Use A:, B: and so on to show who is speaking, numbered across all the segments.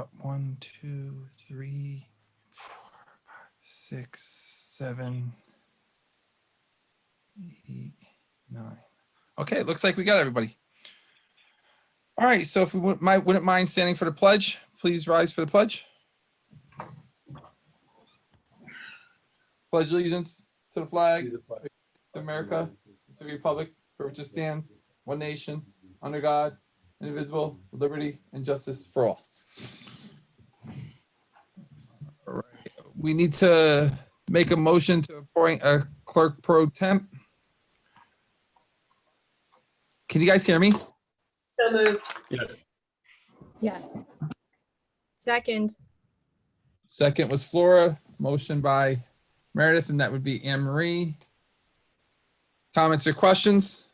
A: got 1, 2, 3, 4, 5, 6, 7, 8, 9. Okay, it looks like we got everybody. All right, so if we wouldn't mind standing for the pledge, please rise for the pledge. Pledge allegiance to the flag of America, to the republic for which it stands, one nation, under God, indivisible, with liberty and justice for all. All right. We need to make a motion to appoint a clerk pro temp. Can you guys hear me?
B: So moved.
C: Yes.
D: Yes. Second.
A: Second was Flora, motion by Meredith, and that would be Anne Marie. Comments or questions?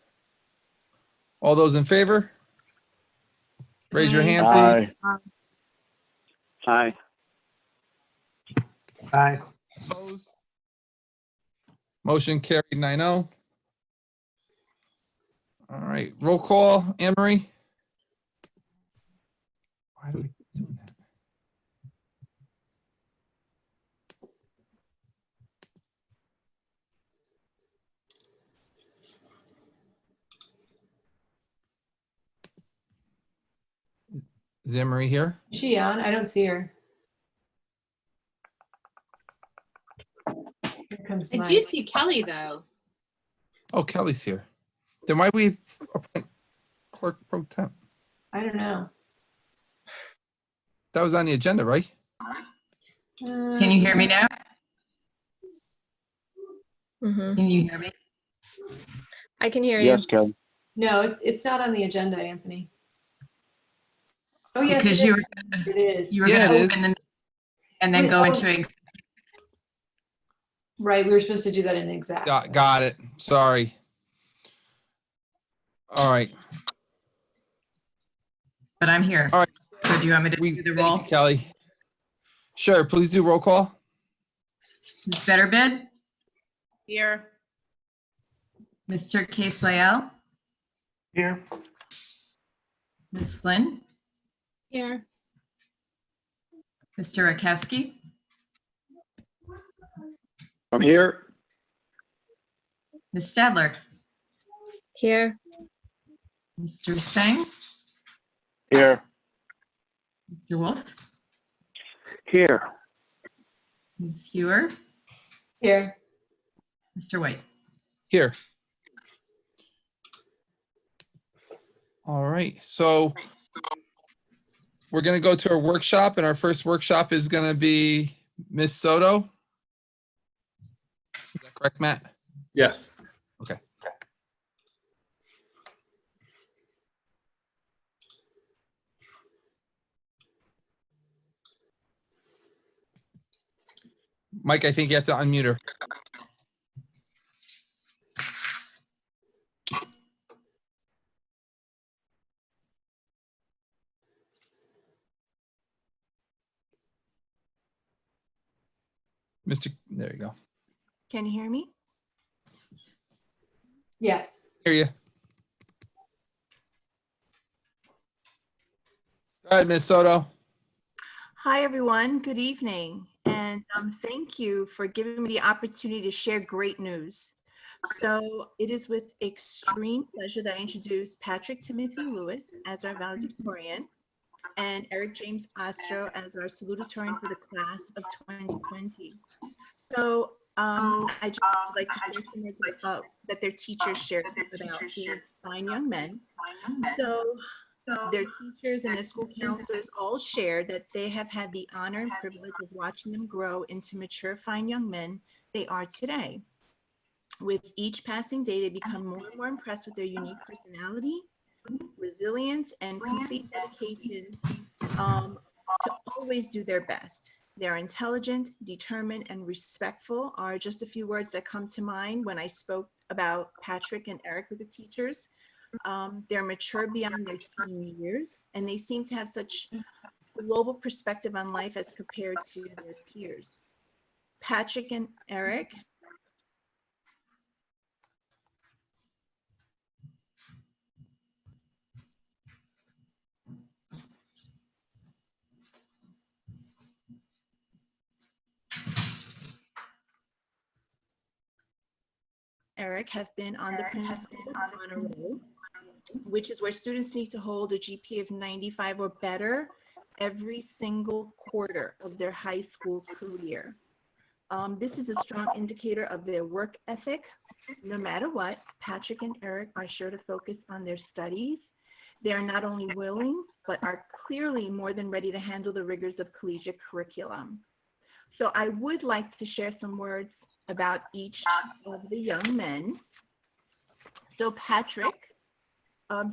A: All those in favor? Raise your hand, please.
C: Aye.
E: Aye.
A: Opposed? Motion carried 9-0. All right, roll call, Anne Marie. Why do we keep doing that? Is Anne Marie here?
B: Is she on? I don't see her. Here comes
F: I
B: Mike.
F: do see Kelly though.
A: Oh, Kelly's here. Then why we appoint clerk pro temp?
B: I don't know.
A: That was on the agenda, right?
G: Can you hear me now?
D: Mm-hmm.
G: Can you hear me?
D: I can hear you.
C: Yes, Ken.
B: No, it's not on the agenda, Anthony. Oh yes,
G: Because
B: it
G: you
B: is.
G: were,
B: It is.
G: you were
A: Yeah,
G: going
A: it
G: to
A: is.
G: open the and then
B: Wait,
G: go
B: oh.
G: into
B: Right, we were supposed to do that in exact.
A: Got it. Sorry. All right.
G: but I'm here.
A: All right.
G: So do you want me to do the
A: Thank
G: roll?
A: you, Kelly. Sure, please do roll call.
G: Ms. Betterbid,
F: Here.
G: Mr. Case Leal,
E: Here.
G: Ms. Flynn,
F: Here.
G: Mr. Rakowski,
C: I'm here.
G: Ms. Stadler,
D: Here.
G: Mr. Stang,
C: Here.
G: Mr. Wolf,
C: Here.
G: Ms. Hewer,
B: Here.
G: Mr. White.
A: Here. All right, so we're going to go to our workshop, and our first workshop is going to be Miss Soto. Is that correct, Matt?
E: Yes.
A: Okay. Mike, I think you have to unmute her. There you go.
H: Can you hear me?
B: Yes.
A: Hear you. Go ahead, Ms. Soto.
H: Hi, everyone. Good evening. And thank you for giving me the opportunity to share great news. So it is with extreme pleasure that I introduce Patrick Timothy Lewis as our valedictorian and Eric James Ostro as our salutatorian for the class of 2020. So I just would like to share some words about that their teachers shared about these fine young men. So their teachers and their school counselors all shared that they have had the honor and privilege of watching them grow into mature, fine young men they are today. With each passing day, they become more and more impressed with their unique personality, resilience, and complete dedication to always do their best. They're intelligent, determined, and respectful are just a few words that come to mind when I spoke about Patrick and Eric with the teachers. They're mature beyond their teen years, and they seem to have such global perspective on life as compared to their peers. Patrick and Eric Eric have been on the Peninsula Honor Roll, which is where students need to hold a GPA of 95 or better every single quarter of their high school career. This is a strong indicator of their work ethic. No matter what, Patrick and Eric are sure to focus on their studies. They are not only willing, but are clearly more than ready to handle the rigors of collegiate curriculum. So I would like to share some words about each of the young men. So Patrick,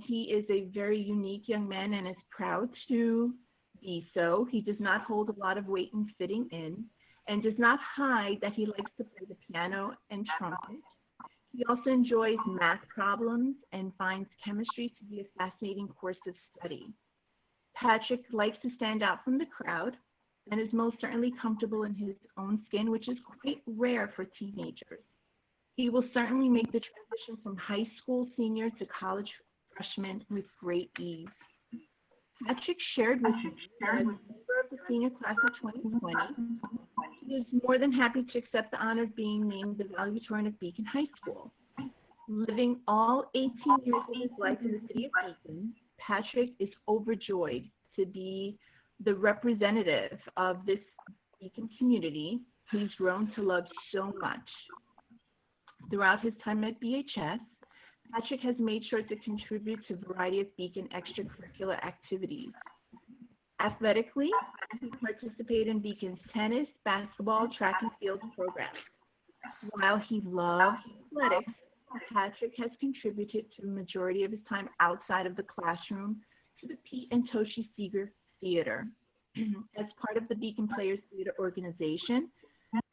H: he is a very unique young man and is proud to be so. He does not hold a lot of weight in fitting in and does not hide that he likes to play the piano and trumpet. He also enjoys math problems and finds chemistry to be a fascinating course of study. Patrick likes to stand out from the crowd and is most certainly comfortable in his own skin, which is quite rare for teenagers. He will certainly make the transition from high school senior to college freshman with great ease. Patrick shared with me that as a member of the senior class of 2020, he is more than happy to accept the honor of being named the valedictorian of Beacon High School. Living all 18 years of his life in the city of Beacon, Patrick is overjoyed to be the representative of this Beacon community he's grown to love so much. Throughout his time at BHS, Patrick has made sure to contribute to a variety of Beacon extracurricular activities. Athletically, he participated in Beacon's tennis, basketball, track and field programs. While he loves athletics, Patrick has contributed to the majority of his time outside of the classroom to the Pete and Toshi Seeger Theater. As part of the Beacon Players Theater organization,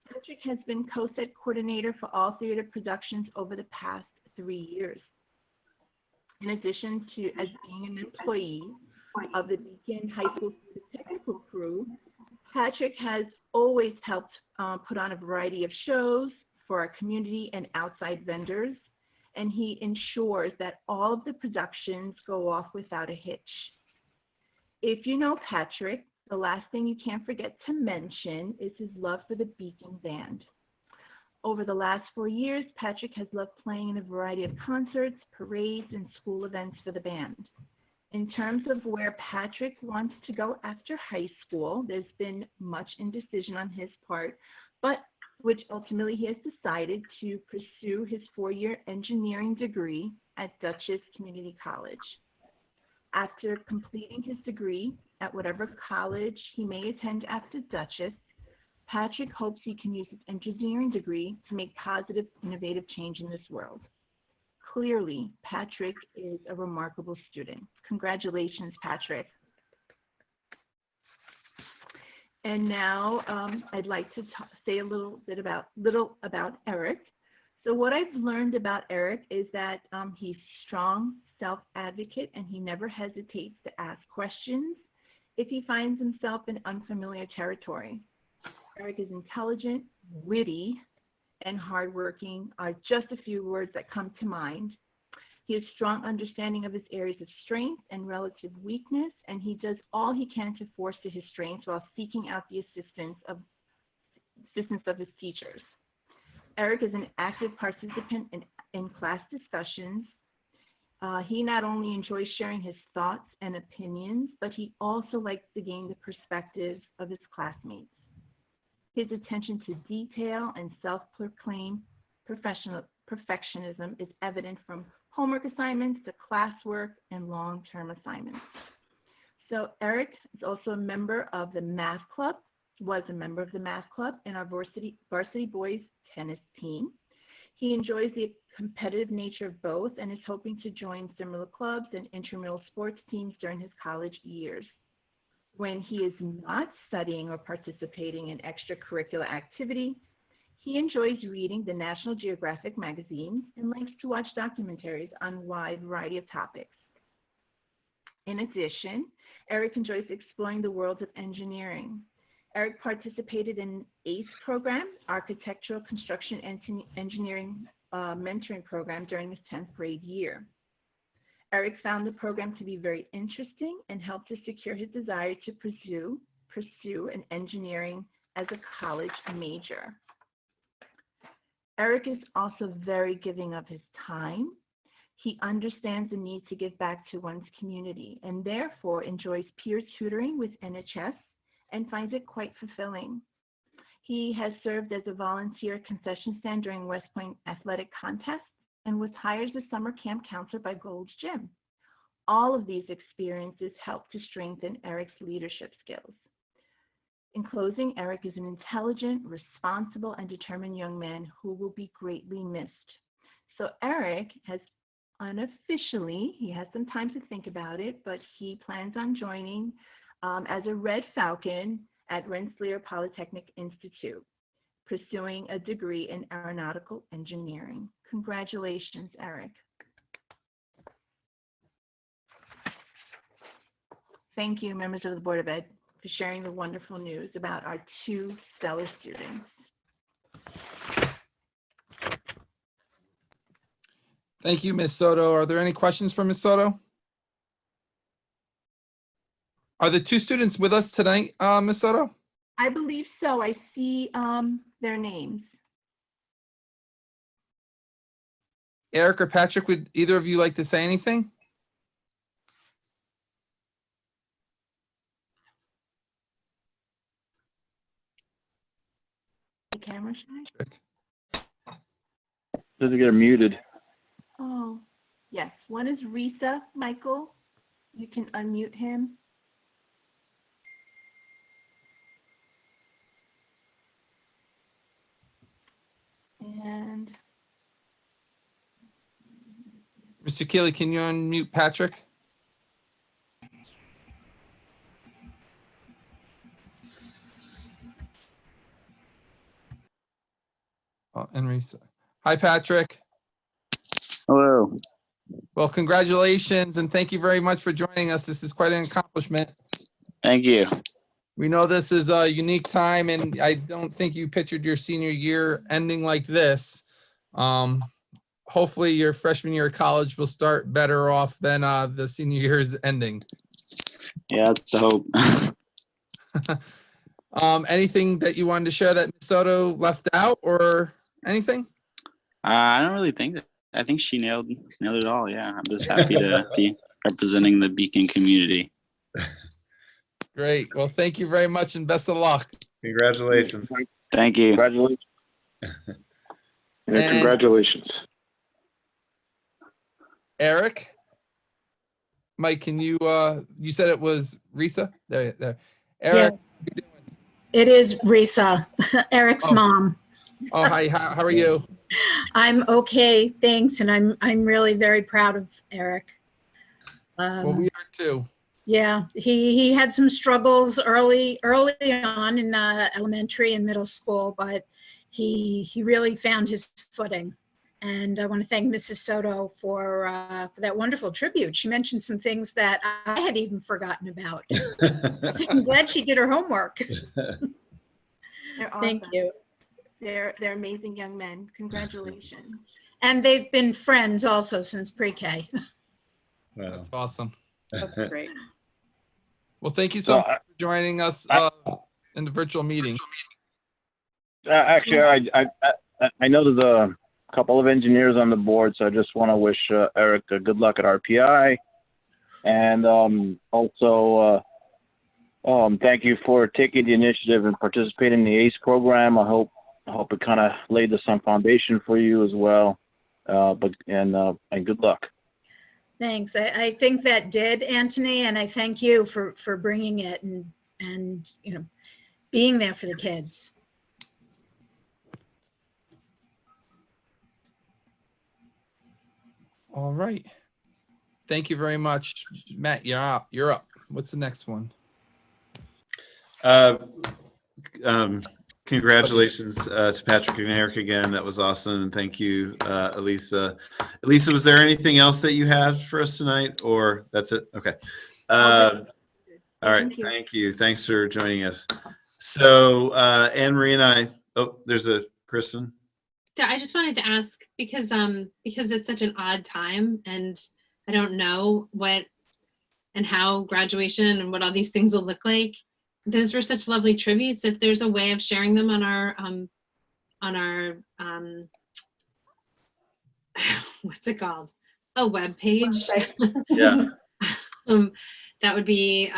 H: Patrick has been co-set coordinator for all theater productions over the past 3 years. In addition to as being an employee of the Beacon High School technical crew, Patrick has always helped put on a variety of shows for our community and outside vendors, and he ensures that all of the productions go off without a hitch. If you know Patrick, the last thing you can't forget to mention is his love for the Beacon Band. Over the last 4 years, Patrick has loved playing in a variety of concerts, parades, and school events for the band. In terms of where Patrick wants to go after high school, there's been much indecision on his part, but which ultimately he has decided to pursue his 4-year engineering degree at Dutchess Community College. After completing his degree at whatever college he may attend after Dutchess, Patrick hopes he can use his engineering degree to make positive, innovative change in this world. Clearly, Patrick is a remarkable student. Congratulations, Patrick. And now I'd like to say a little about Eric. So what I've learned about Eric is that he's strong, self-advocate, and he never hesitates to ask questions if he finds himself in unfamiliar territory. Eric is intelligent, witty, and hardworking are just a few words that come to mind. He has strong understanding of his areas of strength and relative weakness, and he does all he can to foster his strengths while seeking out the assistance of his teachers. Eric is an active participant in class discussions. He not only enjoys sharing his thoughts and opinions, but he also likes to gain the perspectives of his classmates. His attention to detail and self-proclaimed perfectionism is evident from homework assignments to classwork and long-term assignments. So Eric is also a member of the math club, was a member of the math club in our varsity boys tennis team. He enjoys the competitive nature of both and is hoping to join similar clubs and intramural sports teams during his college years. When he is not studying or participating in extracurricular activity, he enjoys reading the National Geographic magazine and likes to watch documentaries on a wide variety of topics. In addition, Eric enjoys exploring the world of engineering. Eric participated in ACE program, Architectural Construction Engineering Mentoring Program, during his 10th grade year. Eric found the program to be very interesting and helped to secure his desire to pursue an engineering as a college major. Eric is also very giving of his time. He understands the need to give back to one's community and therefore enjoys peer tutoring with NHS and finds it quite fulfilling. He has served as a volunteer concession stand during West Point athletic contests and was hired as a summer camp counselor by Gold's Gym. All of these experiences help to strengthen Eric's leadership skills. In closing, Eric is an intelligent, responsible, and determined young man who will be greatly missed. So Eric has unofficially, he has some time to think about it, but he plans on joining as a Red Falcon at Rensselaer Polytechnic Institute, pursuing a degree in aeronautical engineering. Congratulations, Eric. Thank you, members of the Board of Ed, for sharing the wonderful news about our 2 stellar students.
A: Thank you, Ms. Soto. Are there any questions for Ms. Soto? Are the 2 students with us tonight, Ms. Soto?
H: I believe so. I see their names.
A: Eric or Patrick, would either of you like to say anything?
H: The camera shy?
C: Doesn't get muted.
H: Oh, yes. One is Risa. Michael, you can unmute him. And
A: Mr. Keeley, can you unmute Patrick? Oh, and Risa. Hi, Patrick.
C: Hello.
A: Well, congratulations and thank you very much for joining us. This is quite an accomplishment.
C: Thank you.
A: We know this is a unique time and I don't think you pictured your senior year ending like this. Hopefully your freshman year of college will start better off than the senior year is ending.
C: Yeah, that's the hope.
A: Anything that you wanted to share that Ms. Soto left out or anything?
I: I don't really think that. I think she nailed it all. Yeah, I'm just happy to be representing the Beacon community.
A: Great. Well, thank you very much and best of luck.
E: Congratulations.
I: Thank you.
C: Congratulations.
A: And-
C: Congratulations.
A: Eric? Mike, can you, you said it was Risa? There. Eric, how you doing?
F: It is Risa, Eric's
A: Oh.
F: mom.
A: Oh, hi, how are you?
F: I'm okay, thanks, and I'm really very proud of Eric.
A: Well, we are too.
F: Yeah, he had some struggles early on in elementary and middle school, but he really found his footing. And I want to thank Mrs. Soto for that wonderful tribute. She mentioned some things that I had even forgotten about. So I'm glad she did her homework.
H: they're awesome.
F: Thank you.
H: They're amazing young men. Congratulations.
F: And they've been friends also since pre-K.
E: Wow.
A: That's awesome.
F: That's great.
A: Well, thank you so much for joining us in the virtual meeting.
C: Actually, I know there's a couple of engineers on the board, so I just want to wish Eric good luck at RPI. And also, thank you for taking the initiative and participating in the ACE program. I hope it kind of laid some foundation for you as well. And good luck.
F: Thanks. I think that did, Anthony, and I thank you for bringing it and being there for the kids.
A: All right. Thank you very much. Matt, you're up. What's the next one?
E: Congratulations to Patrick and Eric again. That was awesome. And thank you, Elisa. Elisa, was there anything else that you had for us tonight or that's it? Okay. All right. Thank you. Thanks for joining us. So Anne Marie and I, there's a Kristen.
B: So I just wanted to ask because it's such an odd time and I don't know what and how graduation and what all these things will look like. Those were such lovely tributes. If there's a way of sharing them on our what's it called? A web page.
E: Yeah.
B: That would be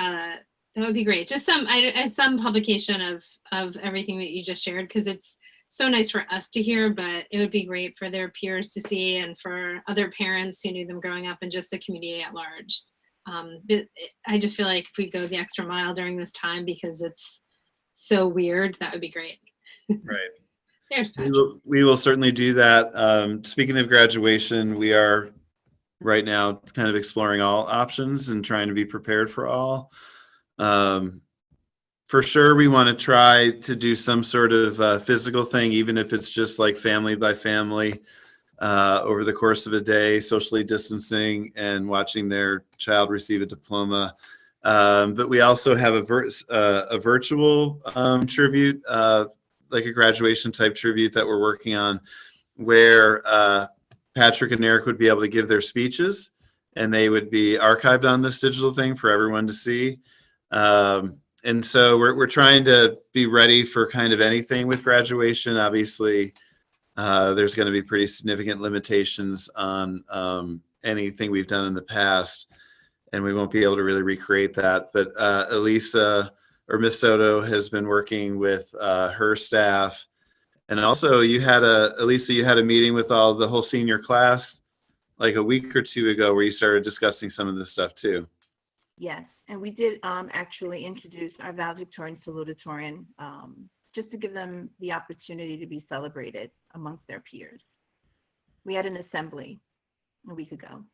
B: great. Just some publication of everything that you just shared, because it's so nice for us to hear, but it would be great for their peers to see and for other parents who knew them growing up and just the community at large. But I just feel like if we go the extra mile during this time, because it's so weird, that would be great.
E: Right.
B: There's
E: We
B: Patrick.
E: we will certainly do that. Speaking of graduation, we are right now kind of exploring all options and trying to be prepared for all. For sure, we want to try to do some sort of physical thing, even if it's just like family by family over the course of a day, socially distancing and watching their child receive a diploma. But we also have a virtual tribute, like a graduation type tribute that we're working on, where Patrick and Eric would be able to give their speeches, and they would be archived on this digital thing for everyone to see. And so we're trying to be ready for kind of anything with graduation. Obviously, there's going to be pretty significant limitations on anything we've done in the past, and we won't be able to really recreate that. But Elisa or Miss Soto has been working with her staff. And also Elisa, you had a meeting with the whole senior class like a week or two ago where you started discussing some of this stuff too.
J: Yes, and we did actually introduce our valedictorian salutatorian just to give them the opportunity to be celebrated amongst their peers. We had an assembly a week ago.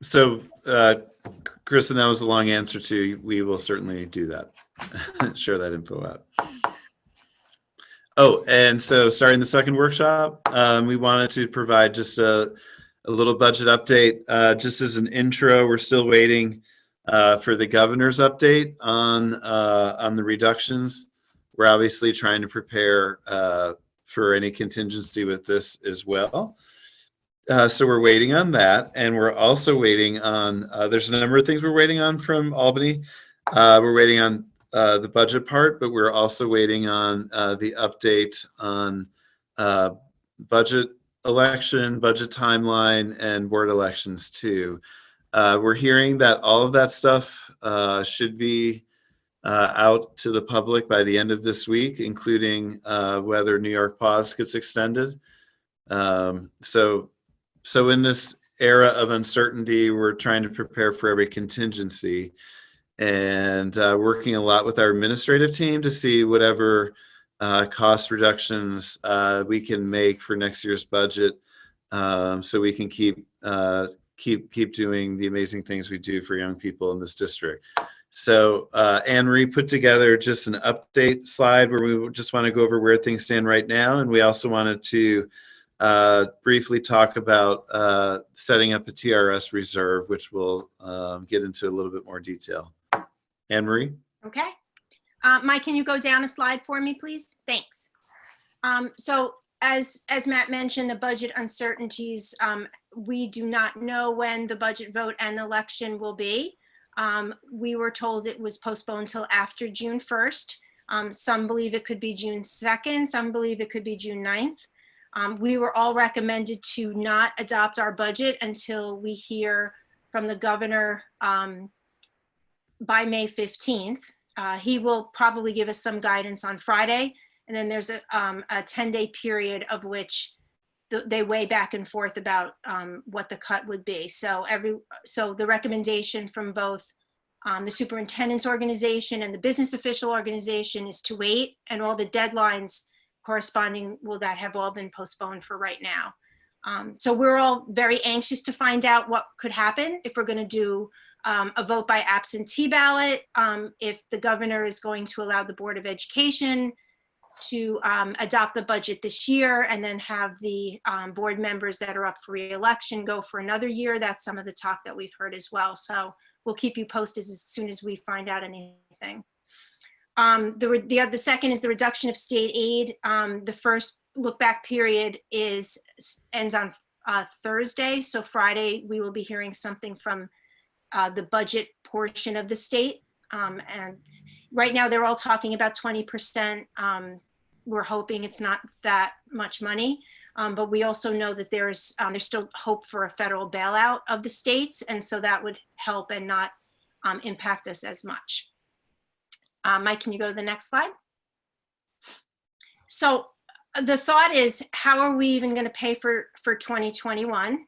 E: So, Kristen, that was a long answer to, we will certainly do that. Share that info out. Oh, and so starting the second workshop, we wanted to provide just a little budget update. Just as an intro, we're still waiting for the governor's update on the reductions. We're obviously trying to prepare for any contingency with this as well. So we're waiting on that, and we're also waiting on, there's a number of things we're waiting on from Albany. We're waiting on the budget part, but we're also waiting on the update on budget election, budget timeline, and board elections too. We're hearing that all of that stuff should be out to the public by the end of this week, including whether New York Pause gets extended. So in this era of uncertainty, we're trying to prepare for every contingency, and working a lot with our administrative team to see whatever cost reductions we can make for next year's budget, so we can keep doing the amazing things we do for young people in this district. So Anne Marie put together just an update slide where we just want to go over where things stand right now, and we also wanted to briefly talk about setting up a TRS reserve, which we'll get into a little bit more detail. Anne Marie?
K: Okay. Mike, can you go down a slide for me, please? Thanks. So as Matt mentioned, the budget uncertainties, we do not know when the budget vote and election will be. We were told it was postponed until after June 1st. Some believe it could be June 2nd. Some believe it could be June 9th. We were all recommended to not adopt our budget until we hear from the governor by May 15th. He will probably give us some guidance on Friday, and then there's a 10-day period of which they weigh back and forth about what the cut would be. So the recommendation from both the superintendent's organization and the business official organization is to wait, and all the deadlines corresponding will that have all been postponed for right now. So we're all very anxious to find out what could happen if we're going to do a vote by absentee ballot, if the governor is going to allow the Board of Education to adopt the budget this year and then have the board members that are up for re-election go for another year. That's some of the talk that we've heard as well. So we'll keep you posted as soon as we find out anything. The second is the reduction of state aid. The first look back period ends on Thursday. So Friday, we will be hearing something from the budget portion of the state. And Right now, they're all talking about 20%. We're hoping it's not that much money, but we also know that there's still hope for a federal bailout of the states, and so that would help and not impact us as much. Mike, can you go to the next slide? So the thought is, how are we even going to pay for 2021?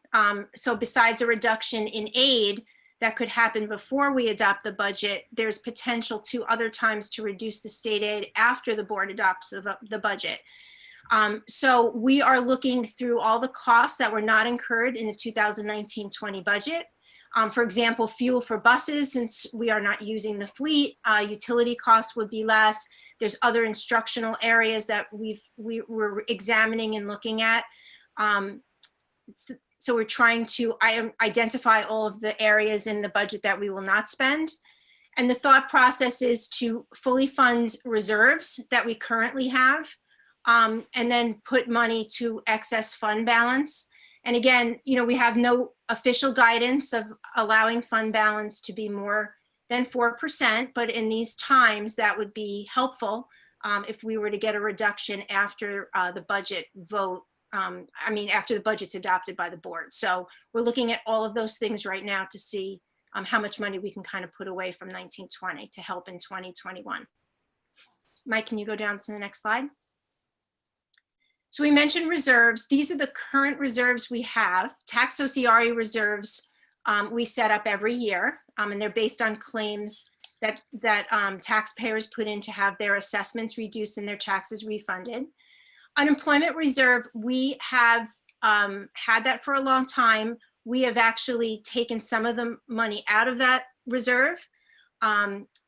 K: So besides a reduction in aid that could happen before we adopt the budget, there's potential 2 other times to reduce the state aid after the board adopts the budget. So we are looking through all the costs that were not incurred in the 2019-20 budget. For example, fuel for buses, since we are not using the fleet, utility costs would be less. There's other instructional areas that we're examining and looking at. So we're trying to identify all of the areas in the budget that we will not spend. And the thought process is to fully fund reserves that we currently have, and then put money to excess fund balance. And again, we have no official guidance of allowing fund balance to be more than 4%, but in these times that would be helpful if we were to get a reduction after the budget vote. After the budget's adopted by the board. So we're looking at all of those things right now to see how much money we can kind of put away from 1920 to help in 2021. Mike, can you go down to the next slide? So we mentioned reserves. These are the current reserves we have. Tax OCRE reserves we set up every year, and they're based on claims that taxpayers put in to have their assessments reduced and their taxes refunded. Unemployment reserve, we have had that for a long time. We have actually taken some of the money out of that reserve.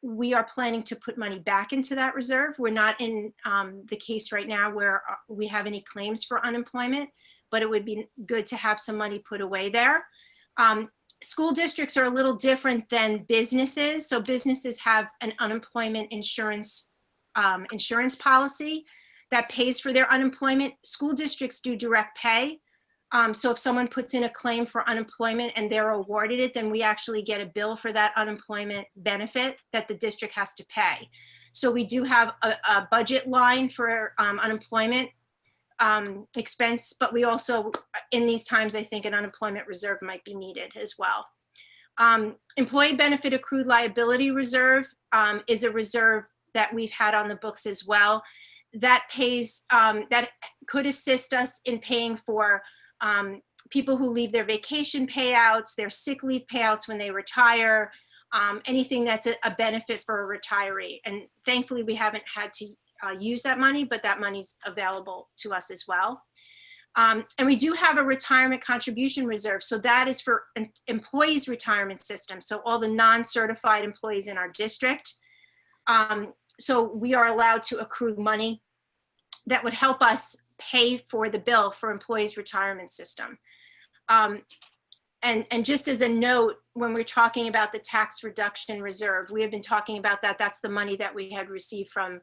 K: We are planning to put money back into that reserve. We're not in the case right now where we have any claims for unemployment, but it would be good to have some money put away there. School districts are a little different than businesses. So businesses have an unemployment insurance policy that pays for their unemployment. School districts do direct pay. So if someone puts in a claim for unemployment and they're awarded it, then we actually get a bill for that unemployment benefit that the district has to pay. So we do have a budget line for unemployment expense, but we also, in these times, I think an unemployment reserve might be needed as well. Employee benefit accrued liability reserve is a reserve that we've had on the books as well. That pays, that could assist us in paying for people who leave their vacation payouts, their sick leave payouts when they retire, anything that's a benefit for a retiree. And thankfully, we haven't had to use that money, but that money's available to us as well. And we do have a retirement contribution reserve. So that is for an employees' retirement system. So all the non-certified employees in our district. So we are allowed to accrue money that would help us pay for the bill for employees' retirement system. And just as a note, when we're talking about the tax reduction reserve, we have been talking about that. That's the money that we had received from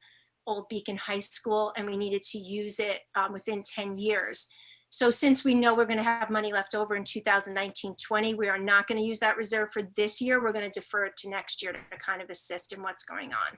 K: Old Beacon High School, and we needed to use it within 10 years. So since we know we're going to have money left over in 2019-20, we are not going to use that reserve for this year. We're going to defer it to next year to kind of assist in what's going on.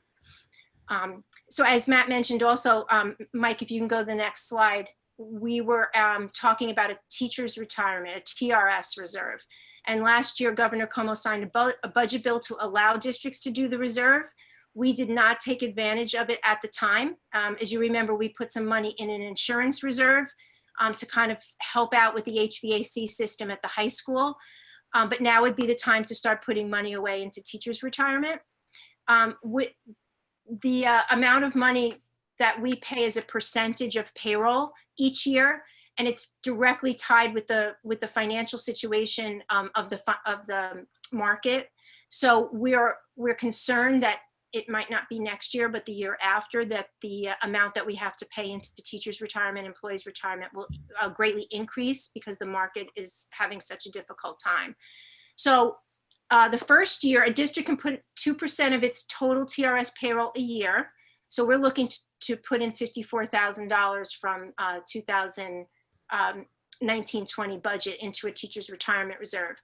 K: So as Matt mentioned also, Mike, if you can go to the next slide, we were talking about a teacher's retirement, a TRS reserve. And last year, Governor Cuomo signed a budget bill to allow districts to do the reserve. We did not take advantage of it at the time. As you remember, we put some money in an insurance reserve to kind of help out with the HVAC system at the high school. But now would be the time to start putting money away into teachers' retirement. With the amount of money that we pay as a percentage of payroll each year, and it's directly tied with the financial situation of the market. So we're concerned that it might not be next year, but the year after, that the amount that we have to pay into the teachers' retirement, employees' retirement will greatly increase because the market is having such a difficult time. So the first year, a district can put 2% of its total TRS payroll a year. So we're looking to put in $54,000 from 2019-20 budget into a teacher's retirement reserve.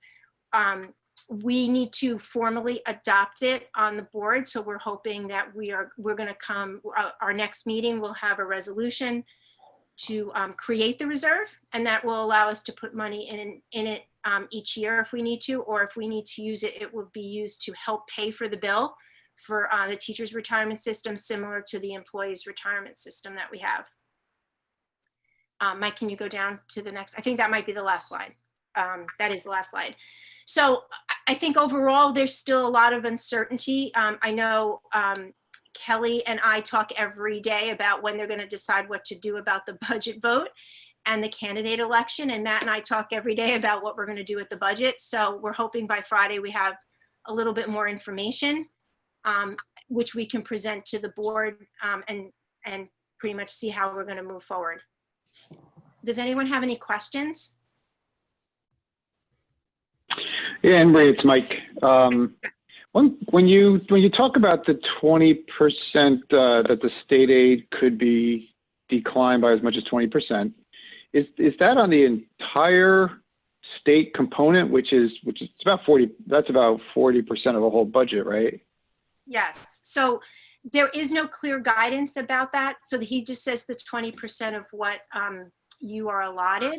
K: we need to formally adopt it on the board. So we're hoping that we're going to come, our next meeting will have a resolution to create the reserve, and that will allow us to put money in it each year if we need to, or if we need to use it, it will be used to help pay for the bill for the teacher's retirement system, similar to the employees' retirement system that we have. Mike, can you go down to the next? I think that might be the last slide. That is the last slide. So I think overall, there's still a lot of uncertainty. I know Kelly and I talk every day about when they're going to decide what to do about the budget vote and the candidate election. And Matt and I talk every day about what we're going to do with the budget. So we're hoping by Friday we have a little bit more information, which we can present to the board and pretty much see how we're going to move forward. Does anyone have any questions?
L: Yeah, Anne Marie, it's Mike. When you talk about the 20% that the state aid could be declined by as much as 20%, is that on the entire state component, which is about 40? That's about 40% of the whole budget, right?
K: Yes. So there is no clear guidance about that. So he just says the 20% of what you are allotted.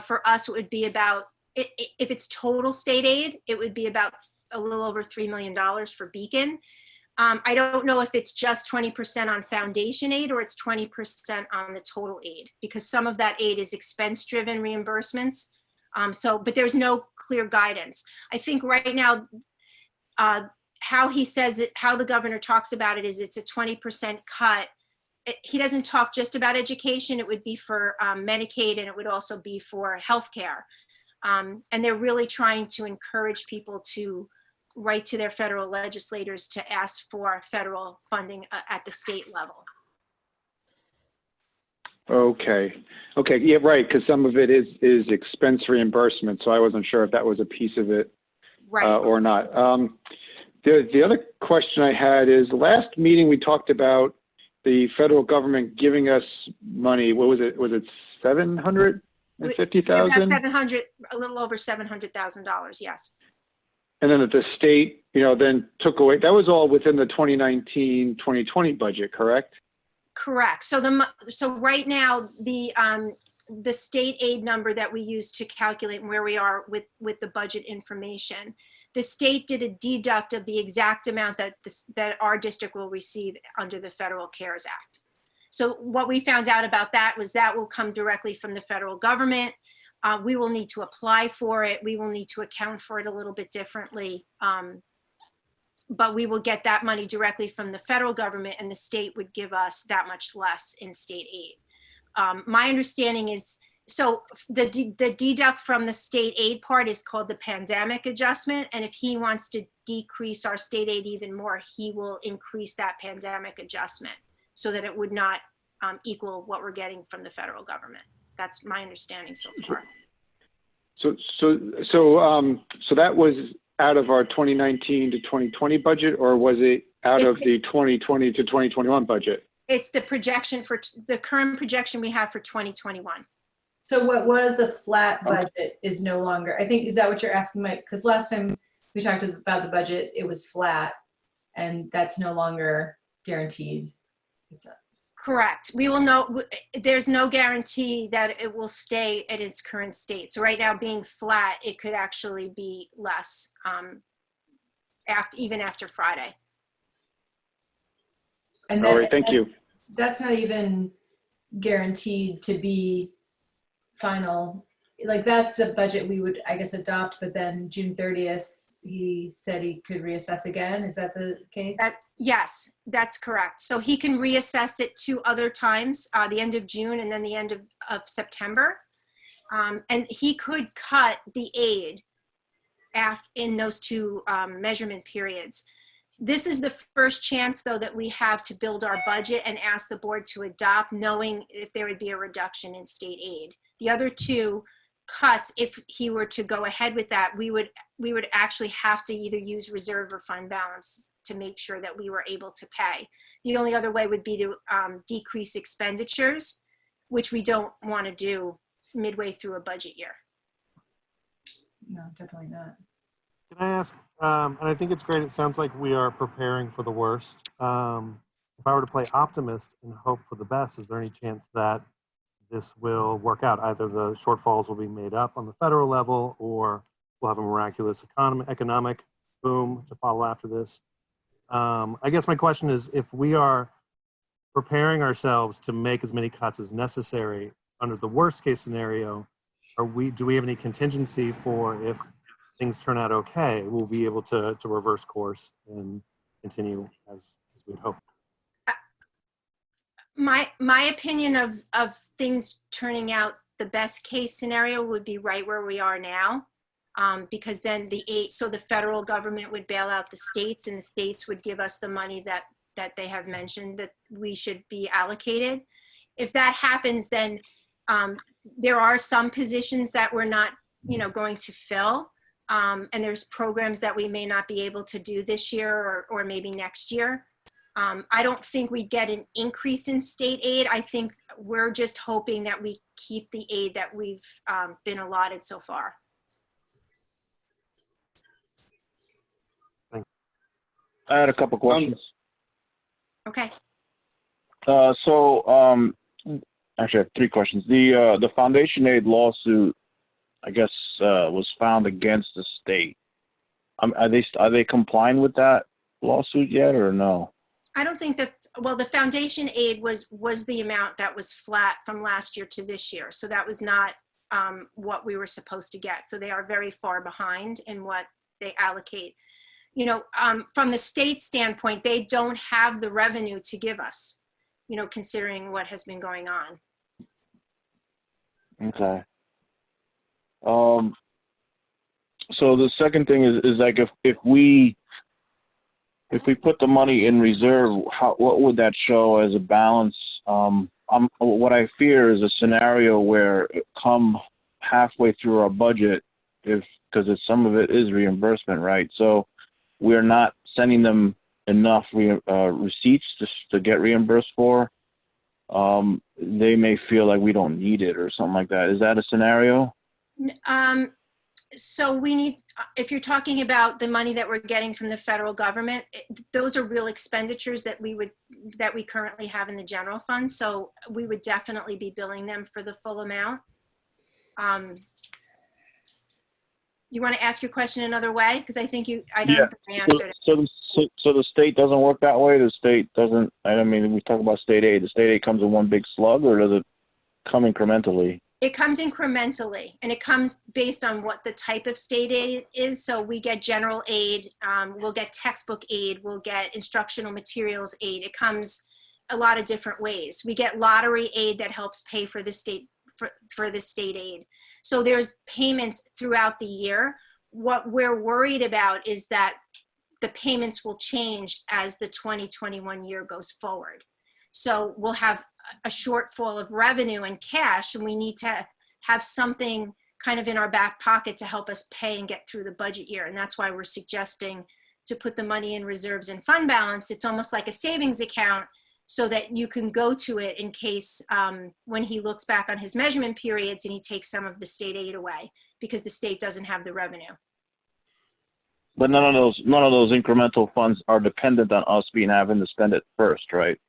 K: For us, it would be about, if it's total state aid, it would be about a little over $3 million for Beacon. I don't know if it's just 20% on foundation aid or it's 20% on the total aid, because some of that aid is expense-driven reimbursements. But there's no clear guidance. I think right now, how he says it, how the governor talks about it is it's a 20% cut. He doesn't talk just about education. It would be for Medicaid, and it would also be for healthcare. And they're really trying to encourage people to write to their federal legislators to ask for federal funding at the state level.
L: Okay. Yeah, right. Because some of it is expense reimbursement. So I wasn't sure if that was a piece of it,
K: right,
L: or not. The other question I had is, last meeting we talked about the federal government giving us money. What was it? Was it $750,000?
K: About 700, a little over $700,000. Yes.
L: And then the state, then took away. That was all within the 2019-2020 budget, correct?
K: Correct. So right now, the state aid number that we use to calculate where we are with the budget information, the state did a deduct of the exact amount that our district will receive under the Federal CARES Act. So what we found out about that was that will come directly from the federal government. We will need to apply for it. We will need to account for it a little bit differently. But we will get that money directly from the federal government, and the state would give us that much less in state aid. My understanding is, so the deduct from the state aid part is called the pandemic adjustment. And if he wants to decrease our state aid even more, he will increase that pandemic adjustment so that it would not equal what we're getting from the federal government. That's my understanding so far.
L: So that was out of our 2019 to 2020 budget, or was it out of the 2020 to 2021 budget?
K: It's the projection for the current projection we have for 2021.
M: So what was a flat budget is no longer, I think, is that what you're asking, Mike? Because last time we talked about the budget, it was flat, and that's no longer guaranteed.
K: Correct. We will know, there's no guarantee that it will stay at its current state. So right now, being flat, it could actually be less even after Friday.
M: And
L: all right, thank you.
M: That's not even guaranteed to be final. Like, that's the budget we would, I guess, adopt, but then June 30th, he said he could reassess again. Is that the case?
K: Yes, that's correct. So he can reassess it 2 other times, the end of June and then the end of September. And he could cut the aid in those 2 measurement periods. This is the first chance, though, that we have to build our budget and ask the board to adopt, knowing if there would be a reduction in state aid. The other 2 cuts, if he were to go ahead with that, we would actually have to either use reserve or fund balance to make sure that we were able to pay. The only other way would be to decrease expenditures, which we don't want to do midway through a budget year.
M: No, definitely not.
N: Can I ask, and I think it's great, it sounds like we are preparing for the worst. If I were to play optimist and hope for the best, is there any chance that this will work out? Either the shortfalls will be made up on the federal level, or we'll have a miraculous economic boom to follow after this. I guess my question is, if we are preparing ourselves to make as many cuts as necessary under the worst case scenario, do we have any contingency for if things turn out okay, we'll be able to reverse course and continue as we'd hope?
K: My opinion of things turning out the best case scenario would be right where we are now. Because then the federal government would bail out the states, and the states would give us the money that they have mentioned that we should be allocated. If that happens, then there are some positions that we're not, going to fill. And there's programs that we may not be able to do this year or maybe next year. I don't think we get an increase in state aid. I think we're just hoping that we keep the aid that we've been allotted so far.
C: I had a couple questions.
K: Okay.
C: Actually, I have 3 questions. The foundation aid lawsuit, I guess, was found against the state. Are they complying with that lawsuit yet, or no?
K: I don't think that. Well, the foundation aid was the amount that was flat from last year to this year, so that was not what we were supposed to get. So they are very far behind in what they allocate. From the state standpoint, they don't have the revenue to give us, considering what has been going on.
C: Okay. So the second thing is like if we put the money in reserve, what would that show as a balance? What I fear is a scenario where come halfway through our budget, because some of it is reimbursement, right? So we're not sending them enough receipts to get reimbursed for. They may feel like we don't need it or something like that. Is that a scenario?
K: So we need, if you're talking about the money that we're getting from the federal government, those are real expenditures that we currently have in the general fund. So we would definitely be billing them for the full amount. You want to ask your question another way? Because I think I don't think I answered it.
C: So the state doesn't work that way? The state doesn't, I mean, we talk about state aid. The state aid comes in one big slug, or does it come incrementally?
K: It comes incrementally, and it comes based on what the type of state aid is. So we get general aid, we'll get textbook aid, we'll get instructional materials aid. It comes a lot of different ways. We get lottery aid that helps pay for the state for the state aid. So there's payments throughout the year. What we're worried about is that the payments will change as the 2021 year goes forward. So we'll have a shortfall of revenue and cash, and we need to have something kind of in our back pocket to help us pay and get through the budget year. And that's why we're suggesting to put the money in reserves and fund balance. It's almost like a savings account, so that you can go to it in case when he looks back on his measurement periods and he takes some of the state aid away, because the state doesn't have the revenue.
C: But none of those incremental funds are dependent on us having to spend it first, right?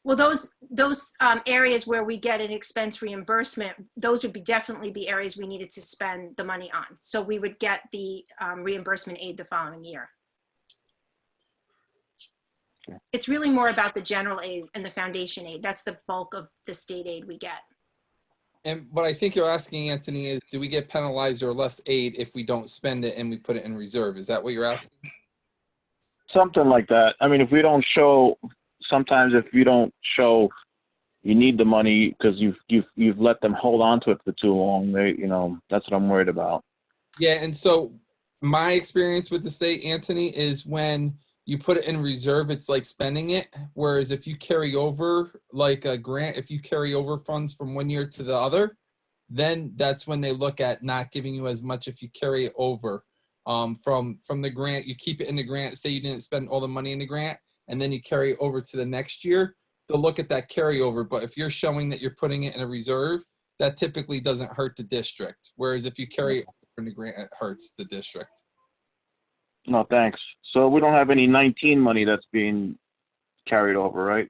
K: Well, those areas where we get an expense reimbursement, those would definitely be areas we needed to spend the money on. So we would get the reimbursement aid the following year.
C: Okay.
K: It's really more about the general aid and the foundation aid. That's the bulk of the state aid we get.
A: And what I think you're asking, Anthony, is do we get penalized or less aid if we don't spend it and we put it in reserve? Is that what you're asking?
C: Something like that. I mean, if we don't show, sometimes if you don't show you need the money because you've let them hold on to it for too long, that's what I'm worried about.
A: Yeah, and so my experience with the state, Anthony, is when you put it in reserve, it's like spending it. Whereas if you carry over, like a grant, if you carry over funds from one year to the other, then that's when they look at not giving you as much if you carry it over from the grant. You keep it in the grant, say you didn't spend all the money in the grant, and then you carry it over to the next year. They'll look at that carryover. But if you're showing that you're putting it in a reserve, that typically doesn't hurt the district. Whereas if you carry it over in the grant, it hurts the district.
C: No, thanks. So we don't have any 19 money that's being carried over, right?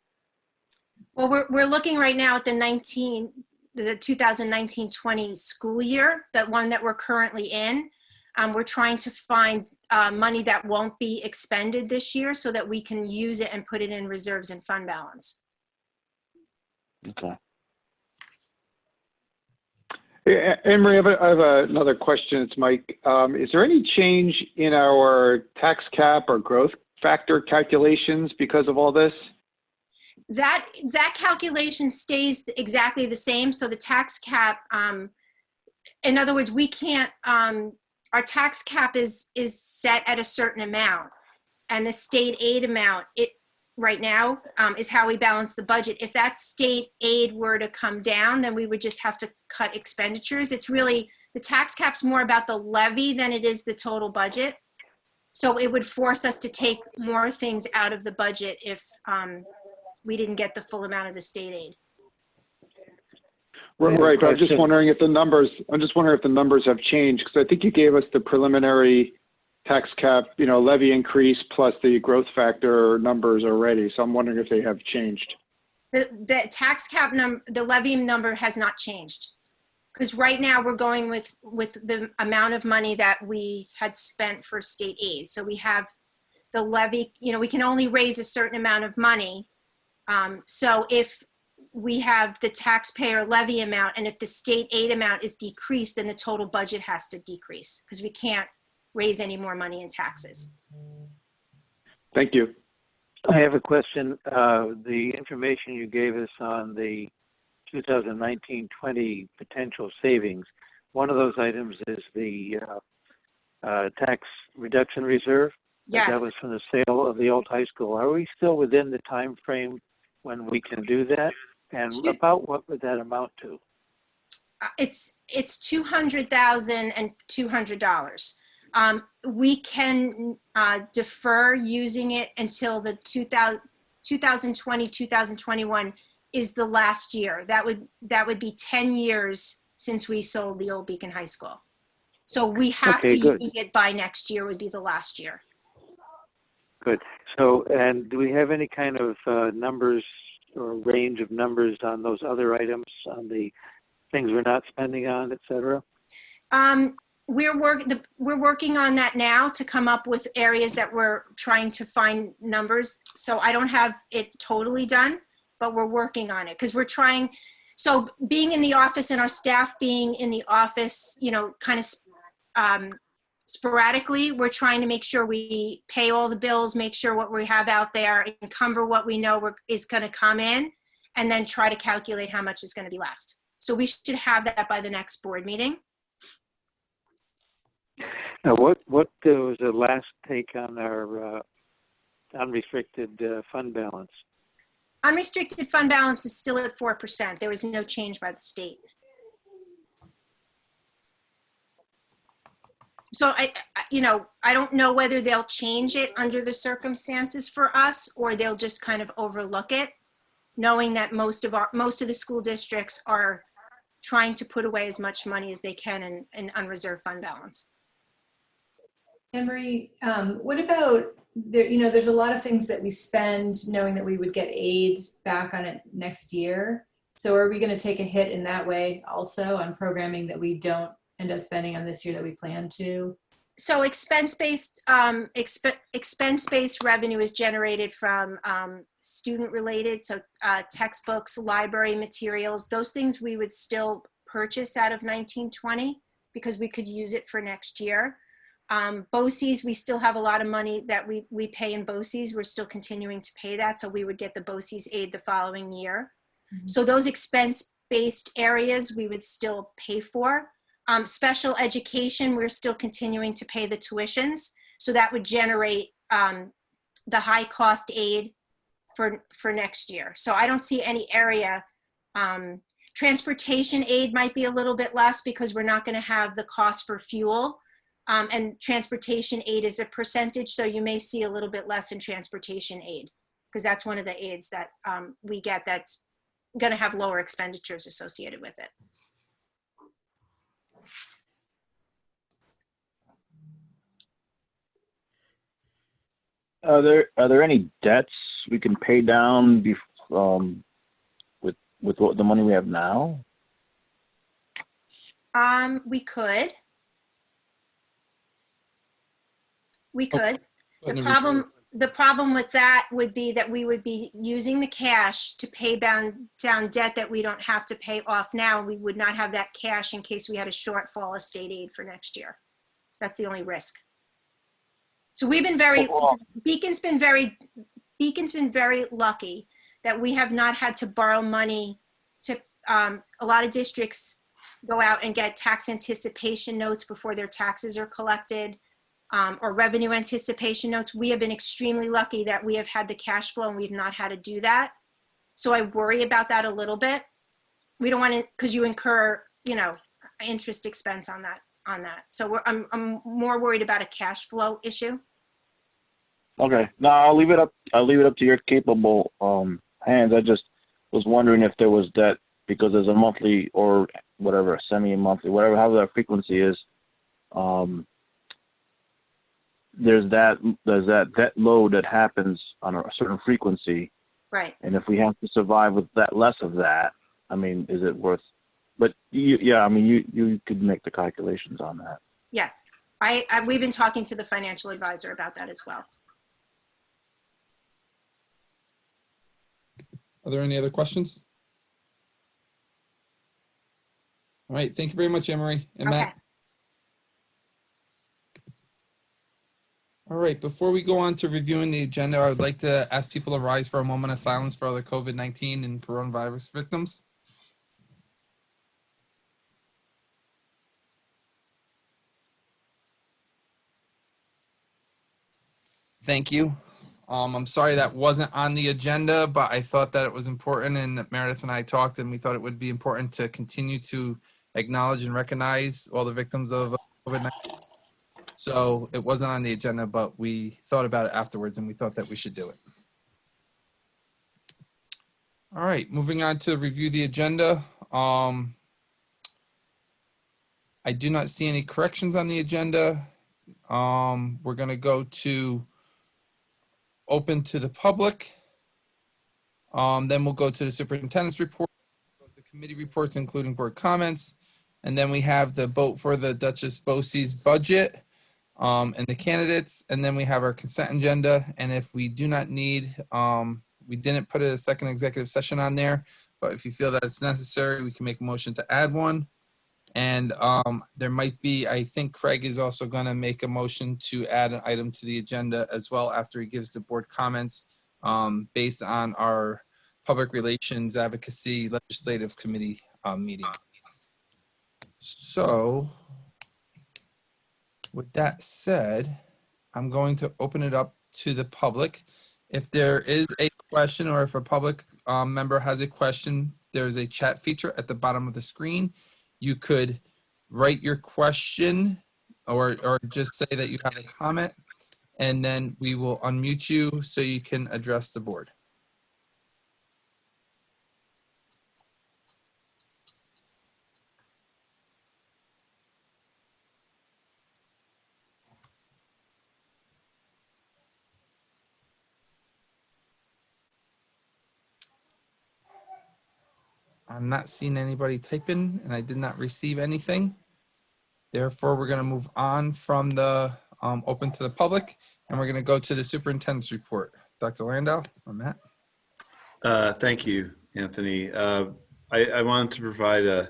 K: Well, we're looking right now at the 2019-20 school year, that one that we're currently in. We're trying to find money that won't be expended this year so that we can use it and put it in reserves and fund balance.
C: Okay.
L: Yeah, Emery, I have another question. It's Mike. Is there any change in our tax cap or growth factor calculations because of all this?
K: That calculation stays exactly the same. So the tax cap, in other words, we can't, our tax cap is set at a certain amount, and the state aid amount, right now, is how we balance the budget. If that state aid were to come down, then we would just have to cut expenditures. It's really, the tax cap's more about the levy than it is the total budget. So it would force us to take more things out of the budget if we didn't get the full amount of the state aid.
L: Right, but I'm just wondering if the numbers have changed, because I think you gave us the preliminary tax cap, levy increase plus the growth factor numbers already. So I'm wondering if they have changed.
K: The tax cap number, the levy number has not changed. Because right now we're going with the amount of money that we had spent for state aid. So we have the levy, we can only raise a certain amount of money. So if we have the taxpayer levy amount, and if the state aid amount is decreased, then the total budget has to decrease, because we can't raise any more money in taxes.
L: Thank you.
O: I have a question. The information you gave us on the 2019-20 potential savings, one of those items is the tax reduction reserve.
K: Yes.
O: That was from the sale of the old high school. Are we still within the time frame when we can do that? And about what would that amount to?
K: It's $200,200. We can defer using it until the 2020-2021 is the last year. That would be 10 years since we sold the old Beacon High School. So we have to use it by next year would be the last year.
O: Good. So, and do we have any kind of numbers or range of numbers on those other items, on the things we're not spending on, et cetera?
K: We're working on that now to come up with areas that we're trying to find numbers. So I don't have it totally done, but we're working on it because we're trying. So being in the office and our staff being in the office, kind of sporadically, we're trying to make sure we pay all the bills, make sure what we have out there, encumber what we know is going to come in, and then try to calculate how much is going to be left. So we should have that by the next board meeting.
O: Now, what was the last take on our unrestricted fund balance?
K: Unrestricted fund balance is still at 4%. There was no change by the state. So I don't know whether they'll change it under the circumstances for us, or they'll just kind of overlook it, knowing that most of the school districts are trying to put away as much money as they can in unreserved fund balance.
M: Emery, what about there's a lot of things that we spend knowing that we would get aid back on it next year. So are we going to take a hit in that way also on programming that we don't end up spending on this year that we plan to?
K: So expense-based revenue is generated from student-related, so textbooks, library materials, those things we would still purchase out of 1920 because we could use it for next year. BOCES, we still have a lot of money that we pay in BOCES. We're still continuing to pay that, so we would get the BOCES aid the following year. Mm-hmm. So those expense-based areas we would still pay for. Special education, we're still continuing to pay the tuitions, so that would generate the high cost aid for next year. So I don't see any area. Transportation aid might be a little bit less because we're not going to have the cost for fuel. And transportation aid is a percentage, so you may see a little bit less in transportation aid because that's one of the aids that we get that's going to have lower expenditures associated with it.
C: Are there any debts we can pay down with what the money we have now?
K: We could. We could. The problem with that would be that we would be using the cash to pay down debt that we don't have to pay off now. We would not have that cash in case we had a shortfall of state aid for next year. That's the only risk. So we've been Beacon's been very lucky that we have not had to borrow money to, a lot of districts go out and get tax anticipation notes before their taxes are collected. Or revenue anticipation notes. We have been extremely lucky that we have had the cash flow and we've not had to do that. So I worry about that a little bit. We don't want to, because you incur, interest expense on that. So I'm more worried about a cash flow issue.
C: Okay. No, I'll leave it up to your capable hands. I just was wondering if there was debt because there's a monthly or whatever, a semi-monthly, whatever, however that frequency is. There's that debt load that happens on a certain frequency.
K: Right.
C: And if we have to survive with that less of that, I mean, is it worth? But you could make the calculations on that.
K: Yes, we've been talking to the financial advisor about that as well.
A: Are there any other questions? All right, thank you very much, Emery and Matt. All right, before we go on to reviewing the agenda, I would like to ask people to rise for a moment of silence for other COVID-19 and coronavirus victims. Thank you. I'm sorry that wasn't on the agenda, but I thought that it was important, and Meredith and I talked, and we thought it would be important to continue to acknowledge and recognize all the victims of COVID-19. So it wasn't on the agenda, but we thought about it afterwards and we thought that we should do it. All right, moving on to review the agenda. I do not see any corrections on the agenda. We're going to go to open to the public. Then we'll go to the superintendent's report, go to committee reports, including board comments. And then we have the vote for the Duchess Bosse's budget. And the candidates, and then we have our consent agenda. And if we do not need, we didn't put a second executive session on there, but if you feel that it's necessary, we can make a motion to add one. And there might be, I think Craig is also going to make a motion to add an item to the agenda as well after he gives the board comments based on our public relations advocacy legislative committee meeting. So with that said, I'm going to open it up to the public. If there is a question or if a public member has a question, there's a chat feature at the bottom of the screen. You could write your question or just say that you have a comment, and then we will unmute you so you can address the board. I'm not seeing anybody typing, and I did not receive anything. Therefore, we're going to move on from the open to the public, and we're going to go to the superintendent's report. Dr. Landau or Matt?
E: Thank you, Anthony. I wanted to provide an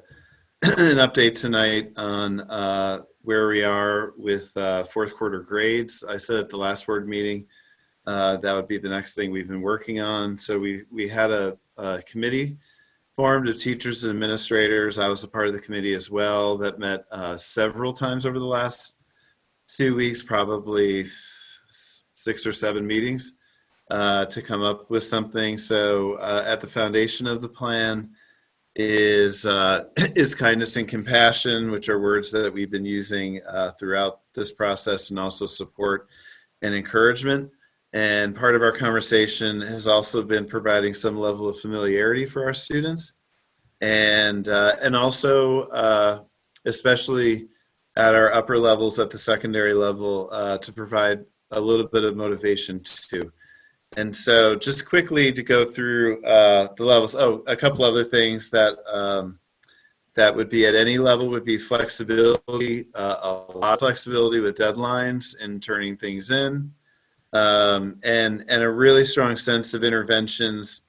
E: update tonight on where we are with fourth quarter grades. I said at the last board meeting that would be the next thing we've been working on. So we had a committee formed of teachers and administrators. I was a part of the committee as well that met several times over the last 2 weeks, probably 6 or 7 meetings to come up with something. So at the foundation of the plan is kindness and compassion, which are words that we've been using throughout this process, and also support and encouragement. And part of our conversation has also been providing some level of familiarity for our students, and also especially at our upper levels, at the secondary level, to provide a little bit of motivation too. And so just quickly to go through the levels. Oh, a couple other things that that would be at any level would be flexibility, a lot of flexibility with deadlines and turning things in, and a really strong sense of interventions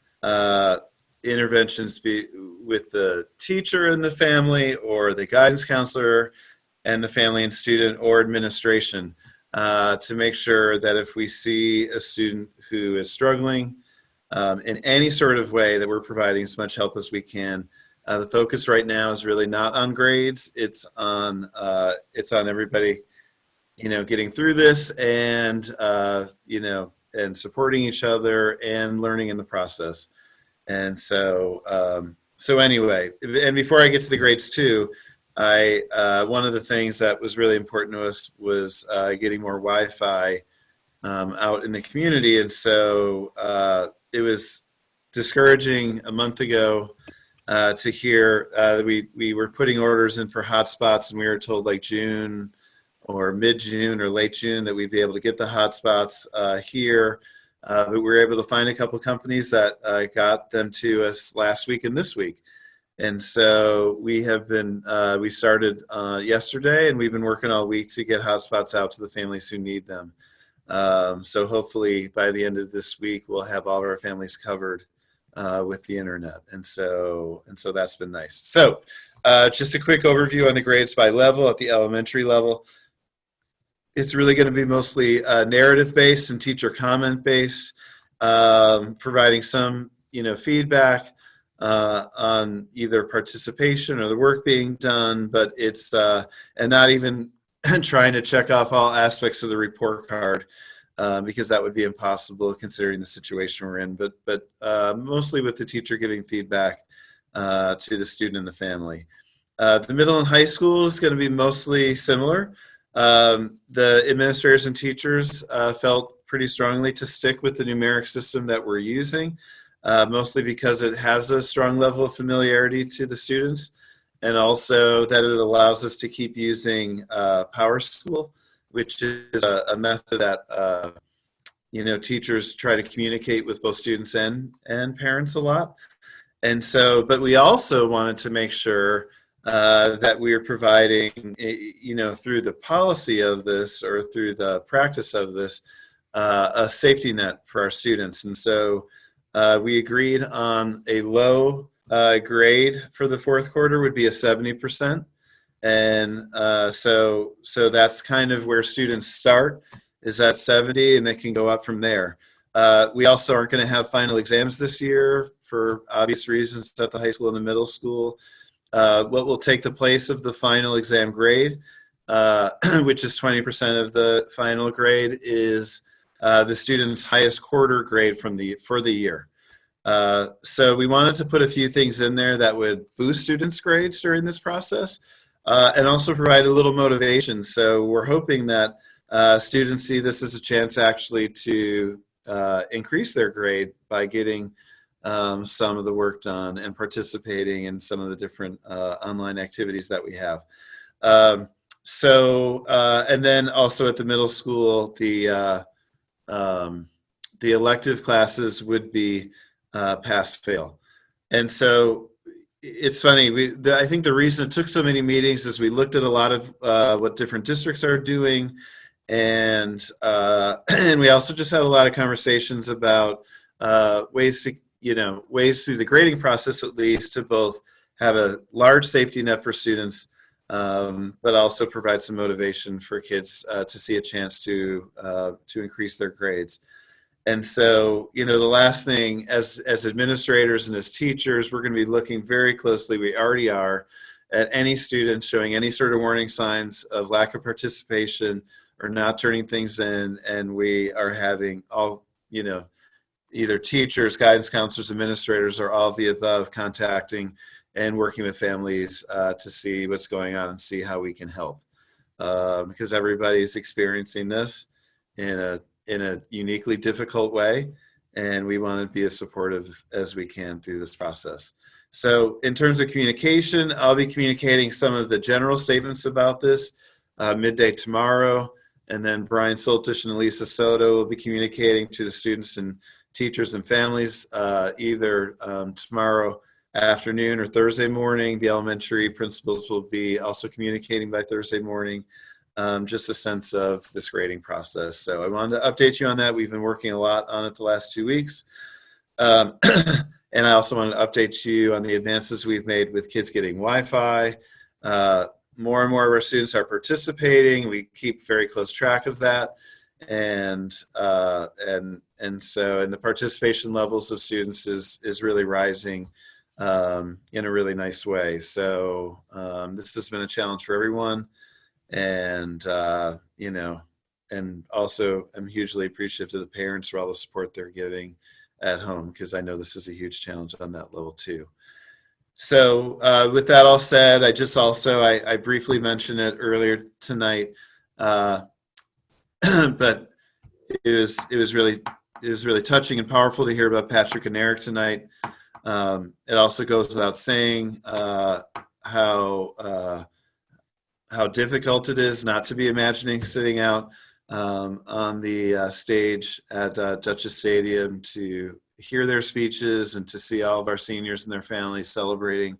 E: be with the teacher and the family, or the guidance counselor and the family and student, or administration, to make sure that if we see a student who is struggling in any sort of way, that we're providing as much help as we can. The focus right now is really not on grades. It's on everybody, getting through this, and and supporting each other and learning in the process. And so anyway, and before I get to the grades too, one of the things that was really important to us was getting more Wi-Fi out in the community. And so it was discouraging a month ago to hear that we were putting orders in for hotspots, and we were told like June or mid-June or late June that we'd be able to get the hotspots here. But we were able to find a couple companies that got them to us last week and this week. And so we have been, we started yesterday, and we've been working all week to get hotspots out to the families who need them. So hopefully by the end of this week, we'll have all of our families covered with the internet. And so that's been nice. So just a quick overview on the grades by level. At the elementary level, it's really going to be mostly narrative-based and teacher comment-based, providing some, feedback on either participation or the work being done, but it's and not even trying to check off all aspects of the report card, because that would be impossible considering the situation we're in. But mostly with the teacher giving feedback to the student and the family. The middle and high school is going to be mostly similar. The administrators and teachers felt pretty strongly to stick with the numeric system that we're using, mostly because it has a strong level of familiarity to the students, and also that it allows us to keep using PowerSchool, which is a method that teachers try to communicate with both students and parents a lot. And so, but we also wanted to make sure that we are providing, through the policy of this or through the practice of this, a safety net for our students. And so we agreed on a low grade for the fourth quarter would be a 70%. And so that's kind of where students start, is at 70, and they can go up from there. We also aren't going to have final exams this year for obvious reasons at the high school and the middle school. What will take the place of the final exam grade, which is 20% of the final grade, is the student's highest quarter grade for the year. So we wanted to put a few things in there that would boost students' grades during this process, and also provide a little motivation. So we're hoping that students see this as a chance actually to increase their grade by getting some of the work done and participating in some of the different online activities that we have. And then also at the middle school, the elective classes would be pass-fail. And so it's funny, I think the reason it took so many meetings is we looked at a lot of what different districts are doing, and we also just had a lot of conversations about ways through the grading process, at least, to both have a large safety net for students, but also provide some motivation for kids to see a chance to increase their grades. And so, the last thing, as administrators and as teachers, we're going to be looking very closely, we already are, at any students showing any sort of warning signs of lack of participation or not turning things in, and we are having all, either teachers, guidance counselors, administrators, or all of the above contacting and working with families to see what's going on and see how we can help. Because everybody's experiencing this in a uniquely difficult way, and we want to be as supportive as we can through this process. So in terms of communication, I'll be communicating some of the general statements about this midday tomorrow. And then Brian Soltish and Elisa Soto will be communicating to the students and teachers and families either tomorrow afternoon or Thursday morning. The elementary principals will be also communicating by Thursday morning, just a sense of this grading process. So I wanted to update you on that. We've been working a lot on it the last 2 weeks. And I also wanted to update you on the advances we've made with kids getting Wi-Fi. More and more of our students are participating. We keep very close track of that. And so the participation levels of students is really rising in a really nice way. So this has been a challenge for everyone. And, and also I'm hugely appreciative to the parents for all the support they're giving at home, because I know this is a huge challenge on that level too. So with that all said, I briefly mentioned it earlier tonight, but it was really touching and powerful to hear about Patrick and Eric tonight. It also goes without saying how difficult it is not to be imagining sitting out on the stage at Duchess Stadium to hear their speeches and to see all of our seniors and their families celebrating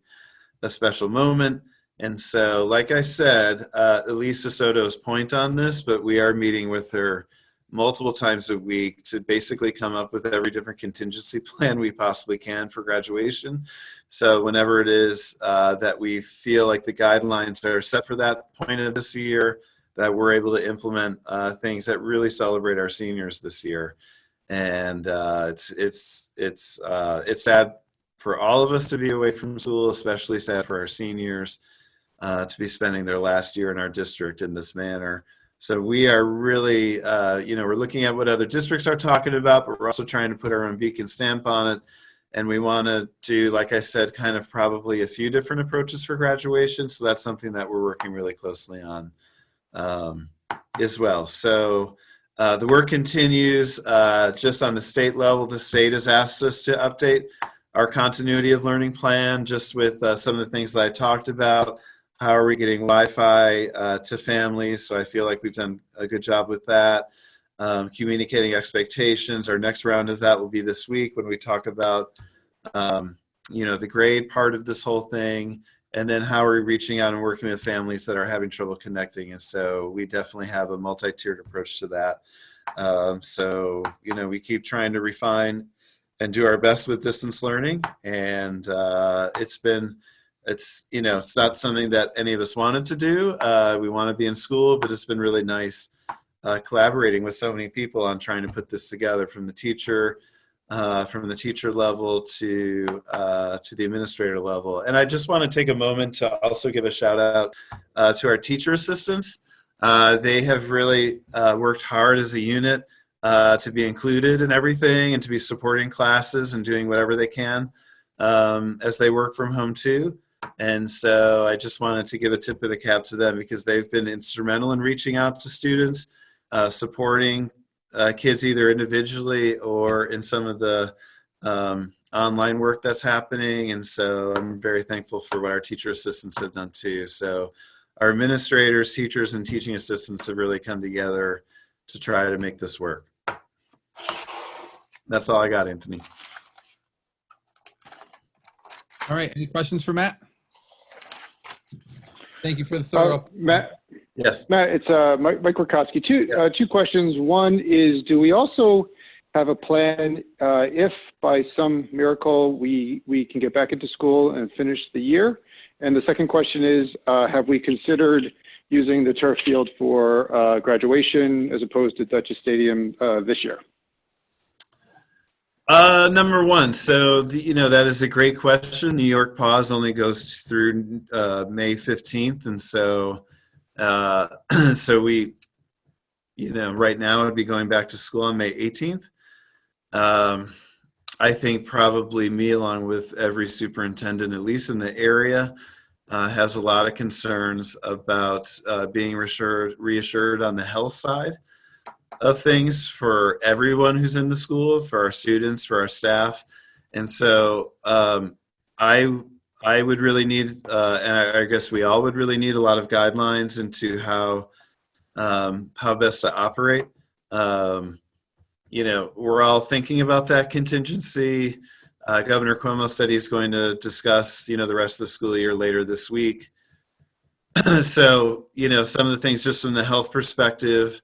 E: a special moment. And so, like I said, Elisa Soto's point on this, but we are meeting with her multiple times a week to basically come up with every different contingency plan we possibly can for graduation. So whenever it is that we feel like the guidelines are set for that point of this year, that we're able to implement things that really celebrate our seniors this year. And it's sad for all of us to be away from school, especially sad for our seniors to be spending their last year in our district in this manner. So we are really, we're looking at what other districts are talking about, but we're also trying to put our own beacon stamp on it. And we want to do, like I said, kind of probably a few different approaches for graduation. So that's something that we're working really closely on as well. So the work continues just on the state level. The state has asked us to update our continuity of learning plan just with some of the things that I talked about. How are we getting Wi-Fi to families? So I feel like we've done a good job with that. Communicating expectations. Our next round of that will be this week when we talk about, the grade part of this whole thing. And then how are we reaching out and working with families that are having trouble connecting? And so we definitely have a multi-tiered approach to that. We keep trying to refine and do our best with distance learning. And it's not something that any of us wanted to do. We want to be in school, but it's been really nice collaborating with so many people on trying to put this together from the teacher level to the administrator level. And I just want to take a moment to also give a shout out to our teacher assistants. They have really worked hard as a unit to be included in everything and to be supporting classes and doing whatever they can as they work from home too. And so I just wanted to give a tip of the cap to them because they've been instrumental in reaching out to students, supporting kids either individually or in some of the online work that's happening. And so I'm very thankful for what our teacher assistants have done too. So our administrators, teachers, and teaching assistants have really come together to try to make this work. That's all I got, Anthony.
A: All right. Any questions for Matt? Thank you for the thorough.
L: Matt.
E: Yes.
L: Matt, it's Mike Rakowski. Two questions. One is, do we also have a plan if by some miracle we can get back into school and finish the year? And the second question is, have we considered using the turf field for graduation as opposed to Duchess Stadium this year?
E: Number one, so that is a great question. New York pause only goes through May 15th, and so we, right now I'd be going back to school on May 18th. I think probably me, along with every superintendent, at least in the area, has a lot of concerns about being reassured on the health side of things for everyone who's in the school, for our students, for our staff. And so I would really need, and I guess we all would really need a lot of guidelines into how how best to operate. We're all thinking about that contingency. Governor Cuomo said he's going to discuss, the rest of the school year later this week. So, some of the things just from the health perspective,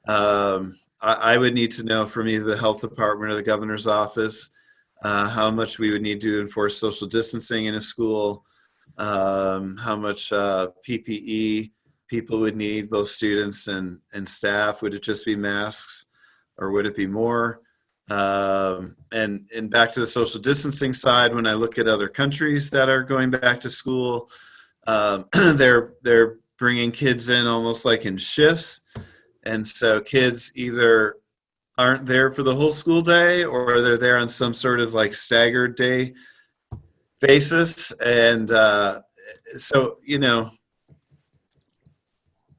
E: I would need to know from either the health department or the governor's office how much we would need to enforce social distancing in a school, how much PPE people would need, both students and staff. Would it just be masks or would it be more? And back to the social distancing side, when I look at other countries that are going back to school, they're bringing kids in almost like in shifts. And so kids either aren't there for the whole school day or they're there on some sort of like staggered day basis. And so,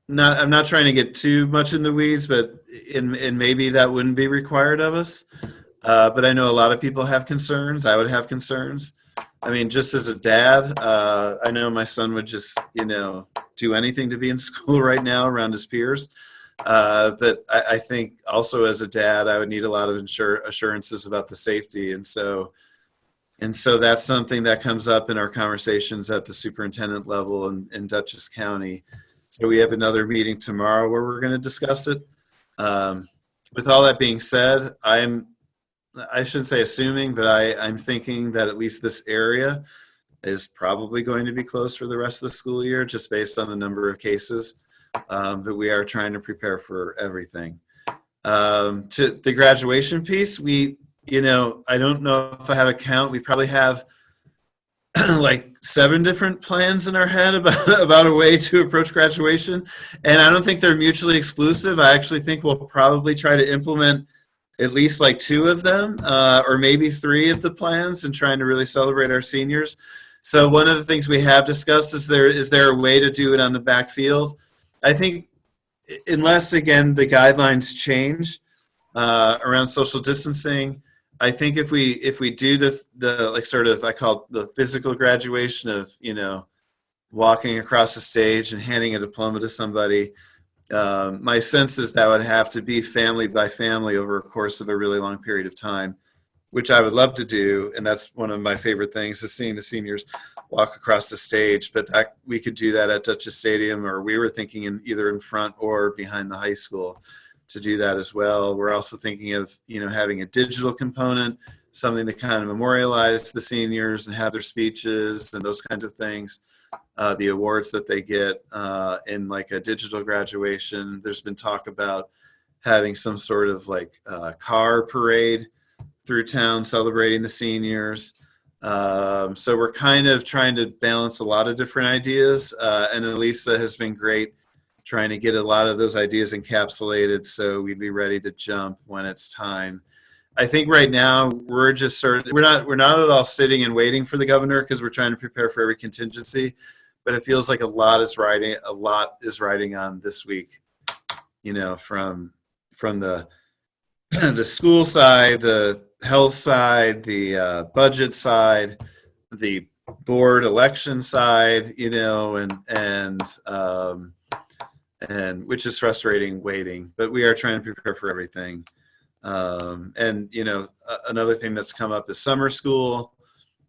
E: I'm not trying to get too much in the weeds, but and maybe that wouldn't be required of us. But I know a lot of people have concerns. I would have concerns. I mean, just as a dad, I know my son would just, do anything to be in school right now around his peers. But I think also as a dad, I would need a lot of assurances about the safety. And so that's something that comes up in our conversations at the superintendent level in Dutchess County. So we have another meeting tomorrow where we're going to discuss it. With all that being said, I shouldn't say assuming, but I'm thinking that at least this area is probably going to be closed for the rest of the school year, just based on the number of cases. But we are trying to prepare for everything. To the graduation piece, I don't know if I have a count. We probably have like 7 different plans in our head about a way to approach graduation. And I don't think they're mutually exclusive. I actually think we'll probably try to implement at least like 2 of them, or maybe 3 of the plans, and trying to really celebrate our seniors. So one of the things we have discussed is there a way to do it on the backfield? I think unless, again, the guidelines change around social distancing, I think if we do the like sort of, I call it the physical graduation of, walking across the stage and handing a diploma to somebody, my sense is that would have to be family by family over a course of a really long period of time, which I would love to do. And that's one of my favorite things, is seeing the seniors walk across the stage. But we could do that at Dutchess Stadium, or we were thinking either in front or behind the high school to do that as well. We're also thinking of, having a digital component, something to kind of memorialize the seniors and have their speeches and those kinds of things. The awards that they get in like a digital graduation. There's been talk about having some sort of like car parade through town celebrating the seniors. So we're kind of trying to balance a lot of different ideas. And Elisa has been great trying to get a lot of those ideas encapsulated so we'd be ready to jump when it's time. I think right now we're just we're not at all sitting and waiting for the governor, because we're trying to prepare for every contingency, but it feels like a lot is riding on this week, from the the school side, the health side, the budget side, the board election side, and which is frustrating waiting, but we are trying to prepare for everything. Another thing that's come up is summer school.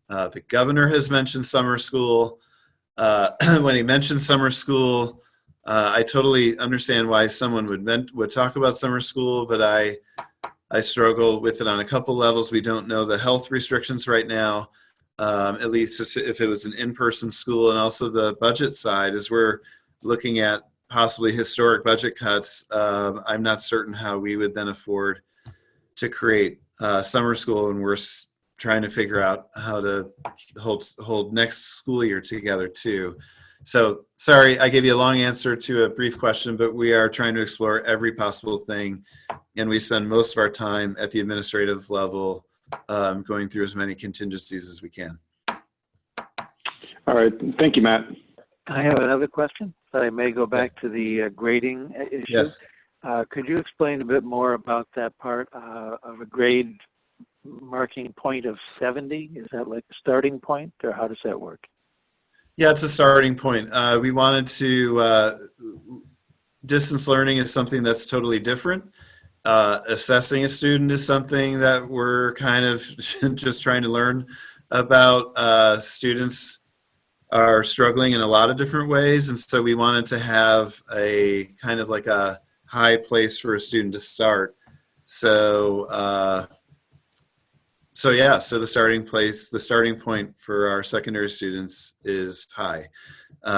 E: The governor has mentioned summer school. When he mentioned summer school, I totally understand why someone would talk about summer school, but I struggle with it on a couple levels. We don't know the health restrictions right now, at least if it was an in-person school, and also the budget side, as we're looking at possibly historic budget cuts. I'm not certain how we would then afford to create summer school, and we're trying to figure out how to hold next school year together too. So sorry, I gave you a long answer to a brief question, but we are trying to explore every possible thing, and we spend most of our time at the administrative level going through as many contingencies as we can.
L: All right, thank you, Matt.
O: I have another question, but I may go back to the grading issue.
E: Yes.
O: Could you explain a bit more about that part of a grade marking point of 70? Is that like a starting point, or how does that work?
E: Yeah, it's a starting point. We wanted to distance learning is something that's totally different. Assessing a student is something that we're kind of just trying to learn about. Students are struggling in a lot of different ways, and so we wanted to have a kind of like a high place for a student to start. So so the starting point for our secondary students is high.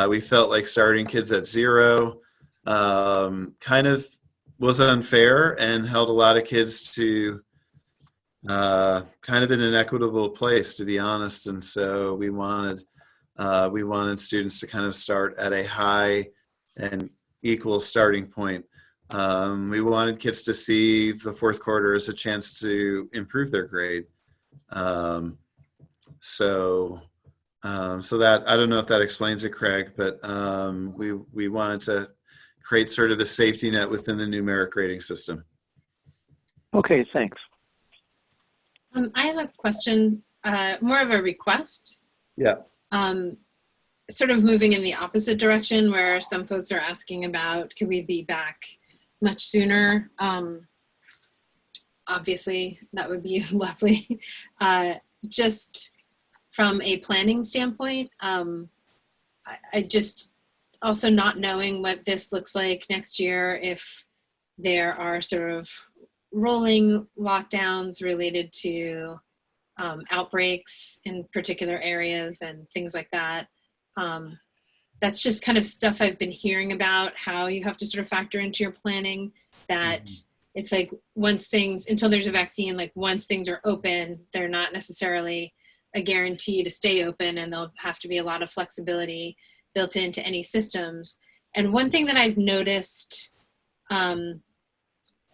E: We felt like starting kids at 0 kind of was unfair and held a lot of kids to kind of in an equitable place, to be honest. And so we wanted students to kind of start at a high and equal starting point. We wanted kids to see the fourth quarter as a chance to improve their grade. So that, I don't know if that explains it, Craig, but we wanted to create sort of a safety net within the numeric grading system.
O: Okay, thanks.
B: I have a question, more of a request.
E: Yeah.
B: Sort of moving in the opposite direction, where some folks are asking about, could we be back much sooner? Obviously, that would be lovely. Just from a planning standpoint, I just also not knowing what this looks like next year, if there are sort of rolling lockdowns related to outbreaks in particular areas and things like that. That's just kind of stuff I've been hearing about, how you have to sort of factor into your planning, that it's like once things, until there's a vaccine, like once things are open, they're not necessarily a guarantee to stay open, and there'll have to be a lot of flexibility built into any systems. And one thing that I've noticed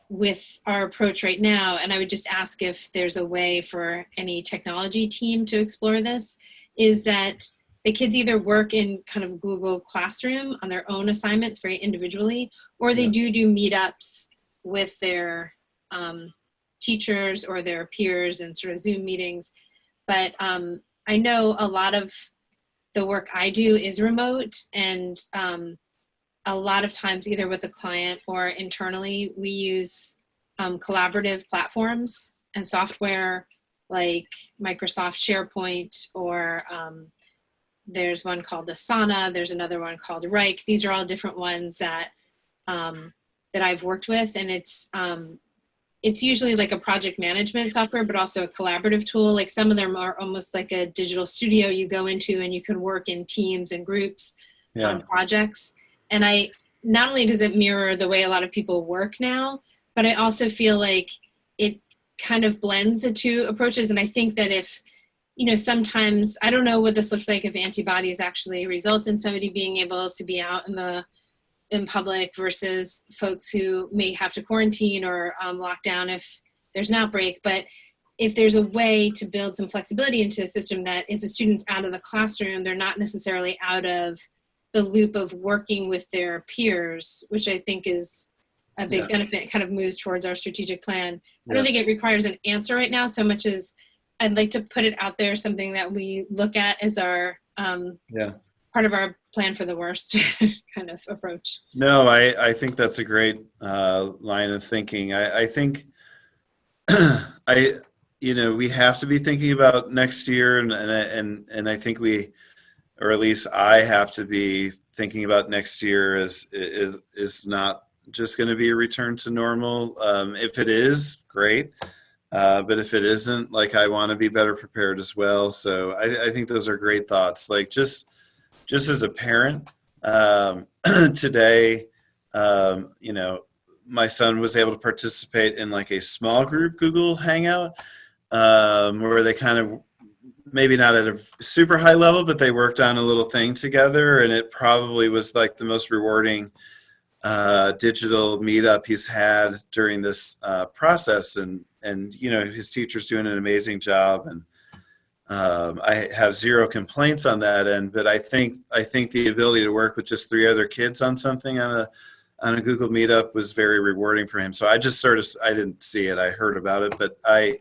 B: with our approach right now, and I would just ask if there's a way for any technology team to explore this, is that the kids either work in kind of Google Classroom on their own assignments very individually, or they do meetups with their teachers or their peers and sort of Zoom meetings. But I know a lot of the work I do is remote, and a lot of times either with a client or internally, we use collaborative platforms and software like Microsoft SharePoint, or there's one called Asana, there's another one called Rike. These are all different ones that that I've worked with, and it's usually like a project management software, but also a collaborative tool. Like some of them are almost like a digital studio you go into, and you can work in teams and groups on projects. And not only does it mirror the way a lot of people work now, but I also feel like it kind of blends the two approaches. And I think that if, sometimes, I don't know what this looks like if antibodies actually result in somebody being able to be out in public versus folks who may have to quarantine or lock down if there's an outbreak. But if there's a way to build some flexibility into the system, that if a student's out of the classroom, they're not necessarily out of the loop of working with their peers, which I think is a big benefit, kind of moves towards our strategic plan. I don't think it requires an answer right now so much as I'd like to put it out there, something that we look at as our part of our plan for the worst kind of approach.
E: No, I think that's a great line of thinking. I think we have to be thinking about next year, and I think or at least I have to be thinking about next year is not just going to be a return to normal. If it is, great. But if it isn't, like, I want to be better prepared as well. So I think those are great thoughts. Like just as a parent, today, my son was able to participate in like a small group Google Hangout, where they kind of, maybe not at a super high level, but they worked on a little thing together, and it probably was like the most rewarding digital meetup he's had during this process. And his teacher's doing an amazing job, and I have zero complaints on that end. But I think the ability to work with just 3 other kids on something on a Google Meetup was very rewarding for him. So I didn't see it, I heard about it, but I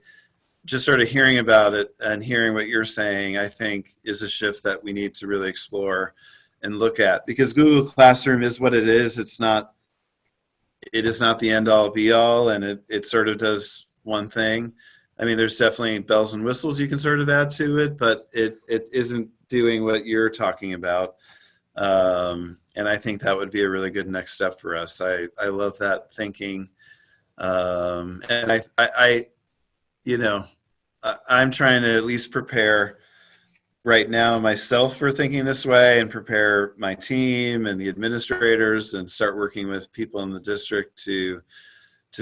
E: just sort of hearing about it and hearing what you're saying, I think is a shift that we need to really explore and look at, because Google Classroom is what it is. It's not it is not the end all be all, and it sort of does one thing. I mean, there's definitely bells and whistles you can sort of add to it, but it isn't doing what you're talking about. And I think that would be a really good next step for us. I love that thinking. And I you know, I'm trying to at least prepare right now myself for thinking this way, and prepare my team and the administrators, and start working with people in the district to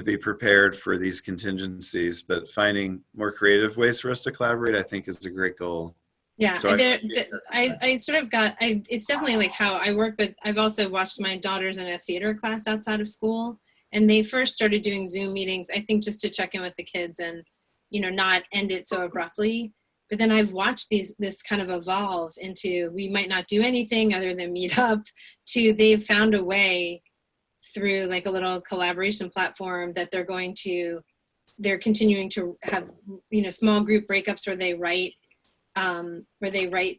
E: be prepared for these contingencies. But finding more creative ways for us to collaborate, I think, is a great goal.
B: Yeah,
E: So
B: I sort of got, it's definitely like how I work with, I've also watched my daughters in a theater class outside of school, and they first started doing Zoom meetings, I think just to check in with the kids and, you know, not end it so abruptly. But then I've watched this kind of evolve into, we might not do anything other than meet up, to they've found a way through like a little collaboration platform that they're continuing to have, you know, small group breakups where they write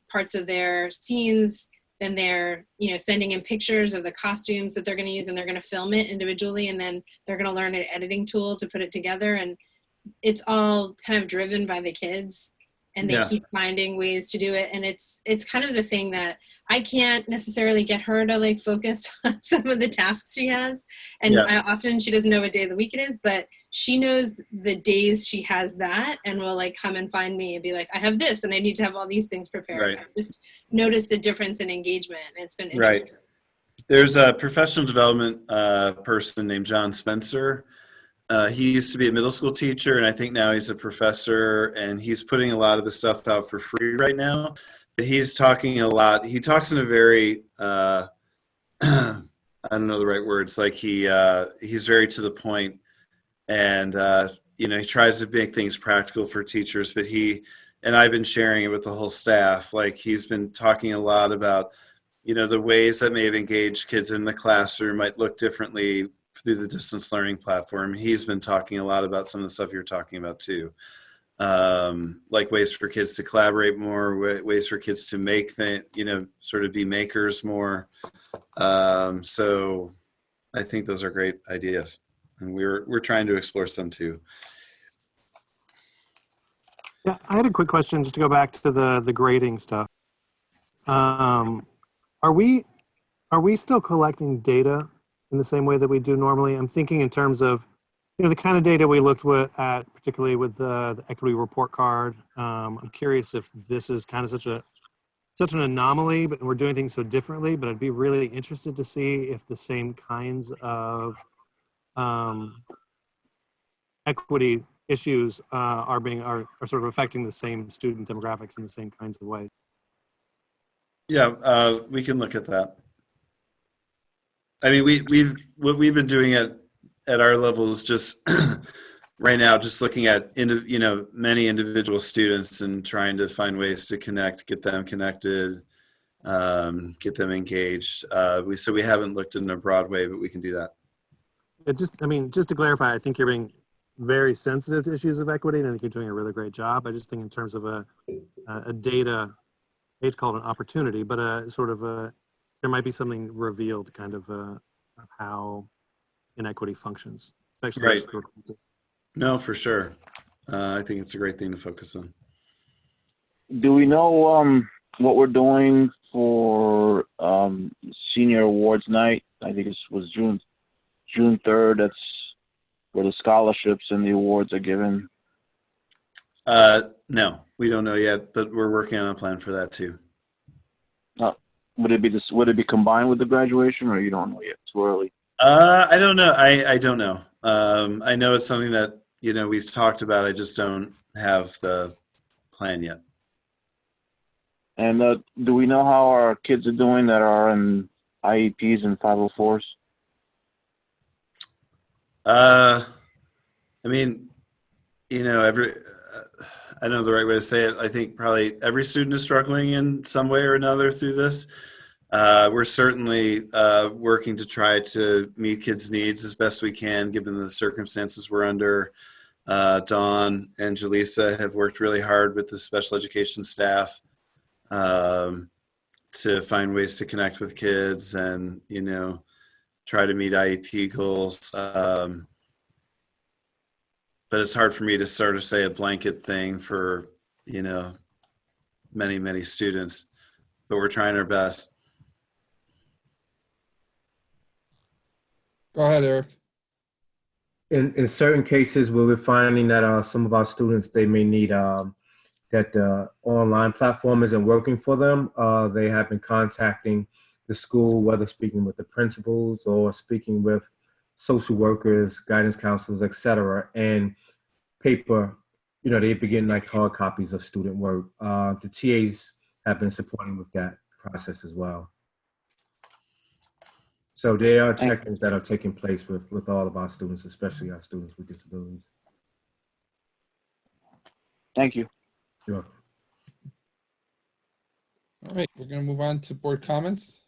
B: parts of their scenes. Then they're, you know, sending in pictures of the costumes that they're going to use, and they're going to film it individually, and then they're going to learn an editing tool to put it together. And it's all kind of driven by the kids, and they keep finding ways to do it. And it's kind of the thing that I can't necessarily get her to like focus on some of the tasks she has. And she doesn't know what day of the week it is, but she knows the days she has that, and will like come and find me and be like, I have this and I need to have all these things prepared. I've just noticed a difference in engagement, and it's been interesting.
E: Right. There's a professional development person named John Spencer. He used to be a middle school teacher, and I think now he's a professor, and he's putting a lot of the stuff out for free right now. But he's talking a lot. He talks in a very, I don't know the right words, like he's very to the point, and you know, he tries to make things practical for teachers. But and I've been sharing it with the whole staff. Like, he's been talking a lot about, you know, the ways that may have engaged kids in the classroom might look differently through the distance learning platform. He's been talking a lot about some of the stuff you're talking about too. Like ways for kids to collaborate more, ways for kids to make you know, sort of be makers more. So I think those are great ideas, and we're trying to explore some too.
N: Yeah, I had a quick question just to go back to the grading stuff. Are we still collecting data in the same way that we do normally? I'm thinking in terms of, you know, the kind of data we looked at, particularly with the equity report card. I'm curious if this is kind of such an anomaly, but we're doing things so differently. But I'd be really interested to see if the same kinds of equity issues are sort of affecting the same student demographics in the same kinds of ways.
E: Yeah, we can look at that. I mean, what we've been doing at our level is just right now, just looking at you know, many individual students and trying to find ways to get them connected, get them engaged. So we haven't looked in a broad way, but we can do that.
N: Just to clarify, I think you're being very sensitive to issues of equity, and I think you're doing a really great job. I just think in terms of a data, I hate to call it an opportunity, but there might be something revealed kind of how inequity functions, especially
E: right. No, for sure. I think it's a great thing to focus on.
C: Do we know what we're doing for senior awards night? I think it was June 3rd. That's where the scholarships and the awards are given.
E: No, we don't know yet, but we're working on a plan for that too.
C: Would it be combined with the graduation, or you don't know yet? Too early.
E: I don't know. I don't know. I know it's something that, you know, we've talked about. I just don't have the plan yet.
C: And do we know how our kids are doing that are in IEPs and 504s?
E: I mean, you know, I don't know the right way to say it. I think probably every student is struggling in some way or another through this. We're certainly working to try to meet kids' needs as best we can, given the circumstances we're under. Dawn and Jaleesa have worked really hard with the special education staff to find ways to connect with kids and, you know, try to meet IEP goals. But it's hard for me to sort of say a blanket thing for, you know, many, many students, but we're trying our best.
A: Go ahead, Eric.
P: In certain cases where we're finding that some of our students, they may need that the online platform isn't working for them, they have been contacting the school, whether speaking with the principals or speaking with social workers, guidance counselors, etc. And paper, you know, they begin like hard copies of student work. The TAs have been supporting with that process as well. So there are check-ins that are taking place with all of our students, especially our students with disabilities.
C: Thank you.
P: Sure.
A: All right, we're going to move on to board comments.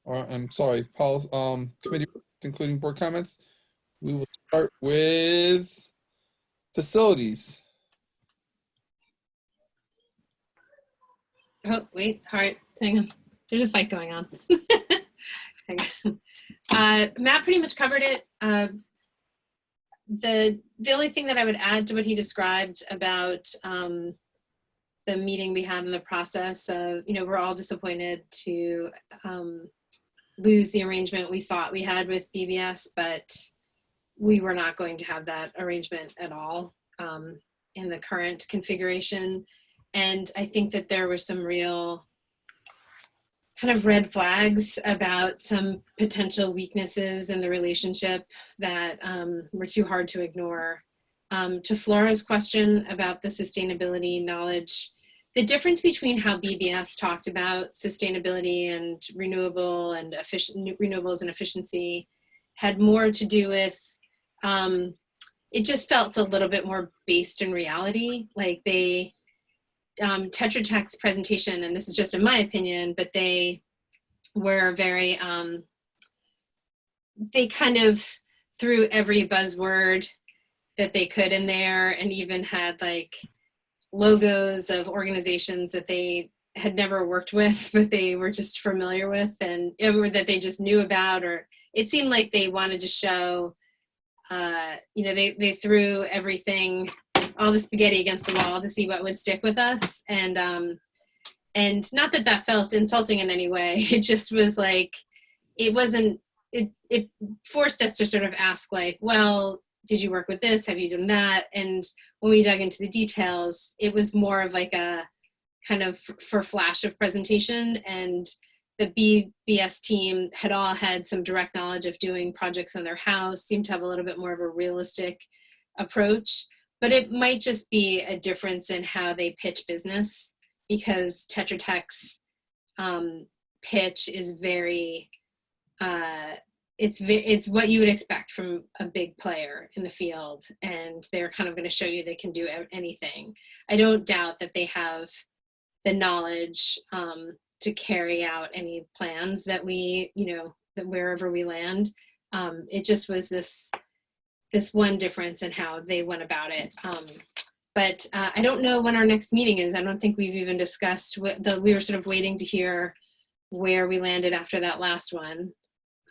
A: Or I'm sorry, committee, including board comments. We will start with facilities.
B: Oh, wait, Hart, hang on. There's a fight going on. Hang on. Matt pretty much covered it. The only thing that I would add to what he described about the meeting we had in the process of, you know, we're all disappointed to lose the arrangement we thought we had with BBS, but we were not going to have that arrangement at all in the current configuration. And I think that there were some real kind of red flags about some potential weaknesses in the relationship that were too hard to ignore. To Flora's question about the sustainability knowledge, the difference between how BBS talked about sustainability and renewable and renewables and efficiency had more to do with, it just felt a little bit more based in reality. Like they, Tetra Tech's presentation, and this is just in my opinion, but they were very, they kind of threw every buzzword that they could in there, and even had like logos of organizations that they had never worked with, but they were just familiar with, and or that they just knew about, or it seemed like they wanted to show, you know, they threw everything, all the spaghetti against the wall to see what would stick with us. And not that that felt insulting in any way. It just was like, it wasn't, it forced us to sort of ask like, well, did you work with this? Have you done that? And when we dug into the details, it was more of like a kind of for flash of presentation. And the BBS team had all had some direct knowledge of doing projects on their house, seemed to have a little bit more of a realistic approach. But it might just be a difference in how they pitch business, because Tetra Tech's pitch is very, it's what you would expect from a big player in the field, and they're kind of going to show you they can do anything. I don't doubt that they have the knowledge to carry out any plans that we, you know, that wherever we land. It just was this one difference in how they went about it. But I don't know when our next meeting is. I don't think we've even discussed we were sort of waiting to hear where we landed after that last one.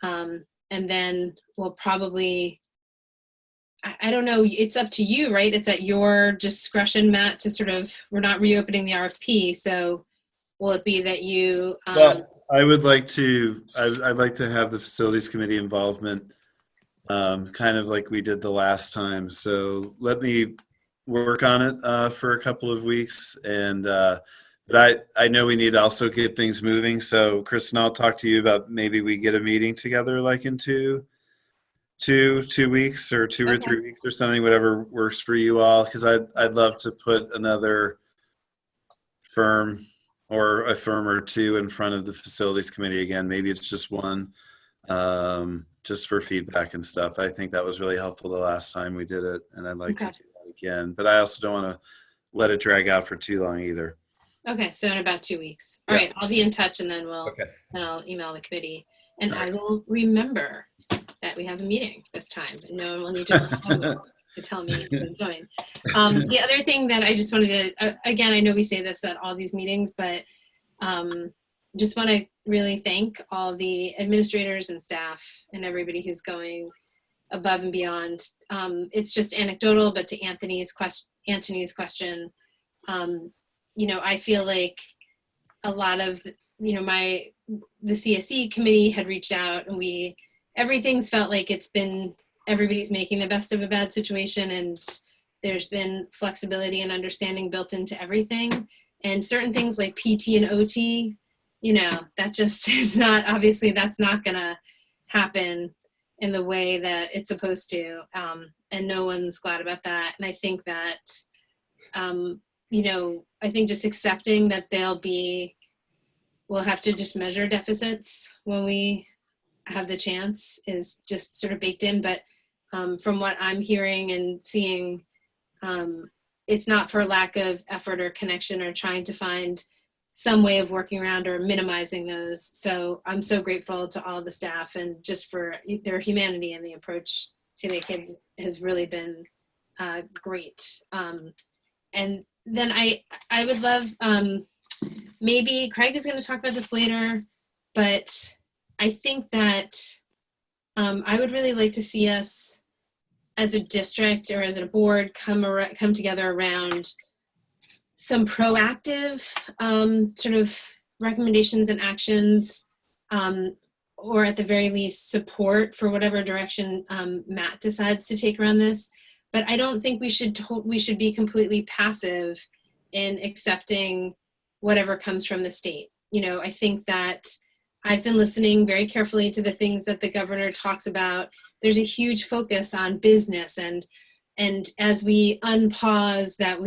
B: And then we'll probably, I don't know, it's up to you, right? It's at your discretion, Matt, to sort of, we're not reopening the RFP. So will it be that you?
E: Well, I would like to, I'd like to have the facilities committee involvement, kind of like we did the last time. So let me work on it for a couple of weeks. And but I know we need to also get things moving. So Kristen, I'll talk to you about maybe we get a meeting together like in two weeks or 2 or 3 weeks or something, whatever works for you all. Because I'd love to put another firm or a firm or two in front of the facilities committee again. Maybe it's just one, just for feedback and stuff. I think that was really helpful the last time we did it, and I'd like to do that again. But I also don't want to let it drag out for too long either.
B: Okay, so in about 2 weeks. All right, I'll be in touch, and then and I'll email the committee, and I will remember that we have a meeting this time. No one will need to tell me to join. The other thing that I just wanted to, again, I know we say this at all these meetings, but just want to really thank all the administrators and staff and everybody who's going above and beyond. It's just anecdotal, but to Anthony's question, I feel like a lot of, the CSE committee had reached out, and everything's felt like everybody's making the best of a bad situation, and there's been flexibility and understanding built into everything. And certain things like PT and OT, that just is not, obviously that's not gonna happen in the way that it's supposed to. And no one's glad about that. And I think that, I think just accepting that we'll have to just measure deficits when we have the chance is just sort of baked in. But from what I'm hearing and seeing, it's not for lack of effort or connection or trying to find some way of working around or minimizing those. So I'm so grateful to all the staff, and just for their humanity, and the approach to the kids has really been great. And then I would love, maybe Craig is going to talk about this later, but I think that I would really like to see us as a district or as a board come together around some proactive sort of recommendations and actions, or at the very least support for whatever direction Matt decides to take around this. But I don't think we should be completely passive in accepting whatever comes from the state. I think that I've been listening very carefully to the things that the governor talks about. There's a huge focus on business, and as we unpause that,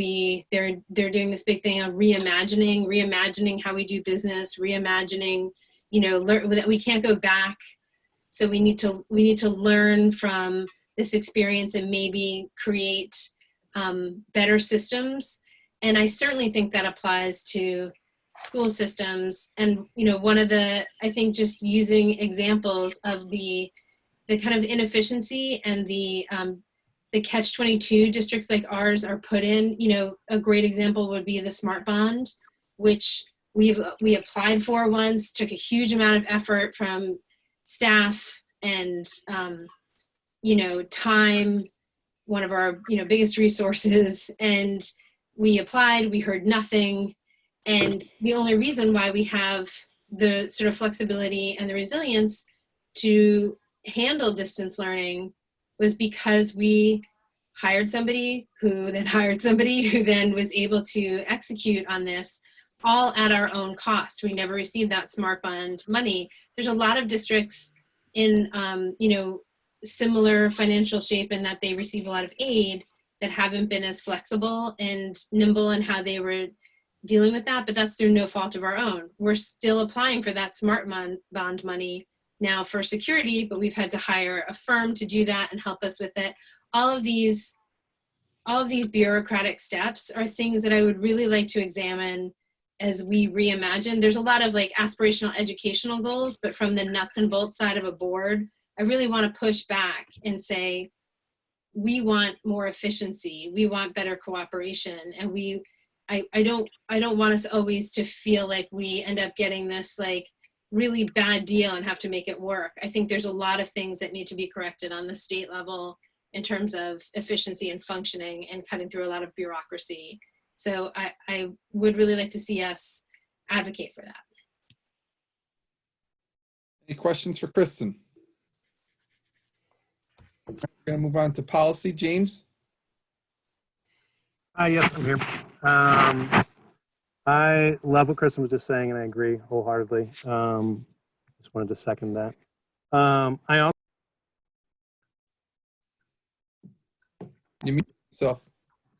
B: they're doing this big thing of reimagining how we do business, reimagining, that we can't go back. So we need to learn from this experience and maybe create better systems. And I certainly think that applies to school systems. And one of the, I think, just using examples of the kind of inefficiency and the catch-22 districts like ours are put in. A great example would be the Smart Bond, which we applied for once, took a huge amount of effort from staff and time, one of our biggest resources, and we applied, we heard nothing. And the only reason why we have the sort of flexibility and the resilience to handle distance learning was because we hired somebody who then was able to execute on this all at our own cost. We never received that Smart Bond money. There's a lot of districts in similar financial shape in that they receive a lot of aid that haven't been as flexible and nimble in how they were dealing with that, but that's through no fault of our own. We're still applying for that Smart Bond money now for security, but we've had to hire a firm to do that and help us with it. All of these bureaucratic steps are things that I would really like to examine as we reimagine. There's a lot of aspirational educational goals, but from the nuts and bolts side of a board, I really want to push back and say, we want more efficiency, we want better cooperation, and I don't want us always to feel like we end up getting this really bad deal and have to make it work. I think there's a lot of things that need to be corrected on the state level in terms of efficiency and functioning and cutting through a lot of bureaucracy. So I would really like to see us advocate for that.
A: Any questions for Kristen? We're going to move on to policy. James?
N: Yes, I'm here. I love what Kristen was just saying, and I agree wholeheartedly. Just wanted to second that. I also
A: You mute yourself.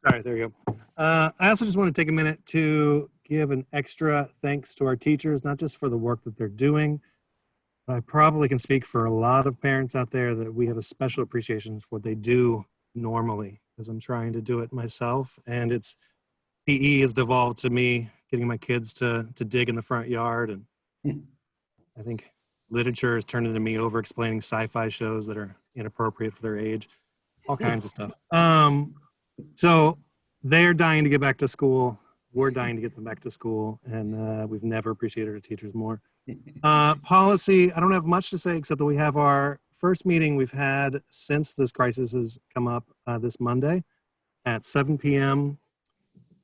N: Sorry, there you go. I also just want to take a minute to give an extra thanks to our teachers, not just for the work that they're doing, but I probably can speak for a lot of parents out there that we have a special appreciation for what they do normally, because I'm trying to do it myself. And it's PE has devolved to me getting my kids to dig in the front yard. And I think literature has turned into me over explaining sci-fi shows that are inappropriate for their age, all kinds of stuff. So they're dying to get back to school. We're dying to get them back to school. And we've never appreciated our teachers more. Policy, I don't have much to say except that we have our first meeting we've had since this crisis has come up this Monday at 7 p.m.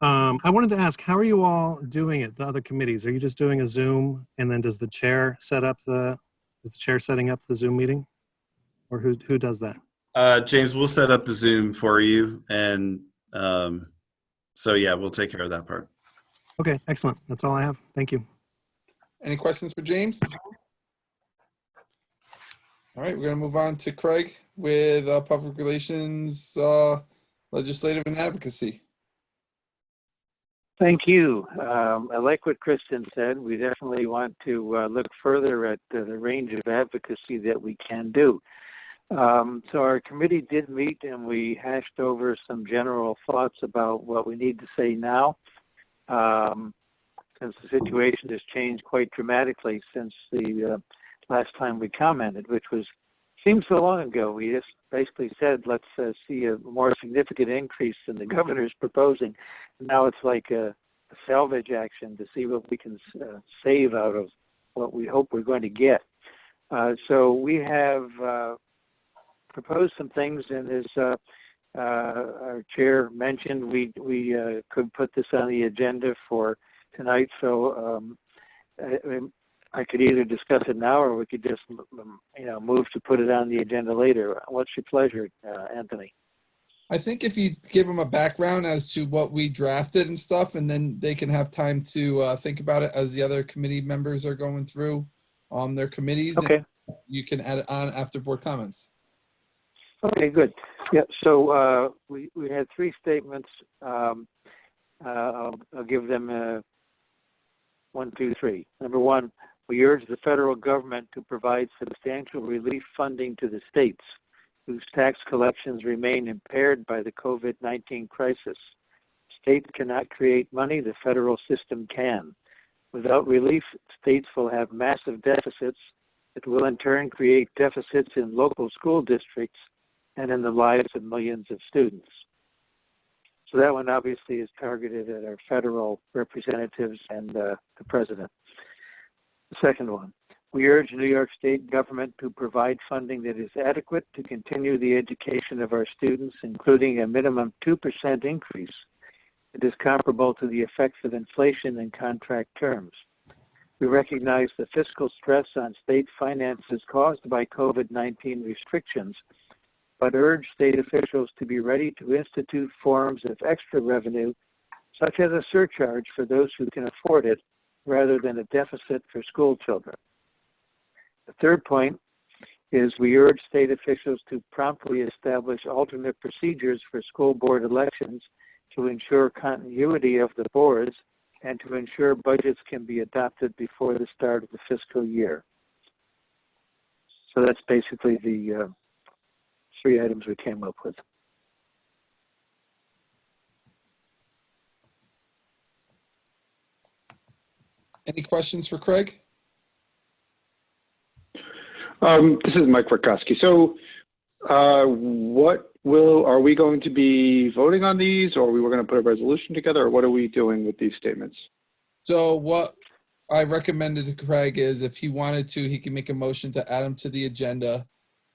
N: I wanted to ask, how are you all doing it, the other committees? Are you just doing a Zoom and then does the chair set up is the chair setting up the Zoom meeting? Or who does that?
E: James, we'll set up the Zoom for you. And so, yeah, we'll take care of that part.
N: Okay, excellent. That's all I have. Thank you.
A: Any questions for James? All right, we're going to move on to Craig with public relations, legislative and advocacy.
O: Thank you. I like what Kristen said. We definitely want to look further at the range of advocacy that we can do. So our committee did meet and we hashed over some general thoughts about what we need to say now. Since the situation has changed quite dramatically since the last time we commented, which seems so long ago. We just basically said, let's see a more significant increase than the governor's proposing. Now it's like a salvage action to see what we can save out of what we hope we're going to get. So we have proposed some things, and as our chair mentioned, we could put this on the agenda for tonight. So I could either discuss it now or we could just move to put it on the agenda later. What's your pleasure, Anthony?
A: I think if you give them a background as to what we drafted and stuff, and then they can have time to think about it as the other committee members are going through their committees.
O: Okay.
A: You can add it on after board comments.
O: Okay, good. Yeah, so we had three statements. I'll give them 1, 2, 3. Number one, we urge the federal government to provide substantial relief funding to the states whose tax collections remain impaired by the COVID-19 crisis. States cannot create money, the federal system can. Without relief, states will have massive deficits that will in turn create deficits in local school districts and in the lives of millions of students. So that one obviously is targeted at our federal representatives and the president. The second one, we urge New York State government to provide funding that is adequate to continue the education of our students, including a minimum 2% increase that is comparable to the effects of inflation in contract terms. We recognize the fiscal stress on state finances caused by COVID-19 restrictions, but urge state officials to be ready to institute forms of extra revenue, such as a surcharge for those who can afford it, rather than a deficit for school children. The third point is we urge state officials to promptly establish alternate procedures for school board elections to ensure continuity of the boards and to ensure budgets can be adopted before the start of the fiscal year. So that's basically the 3 items we came up with.
A: Any questions for Craig?
L: This is Mike Rakowski. So are we going to be voting on these, or we were going to put a resolution together, or what are we doing with these statements?
A: So what I recommended to Craig is if he wanted to, he can make a motion to add them to the agenda,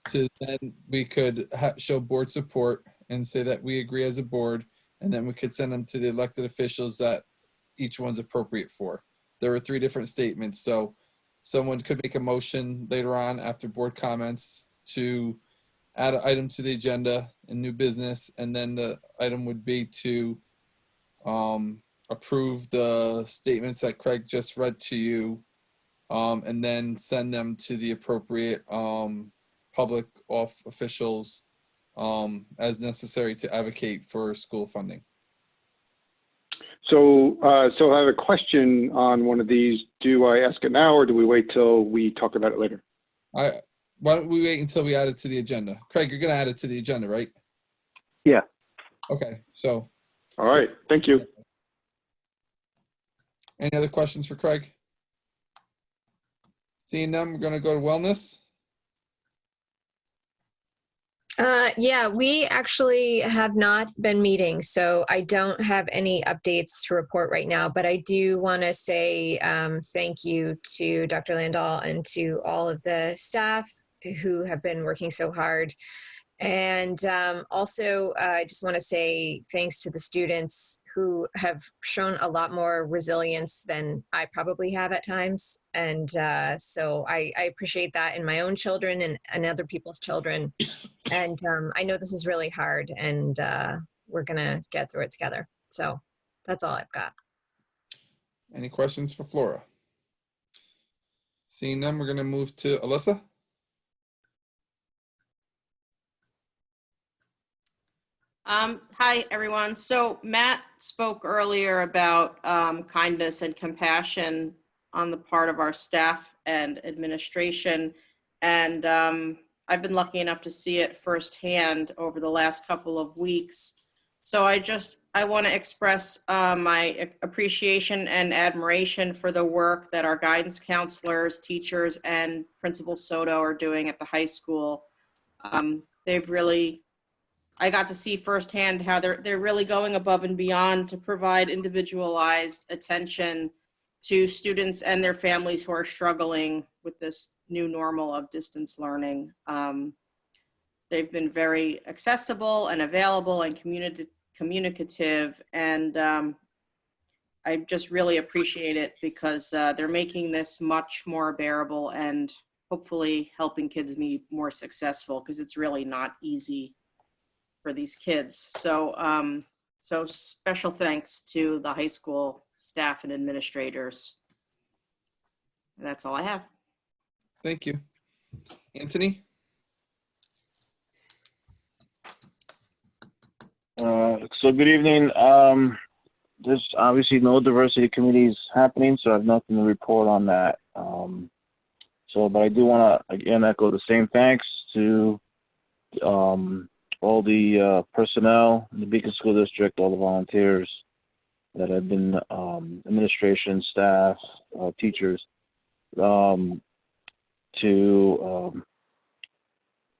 A: to then we could show board support and say that we agree as a board, and then we could send them to the elected officials that each one's appropriate for. There were 3 different statements, so someone could make a motion later on after board comments to add an item to the agenda in new business, and then the item would be to approve the statements that Craig just read to you, and then send them to the appropriate public officials as necessary to advocate for school funding.
L: So, so I have a question on one of these. Do I ask it now, or do we wait till we talk about it later?
A: Why don't we wait until we add it to the agenda? Craig, you're going to add it to the agenda, right?
O: Yeah.
A: Okay, so.
L: All right, thank you.
A: Any other questions for Craig? Seeing none, we're going to go to wellness.
D: Yeah, we actually have not been meeting, so I don't have any updates to report right now, but I do want to say thank you to Dr. Landau and to all of the staff who have been working so hard. And also, I just want to say thanks to the students who have shown a lot more resilience than I probably have at times. And so I appreciate that in my own children and other people's children. And I know this is really hard, and we're going to get through it together. So that's all I've got.
A: Any questions for Flora? Seeing none, we're going to move to Alyssa.
Q: Hi, everyone. So Matt spoke earlier about kindness and compassion on the part of our staff and administration. And I've been lucky enough to see it firsthand over the last couple of weeks. So I want to express my appreciation and admiration for the work that our guidance counselors, teachers, and Principal Soto are doing at the high school. I got to see firsthand how they're really going above and beyond to provide individualized attention to students and their families who are struggling with this new normal of distance learning. They've been very accessible and available and communicative, and I just really appreciate it because they're making this much more bearable and hopefully helping kids be more successful, because it's really not easy for these kids. So so special thanks to the high school staff and administrators. And that's all I have.
A: Thank you. Anthony?
C: So good evening. There's obviously no diversity committees happening, so I have nothing to report on that. But I do want to again echo the same thanks to all the personnel in the Beacon School District, all the volunteers that have been administration, staff, teachers, to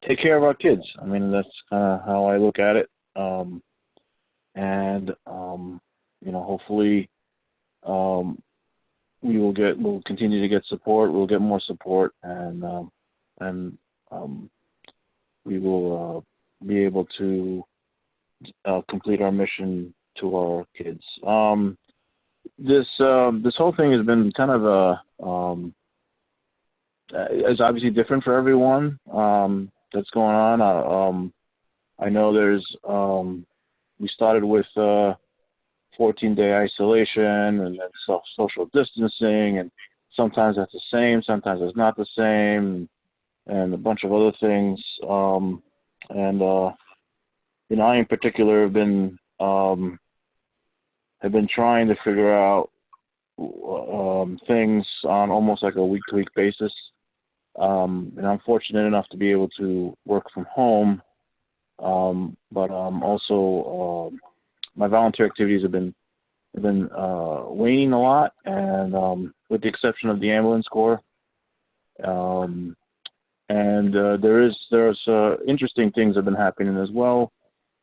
C: take care of our kids. I mean, that's kind of how I look at it. Hopefully we'll continue to get support. We'll get more support, and we will be able to complete our mission to our kids. This whole thing has been kind of is obviously different for everyone that's going on. I know there's we started with 14-day isolation and then social distancing, and sometimes that's the same, sometimes it's not the same, and a bunch of other things. I in particular have been trying to figure out things on almost like a week-to-week basis. And I'm fortunate enough to be able to work from home, but also my volunteer activities have been waning a lot, and with the exception of the ambulance corps. There's interesting things have been happening as well.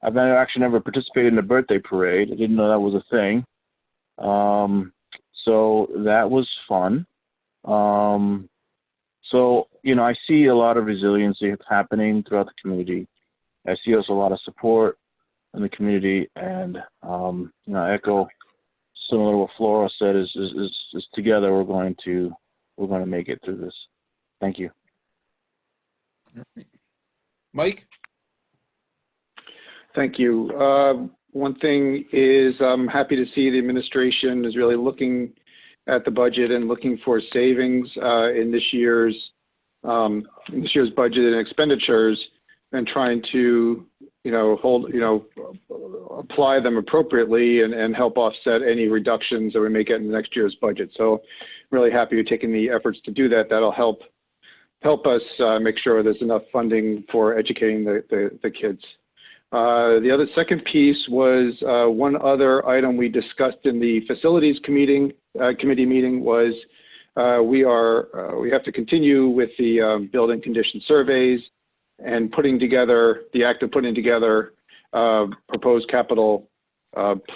C: I've actually never participated in a birthday parade. I didn't know that was a thing. So that was fun. I see a lot of resiliency happening throughout the community. I see also a lot of support in the community, and I echo similar to what Flora said. Is together we're going to make it through this. Thank you.
A: Mike?
L: Thank you. One thing is I'm happy to see the administration is really looking at the budget and looking for savings in this year's budget and expenditures, and trying to apply them appropriately and help offset any reductions that we may get in the next year's budget. So really happy you're taking the efforts to do that. That'll help us make sure there's enough funding for educating the kids. The other second piece was one other item we discussed in the facilities committee meeting was we have to continue with the building condition surveys and putting together, the act of putting together proposed capital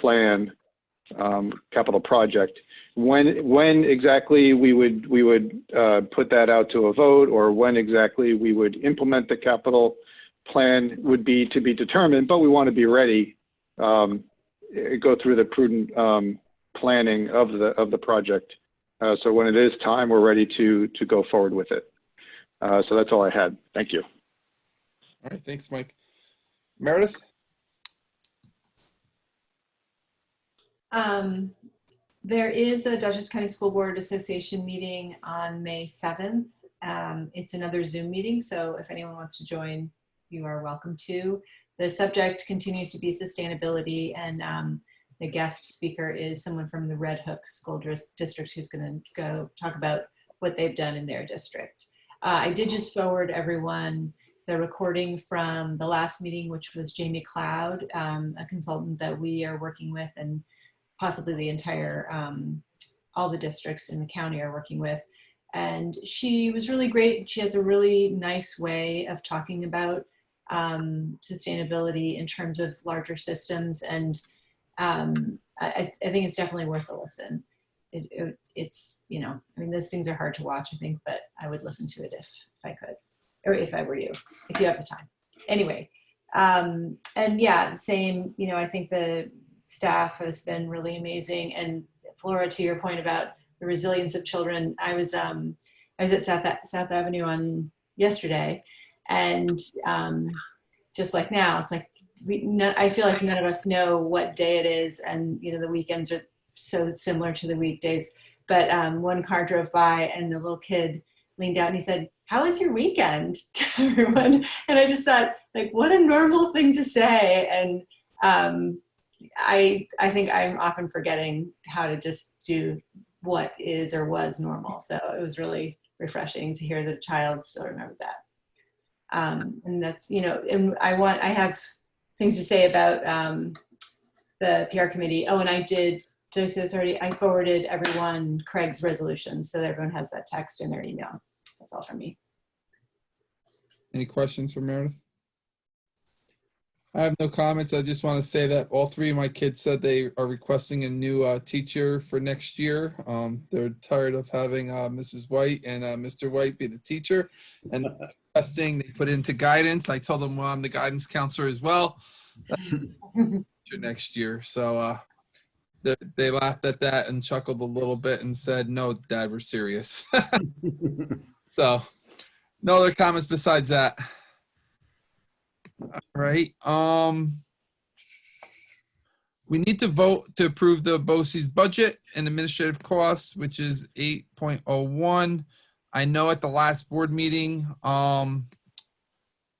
L: plan, capital project. When exactly we would put that out to a vote, or when exactly we would implement the capital plan would be to be determined, but we want to be ready, go through the prudent planning of the project. So when it is time, we're ready to go forward with it. So that's all I had. Thank you.
A: All right, thanks, Mike. Meredith?
M: There is a Dutchess County School Board Association meeting on May 7th. It's another Zoom meeting, so if anyone wants to join, you are welcome to. The subject continues to be sustainability, and the guest speaker is someone from the Red Hook School District who's going to go talk about what they've done in their district. I did just forward everyone the recording from the last meeting, which was Jamie Cloud, a consultant that we are working with, and possibly the entire, all the districts in the county are working with. And she was really great. She has a really nice way of talking about sustainability in terms of larger systems. And I think it's definitely worth a listen. It's, you know, I mean, those things are hard to watch, I think, but I would listen to it if I could, or if I were you, if you have the time. Anyway, and yeah, same, you know, I think the staff has been really amazing. And Flora, to your point about the resilience of children, I was at South Avenue on yesterday, and just like now, it's like I feel like none of us know what day it is, and you know the weekends are so similar to the weekdays. But one car drove by, and the little kid leaned out and he said, "How was your weekend?" to everyone, and I just thought, like, what a normal thing to say. And I think I'm often forgetting how to just do what is or was normal. So it was really refreshing to hear that a child still remembered that. And that's, you know, and I have things to say about the PR committee. Oh, and did I say this already? I forwarded everyone Craig's resolution so that everyone has that text in their email. That's all from me.
A: Any questions for Meredith? I have no comments. I just want to say that all three of my kids said they are requesting a new teacher for next year. They're tired of having Mrs. White and Mr. White be the teacher, and requesting they put into guidance. I told them, well, I'm the guidance counselor as well. Next year. So they laughed at that and chuckled a little bit and said, "No, Dad, we're serious." So no other comments besides that. All right. We need to vote to approve the BOCES budget and administrative costs, which is 8.01. I know at the last board meeting,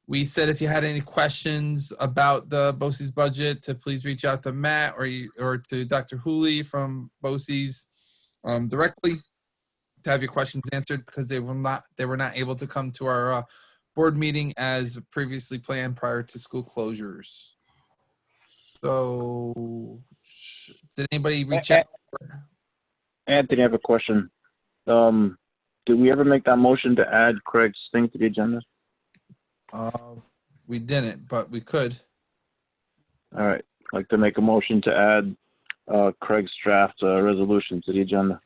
A: we said if you had any questions about the BOCES budget to please reach out to Matt or to Dr. Hooley from BOCES directly to have your questions answered, because they were not able to come to our board meeting as previously planned prior to school closures. So did anybody reach out?
C: Anthony, I have a question. Did we ever make that motion to add Craig's thing to the agenda?
A: We didn't, but we could.
C: All right. I'd like to make a motion to add Craig's draft resolution to the agenda.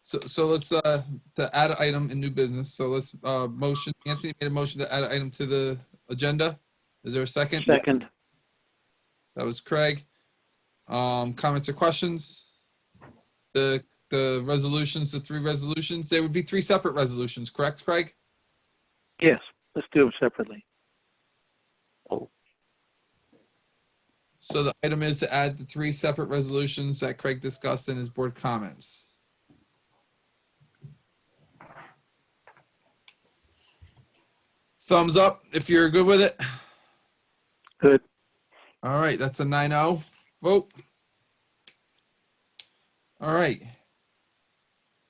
A: So let's to add an item in new business. So let's motion. Anthony made a motion to add an item to the agenda. Is there a second?
O: Second.
A: That was Craig. Comments or questions? The resolutions, the three resolutions, they would be three separate resolutions, correct, Craig?
O: Yes, let's do them separately.
C: Oh.
A: So the item is to add the three separate resolutions that Craig discussed in his board comments. Thumbs up if you're good with it.
O: Good.
A: All right, that's a 9-0 vote. All right.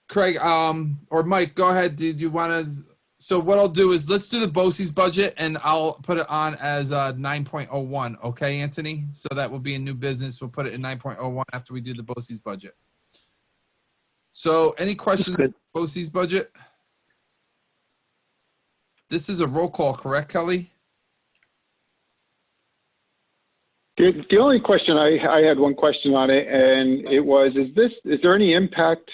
A: Craig, or Mike, go ahead. Did you want to? So what I'll do is let's do the BOCES budget, and I'll put it on as 9.01. Okay, Anthony? So that will be a new business. We'll put it in 9.01 after we do the BOCES budget. So any questions on the BOCES budget? This is a roll call, correct, Kelly?
L: The only question I had one question on it, and it was: is there any impact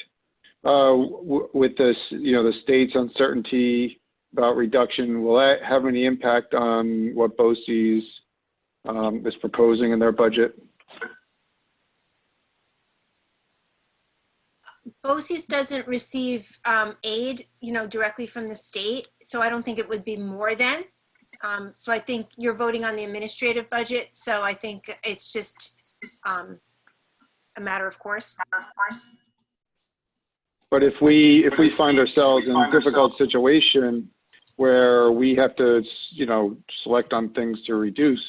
L: with this? The state's uncertainty about reduction. Will that have any impact on what BOCES is proposing in their budget?
K: BOCES doesn't receive aid, directly from the state, so I don't think it would be more than. So I think you're voting on the administrative budget, so I think it's just a matter of course.
L: But if we find ourselves in a difficult situation where we have to, select on things to reduce,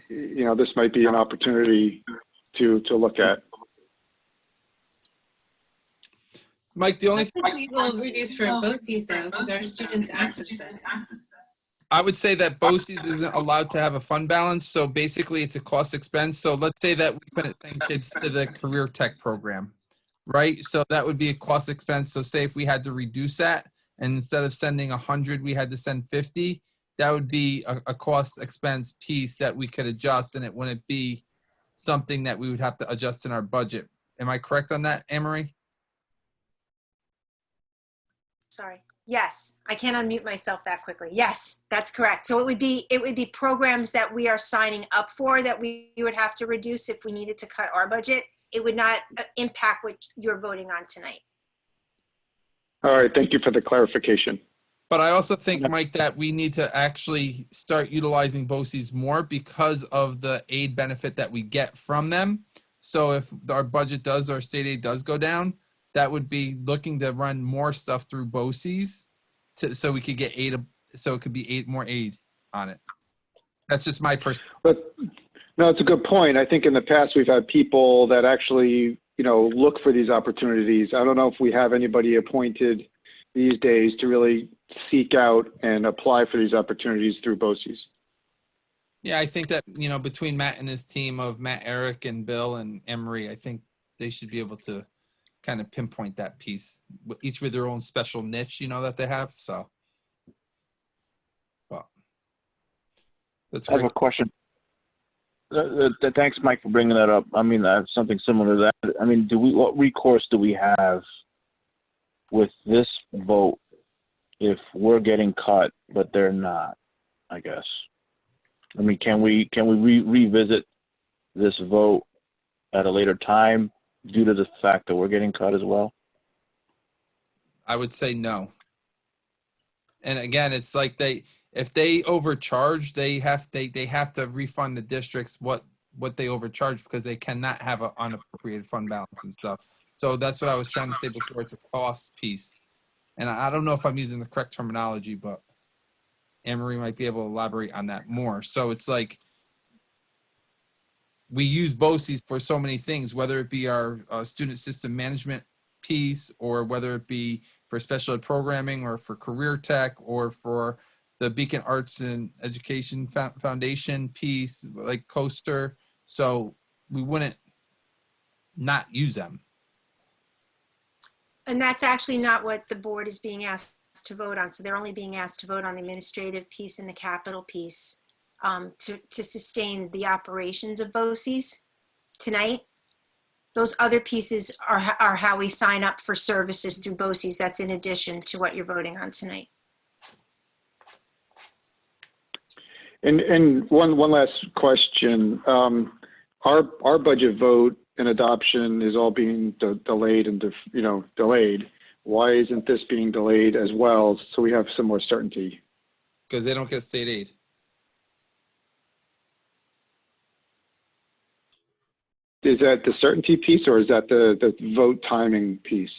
L: this might be an opportunity to look at.
A: Mike, the only thing
B: we will reduce for BOCES though, because our students access it.
A: I would say that BOCES isn't allowed to have a fund balance, so basically it's a cost expense. So let's say that we couldn't send kids to the career tech program, right? So that would be a cost expense. So say if we had to reduce that, and instead of sending 100, we had to send 50, that would be a cost expense piece that we could adjust, and it wouldn't be something that we would have to adjust in our budget. Am I correct on that, Anne-Marie?
K: Sorry. Yes, I can't unmute myself that quickly. Yes, that's correct. So it would be programs that we are signing up for that we would have to reduce if we needed to cut our budget. It would not impact what you're voting on tonight.
L: All right, thank you for the clarification.
A: But I also think, Mike, that we need to actually start utilizing BOCES more because of the aid benefit that we get from them. So if our budget does, our state aid does go down, that would be looking to run more stuff through BOCES so we could get aid, so it could be more aid on it. That's just my personal.
L: But no, it's a good point. I think in the past we've had people that actually, look for these opportunities. I don't know if we have anybody appointed these days to really seek out and apply for these opportunities through BOCES.
A: Yeah, I think that, between Matt and his team of Matt, Eric, and Bill and Emery, I think they should be able to kind of pinpoint that piece, each with their own special niche, that they have. So, well, that's
C: I have a question. Thanks, Mike, for bringing that up. I mean, I have something similar to that. I mean, what recourse do we have with this vote if we're getting cut, but they're not? I guess. I mean, can we revisit this vote at a later time due to the fact that we're getting cut as well?
A: I would say no. And again, it's like if they overcharge, they have to refund the districts what they overcharge, because they cannot have an unappropriated fund balance and stuff. So that's what I was trying to say before. It's a cost piece. And I don't know if I'm using the correct terminology, but Anne-Marie might be able to elaborate on that more. So it's like we use BOCES for so many things, whether it be our student system management piece, or whether it be for special ed programming, or for career tech, or for the Beacon Arts and Education Foundation piece, like Coaster. So we wouldn't not use them.
K: And that's actually not what the board is being asked to vote on. So they're only being asked to vote on the administrative piece and the capital piece to sustain the operations of BOCES tonight. Those other pieces are how we sign up for services through BOCES. That's in addition to what you're voting on tonight.
L: And one last question. Our budget vote and adoption is all being delayed and delayed. Why isn't this being delayed as well, so we have some more certainty?
A: Because they don't get state aid.
L: Is that the certainty piece, or is that the vote timing piece?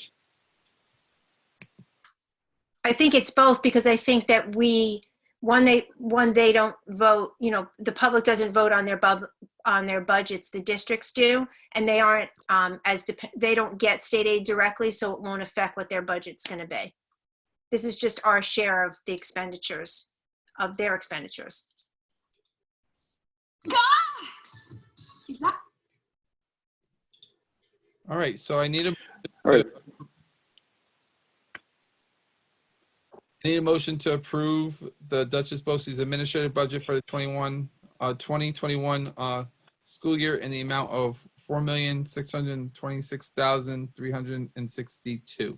K: I think it's both, because I think that they don't vote, the public doesn't vote on their budgets, the districts do, and they aren't they don't get state aid directly, so it won't affect what their budget's going to be. This is just our share of the expenditures, of their expenditures.
M: Is that?
A: All right, so I need a motion to approve the Duchess BOCES administrative budget for the 21 2021 school year in the amount of $4,626,362.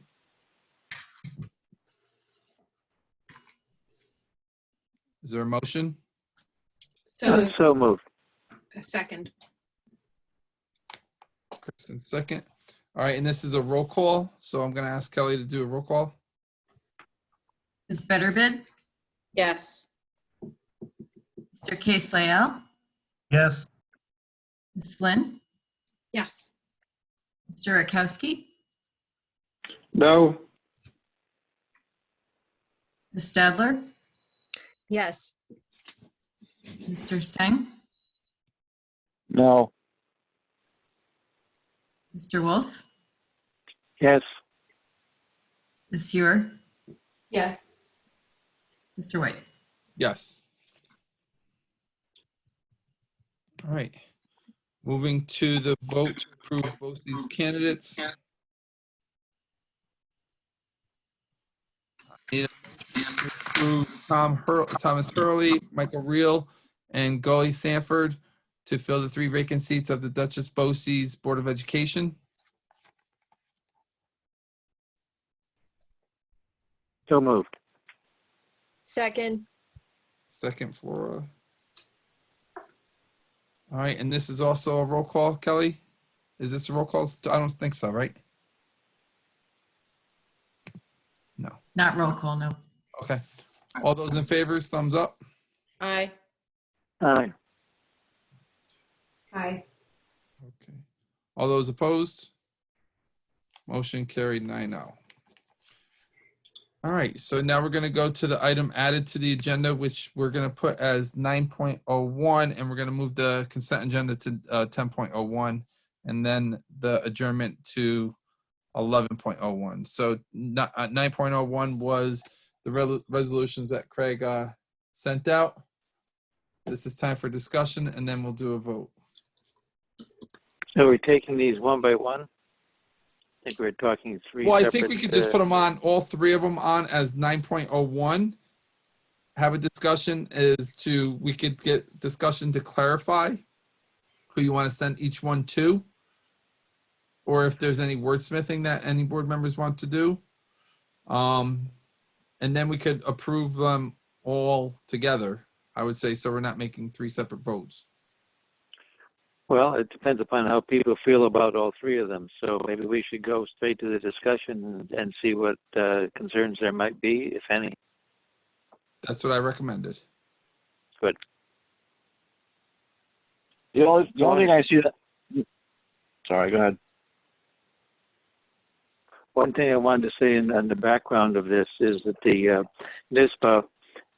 A: Is there a motion?
O: So moved.
B: A second.
A: Kristen, second. All right, and this is a roll call, so I'm going to ask Kelly to do a roll call.
G: Ms. Betterbid,
Q: Yes.
G: Mr. Case Leal,
R: Yes.
G: Ms. Flynn,
B: Yes.
G: Mr. Rakowski,
L: No.
G: Ms. Stadler,
D: Yes.
G: Mr. Singh,
C: No.
G: Mr. Wolf,
O: Yes.
G: Ms. Hewer,
M: Yes.
G: Mr. White.
A: Yes. All right. Moving to the vote to approve both these candidates. Need a motion to approve Thomas Hurley, Michael Reel, and Gully Sanford to fill the 3 vacant seats of the Duchess Bosse's Board of Education.
O: So moved.
D: Second.
A: Second, Flora. All right, and this is also a roll call, Kelly? Is this a roll call? I don't think so, right? No.
G: Not roll call, no.
A: Okay. All those in favor, thumbs up.
Q: Aye.
O: Aye.
M: Aye.
A: Okay. All those opposed? Motion carried 9-0. All right, so now we're going to go to the item added to the agenda, which we're going to put as 9.01, and we're going to move the consent agenda to 10.01, and then the adjournment to 11.01. So 9.01 was the resolutions that Craig sent out. This is time for discussion, and then we'll do a vote.
O: So we're taking these one by one? I think we're talking 3
A: Well, I
O: separate,
A: think we could just put them on, all 3 of them on as 9.01. Have a discussion as to, we could get discussion to clarify who you want to send each one to, or if there's any wordsmithing that any board members want to do. And then we could approve them all together, I would say, so we're not making 3 separate votes.
O: Well, it depends upon how people feel about all 3 of them. So maybe we should go straight to the discussion and see what concerns there might be, if any.
A: That's what I recommended.
O: Good.
C: The only thing I see that. Sorry, go ahead.
O: One thing I wanted to say in the background of this is that the NISPA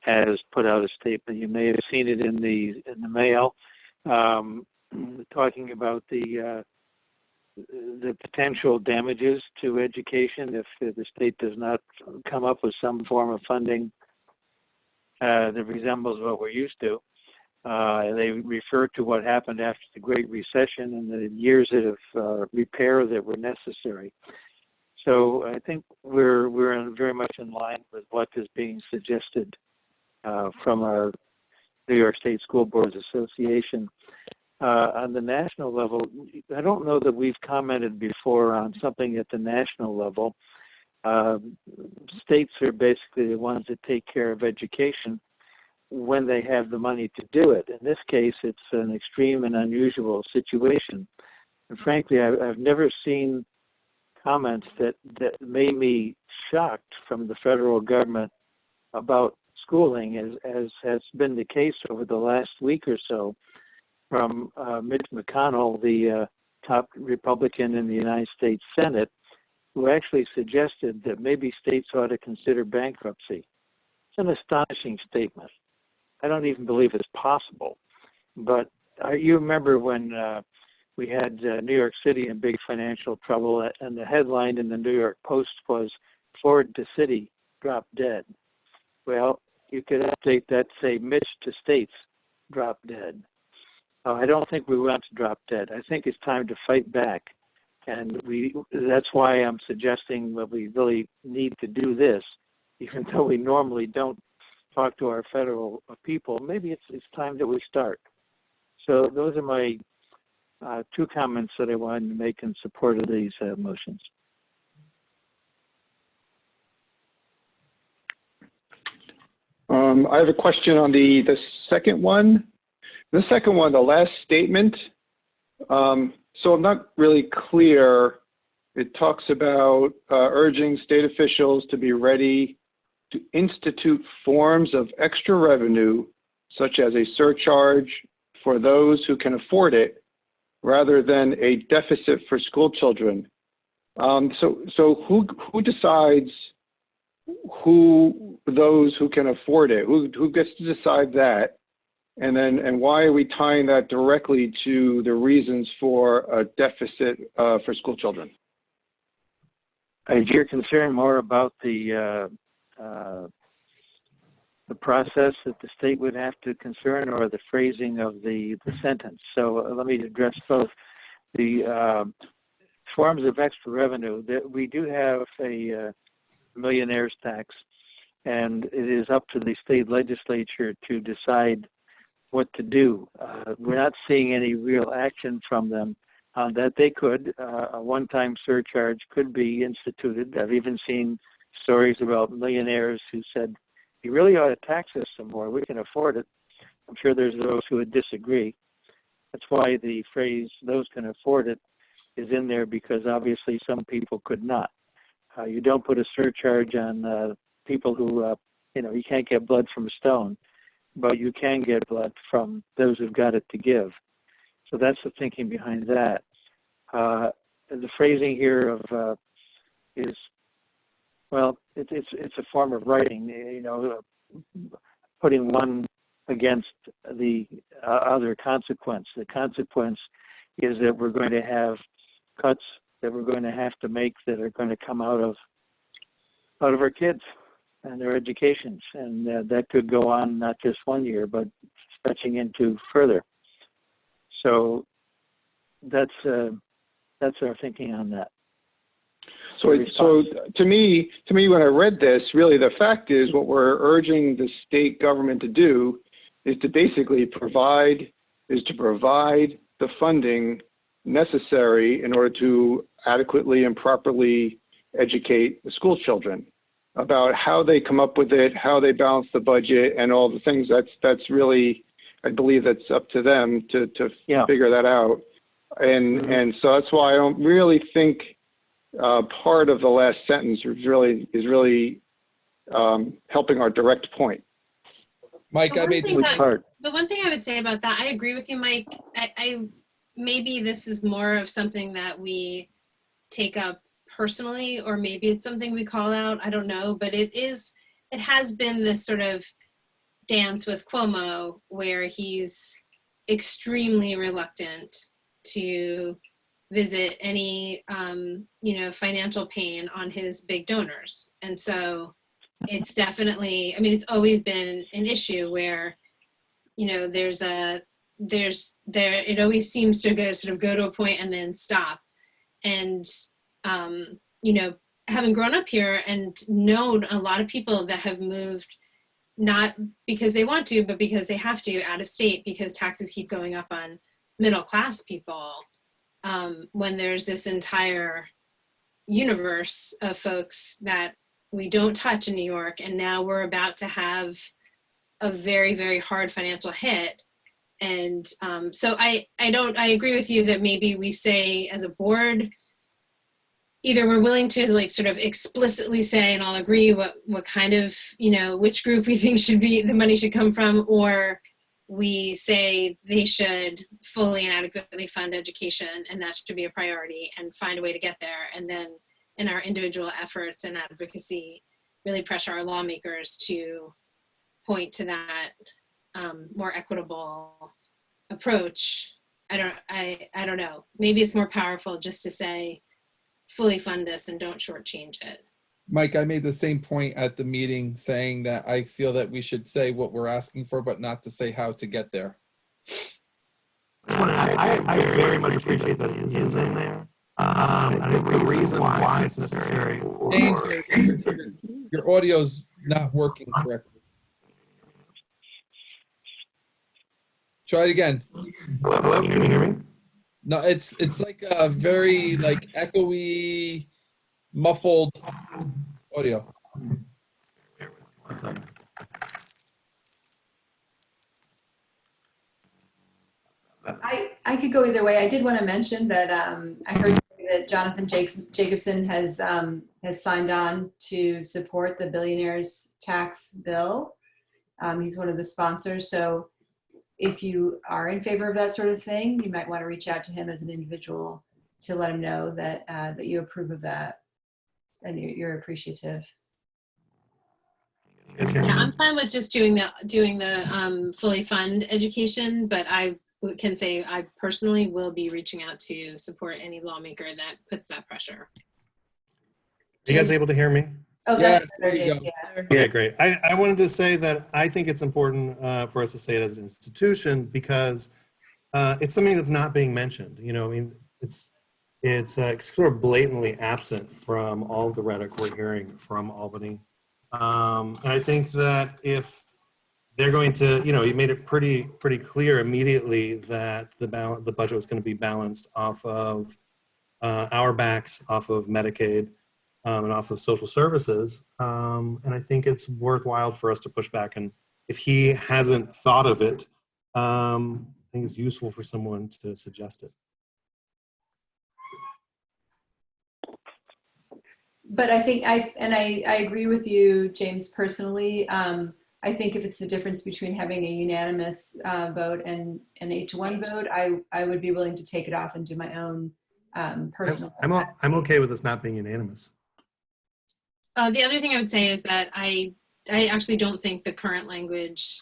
O: has put out a statement. You may have seen it in the mail, talking about the potential damages to education if the state does not come up with some form of funding that resembles what we're used to. They refer to what happened after the Great Recession and the years of repair that were necessary. So I think we're very much in line with what is being suggested from our New York State School Boards Association. On the national level, I don't know that we've commented before on something at the national level. States are basically the ones that take care of education when they have the money to do it. In this case, it's an extreme and unusual situation. And frankly, I've never seen comments that made me shocked from the federal government about schooling, as has been the case over the last week or so, from Mitch McConnell, the top Republican in the United States Senate, who actually suggested that maybe states ought to consider bankruptcy. It's an astonishing statement. I don't even believe it's possible. But you remember when we had New York City in big financial trouble, and the headline in the New York Post was, Florida City dropped dead. Well, you could update that, say, Mitch to states dropped dead. I don't think we want to drop dead. I think it's time to fight back. And that's why I'm suggesting that we really need to do this, even though we normally don't talk to our federal people. Maybe it's time that we start. So those are my two comments that I wanted to make in support of these motions.
L: I have a question on the second one. The second one, the last statement. So I'm not really clear. It talks about urging state officials to be ready to institute forms of extra revenue, such as a surcharge for those who can afford it, rather than a deficit for school children. So who decides who those who can afford it? Who gets to decide that? And why are we tying that directly to the reasons for a deficit for school children?
O: Is your concern more about the process that the state would have to concern, or the phrasing of the sentence? So let me address both. The forms of extra revenue, that we do have a millionaire's tax, and it is up to the state legislature to decide what to do. We're not seeing any real action from them on that. They could. A one-time surcharge could be instituted. I've even seen stories about millionaires who said, you really ought to tax us some more. We can afford it. I'm sure there's those who would disagree. That's why the phrase, those can afford it, is in there, because obviously some people could not. You don't put a surcharge on people who, you can't get blood from a stone, but you can get blood from those who've got it to give. So that's the thinking behind that. The phrasing here of is, well, it's a form of writing, putting one against the other consequence. The consequence is that we're going to have cuts that we're going to have to make that are going to come out of our kids and their educations, and that could go on not just 1 year, but stretching into further. So that's our thinking on that.
L: So to me, when I read this, really the fact is what we're urging the state government to do is to basically provide the funding necessary in order to adequately and properly educate the school children. About how they come up with it, how they balance the budget, and all the things. That's really, I believe that's up to them to figure that out. And so that's why I don't really think part of the last sentence is really helping our direct point.
A: Mike, I made this
B: the one thing I would say about that, I agree with you, Mike. I maybe this is more of something that we take up personally, or maybe it's something we call out. I don't know, but it has been this sort of dance with Cuomo where he's extremely reluctant to visit any financial pain on his big donors. And so it's definitely, it's always been an issue where, it always seems to go to a point and then stop. And, having grown up here and known a lot of people that have moved, not because they want to, but because they have to, out of state, because taxes keep going up on middle class people, when there's this entire universe of folks that we don't touch in New York, and now we're about to have a very, very hard financial hit. And so I agree with you that maybe we say as a board, either we're willing to sort of explicitly say and all agree what kind of, which group we think the money should come from, or we say they should fully and adequately fund education, and that should be a priority, and find a way to get there. And then in our individual efforts and advocacy, really pressure our lawmakers to point to that more equitable approach. I don't know. Maybe it's more powerful just to say, fully fund this and don't shortchange it.
A: Mike, I made the same point at the meeting, saying that I feel that we should say what we're asking for, but not to say how to get there.
R: I very much appreciate that it is in there. And I think the reason why it's necessary
A: James, your audio's not working correctly. Try it again.
R: Hello, hello, can you hear me?
A: No, it's like a very like echoey, muffled audio.
R: One second.
M: I could go either way. I did want to mention that I heard that Jonathan Jacobson has signed on to support the billionaires tax bill. He's one of the sponsors. So if you are in favor of that sort of thing, you might want to reach out to him as an individual to let him know that that you approve of that and you're appreciative.
B: Yeah, I'm fine with just doing the fully fund education, but I can say I personally will be reaching out to support any lawmaker that puts that pressure.
N: Are you guys able to hear me?
M: Oh, that's
A: there
M: better,
A: you
M: Dave.
A: go.
M: Yeah.
N: Okay, great. I wanted to say that I think it's important for us to say it as an institution because it's something that's not being mentioned. You know, I mean, it's sort of blatantly absent from all of the rhetoric we're hearing from Albany. And I think that if they're going to, you know, you made it pretty clear immediately that the budget was going to be balanced off of our backs, off of Medicaid, and off of social services. And I think it's worthwhile for us to push back. And if he hasn't thought of it, I think it's useful for someone to suggest it.
M: But I think I agree with you, James, personally. I think if it's the difference between having a unanimous vote and an 8-1 vote, I would be willing to take it off and do my own personal.
N: I'm okay with this not being unanimous.
B: The other thing I would say is that I actually don't think the current language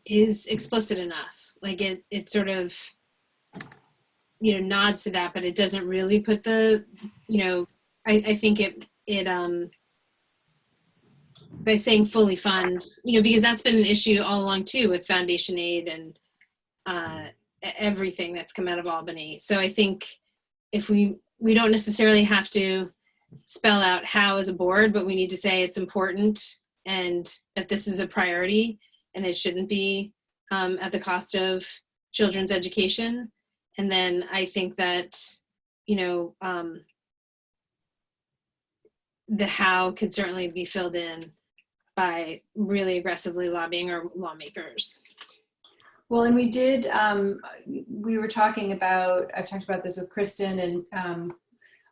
B: is explicit enough. Like it sort of, you know, nods to that, but it doesn't really put the, you know, I think it by saying fully fund, you know, because that's been an issue all along too with foundation aid and everything that's come out of Albany. So I think if we don't necessarily have to spell out how as a board, but we need to say it's important and that this is a priority and it shouldn't be at the cost of children's education. And then I think that, you know, the how could certainly be filled in by really aggressively lobbying our lawmakers.
M: Well, and we did, we were talking about, I talked about this with Kristen and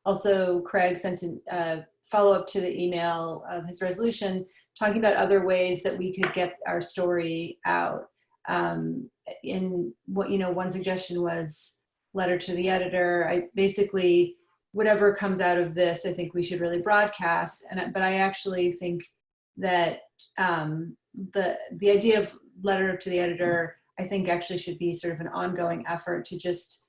M: also Craig sent a follow-up to the email of his resolution, talking about other ways that we could get our story out. In what, you know, one suggestion was letter to the editor. I basically, whatever comes out of this, I think we should really broadcast. But I actually think that the idea of letter to the editor, I think actually should be sort of an ongoing effort to just,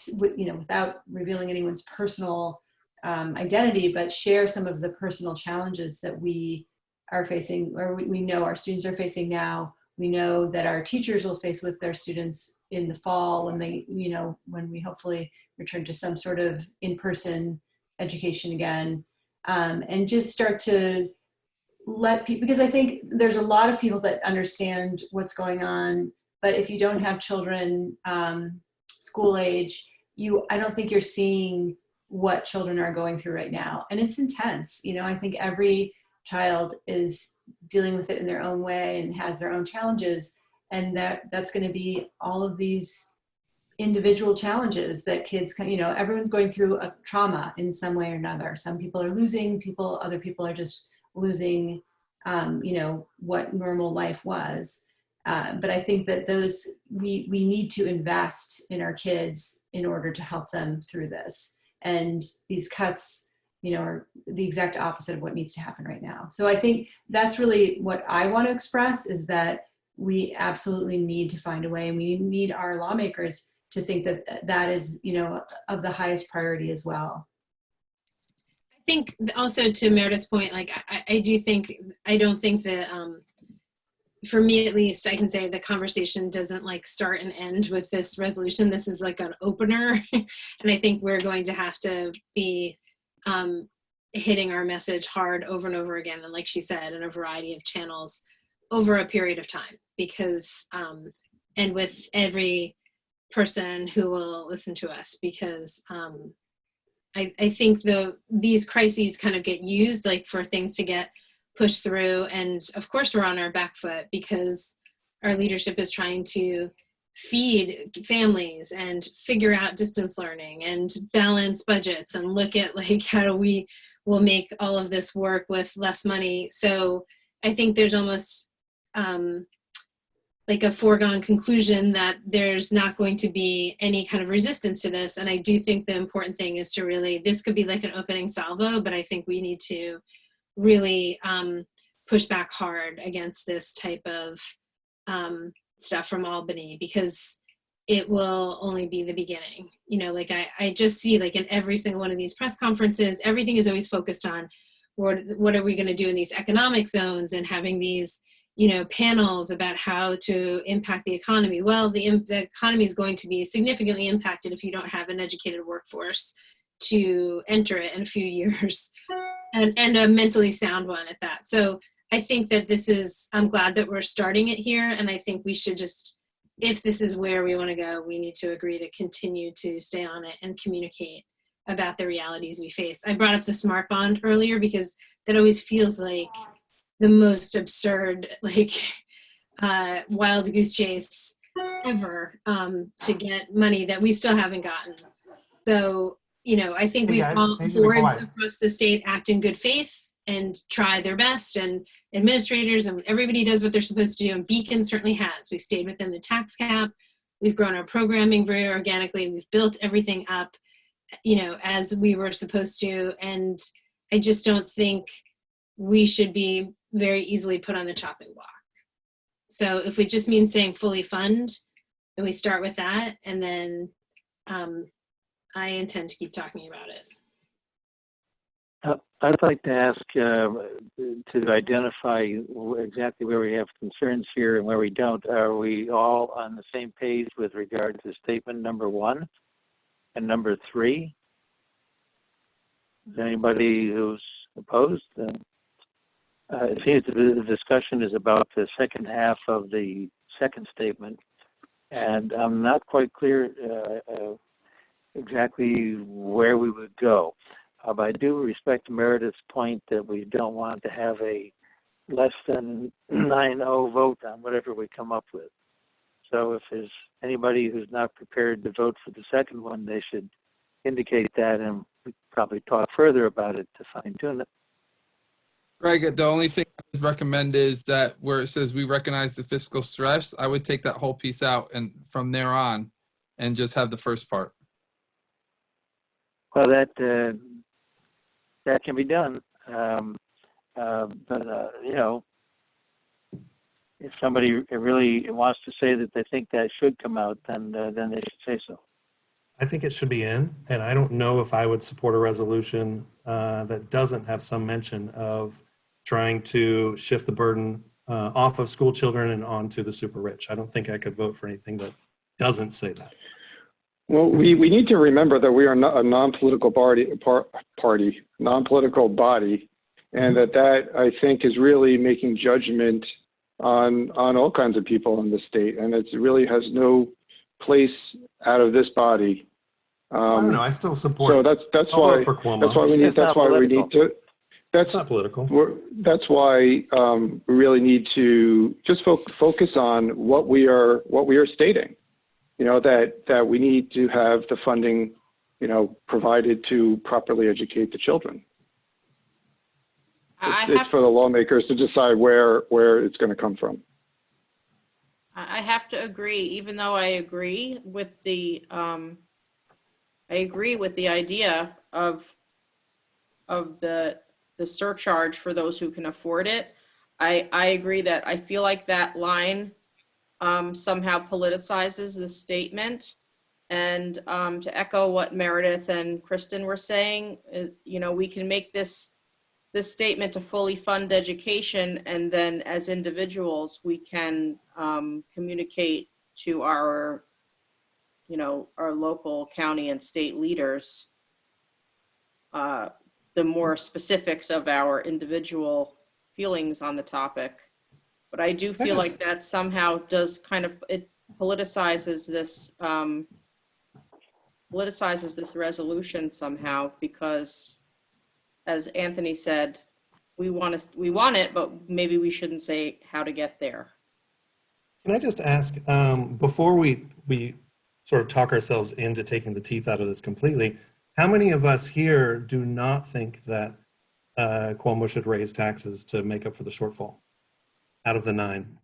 M: you know, without revealing anyone's personal identity, but share some of the personal challenges that we are facing, or we know our students are facing now. We know that our teachers will face with their students in the fall when they, you know, when we hopefully return to some sort of in-person education again, and just start to let people, because I think there's a lot of people that understand what's going on, but if you don't have children school age, I don't think you're seeing what children are going through right now. And it's intense. You know, I think every child is dealing with it in their own way and has their own challenges. And that's going to be all of these individual challenges that kids can, you know, everyone's going through a trauma in some way or another. Some people are losing people, other people are just losing, you know, what normal life was. But I think that we need to invest in our kids in order to help them through this. And these cuts, you know, are the exact opposite of what needs to happen right now. So I think that's really what I want to express, is that we absolutely need to find a way, and we need our lawmakers to think that that is, you know, of the highest priority as well.
B: I think also to Meredith's point, like I don't think that for me at least, I can say the conversation doesn't like start and end with this resolution. This is like an opener. And I think we're going to have to be hitting our message hard over and over again. And like she said, in a variety of channels over a period of time, because and with every person who will listen to us, because I think these crises kind of get used like for things to get pushed through. And of course we're on our back foot because our leadership is trying to feed families and figure out distance learning and balance budgets and look at like how will make all of this work with less money. So I think there's almost like a foregone conclusion that there's not going to be any kind of resistance to this. And I do think the important thing is to really, this could be like an opening salvo, but I think we need to really push back hard against this type of stuff from Albany, because it will only be the beginning. You know, like I just see like in every single one of these press conferences, everything is always focused on what are we going to do in these economic zones, and having these, you know, panels about how to impact the economy. Well, the economy is going to be significantly impacted if you don't have an educated workforce to enter it in a few years, and a mentally sound one at that. So I think that I'm glad that we're starting it here. And I think we should just, if this is where we want to go, we need to agree to continue to stay on it and communicate about the realities we face. I brought up the smart bond earlier because that always feels like the most absurd, like wild goose chase ever to get money that we still haven't gotten. So, you know, I think
R: Hey,
B: we've
R: guys,
B: all
R: I should be
B: boards
R: quiet.
B: across the state act in good faith and try their best, and administrators and everybody does what they're supposed to do. And Beacon certainly has. We've stayed within the tax cap. We've grown our programming very organically. We've built everything up, you know, as we were supposed to. And I just don't think we should be very easily put on the chopping block. So if it just means saying fully fund, then we start with that. And then I intend to keep talking about it.
O: I'd like to ask to identify exactly where we have concerns here and where we don't. Are we all on the same page with regard to statement number 1 and number 3? Is there anybody who's opposed? It seems the discussion is about the second half of the second statement, and I'm not quite clear exactly where we would go. But I do respect Meredith's point that we don't want to have a less than 9-0 vote on whatever we come up with. So if there's anybody who's not prepared to vote for the second one, they should indicate that, and we probably talk further about it to fine tune it.
A: Greg, the only thing I would recommend is that where it says we recognize the fiscal stress, I would take that whole piece out and from there on and just have the first part.
O: Well, that can be done. But you know, if somebody really wants to say that they think that should come out, then they should say so.
N: I think it should be in, and I don't know if I would support a resolution that doesn't have some mention of trying to shift the burden off of school children and onto the super rich. I don't think I could vote for anything that doesn't say that.
L: Well, we need to remember that we are not a non-political non-political body, and that I think is really making judgment on all kinds of people in the state, and it really has no place out of this body.
N: I don't know. I still support.
L: So that's
N: I'll
L: why
N: vote for Cuomo.
L: that's why we need. That's why we need to. That's
N: not political.
L: That's why we really need to just focus on what we are stating. You know, that we need to have the funding, you know, provided to properly educate the children. It's for the lawmakers to decide where it's going to come from.
Q: I have to agree, even though I agree with the idea of the surcharge for those who can afford it. I agree that I feel like that line somehow politicizes the statement. And to echo what Meredith and Kristen were saying, you know, we can make this statement to fully fund education, and then as individuals, we can communicate to our, you know, our local county and state leaders the more specifics of our individual feelings on the topic. But I do feel like that somehow does kind of, it politicizes this resolution somehow, because as Anthony said, we want it, but maybe we shouldn't say how to get there.
N: Can I just ask, before we sort of talk ourselves into taking the teeth out of this completely, how many of us here do not think that Cuomo should raise taxes to make up for the shortfall out of the 9?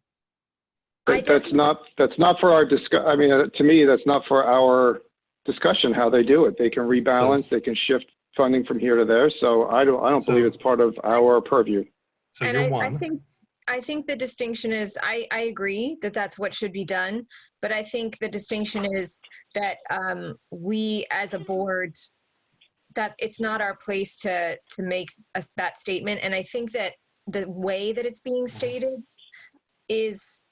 L: That's not for our I mean, to me, that's not for our discussion how they do it. They can rebalance, they can shift funding from here to there. So I don't believe it's part of our purview.
N: So
D: And
N: you're
D: I think the distinction is, I agree that that's what should be done, but I think the distinction is that we as a board, that it's not our place to make that statement. And I think that the way that it's being stated is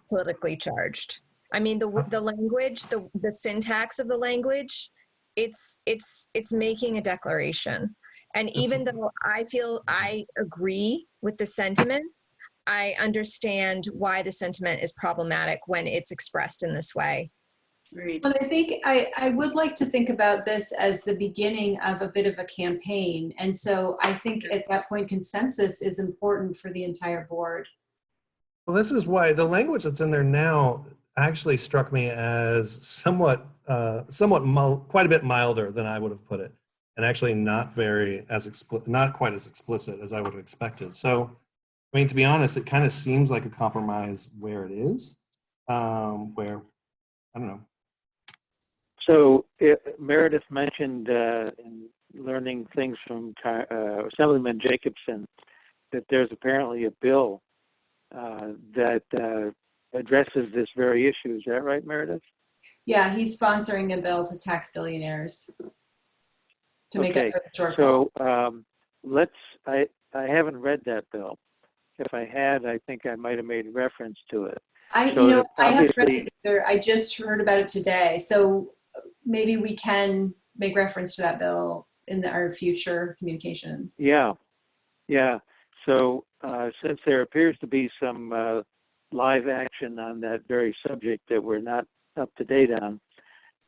D: politically charged. I mean, the language, the syntax of the language, it's making a declaration. And even though I agree with the sentiment, I understand why the sentiment is problematic when it's expressed in this way.
M: Well, I think I would like to think about this as the beginning of a bit of a campaign. And so I think at that point, consensus is important for the entire board.
N: Well, this is why the language that's in there now actually struck me as somewhat quite a bit milder than I would have put it, and actually not quite as explicit as I would have expected. So, I mean, to be honest, it kind of seems like a compromise where it is, where, I don't know.
O: So Meredith mentioned in learning things from Assemblyman Jacobson that there's apparently a bill that addresses this very issue. Is that right, Meredith?
M: Yeah, he's sponsoring a bill to tax billionaires to make up for the shortfall.
O: So I haven't read that bill. If I had, I think I might have made reference to it.
M: I haven't read it either. I just heard about it today. So maybe we can make reference to that bill in our future communications.
O: Yeah. So since there appears to be some live action on that very subject that we're not up to date on,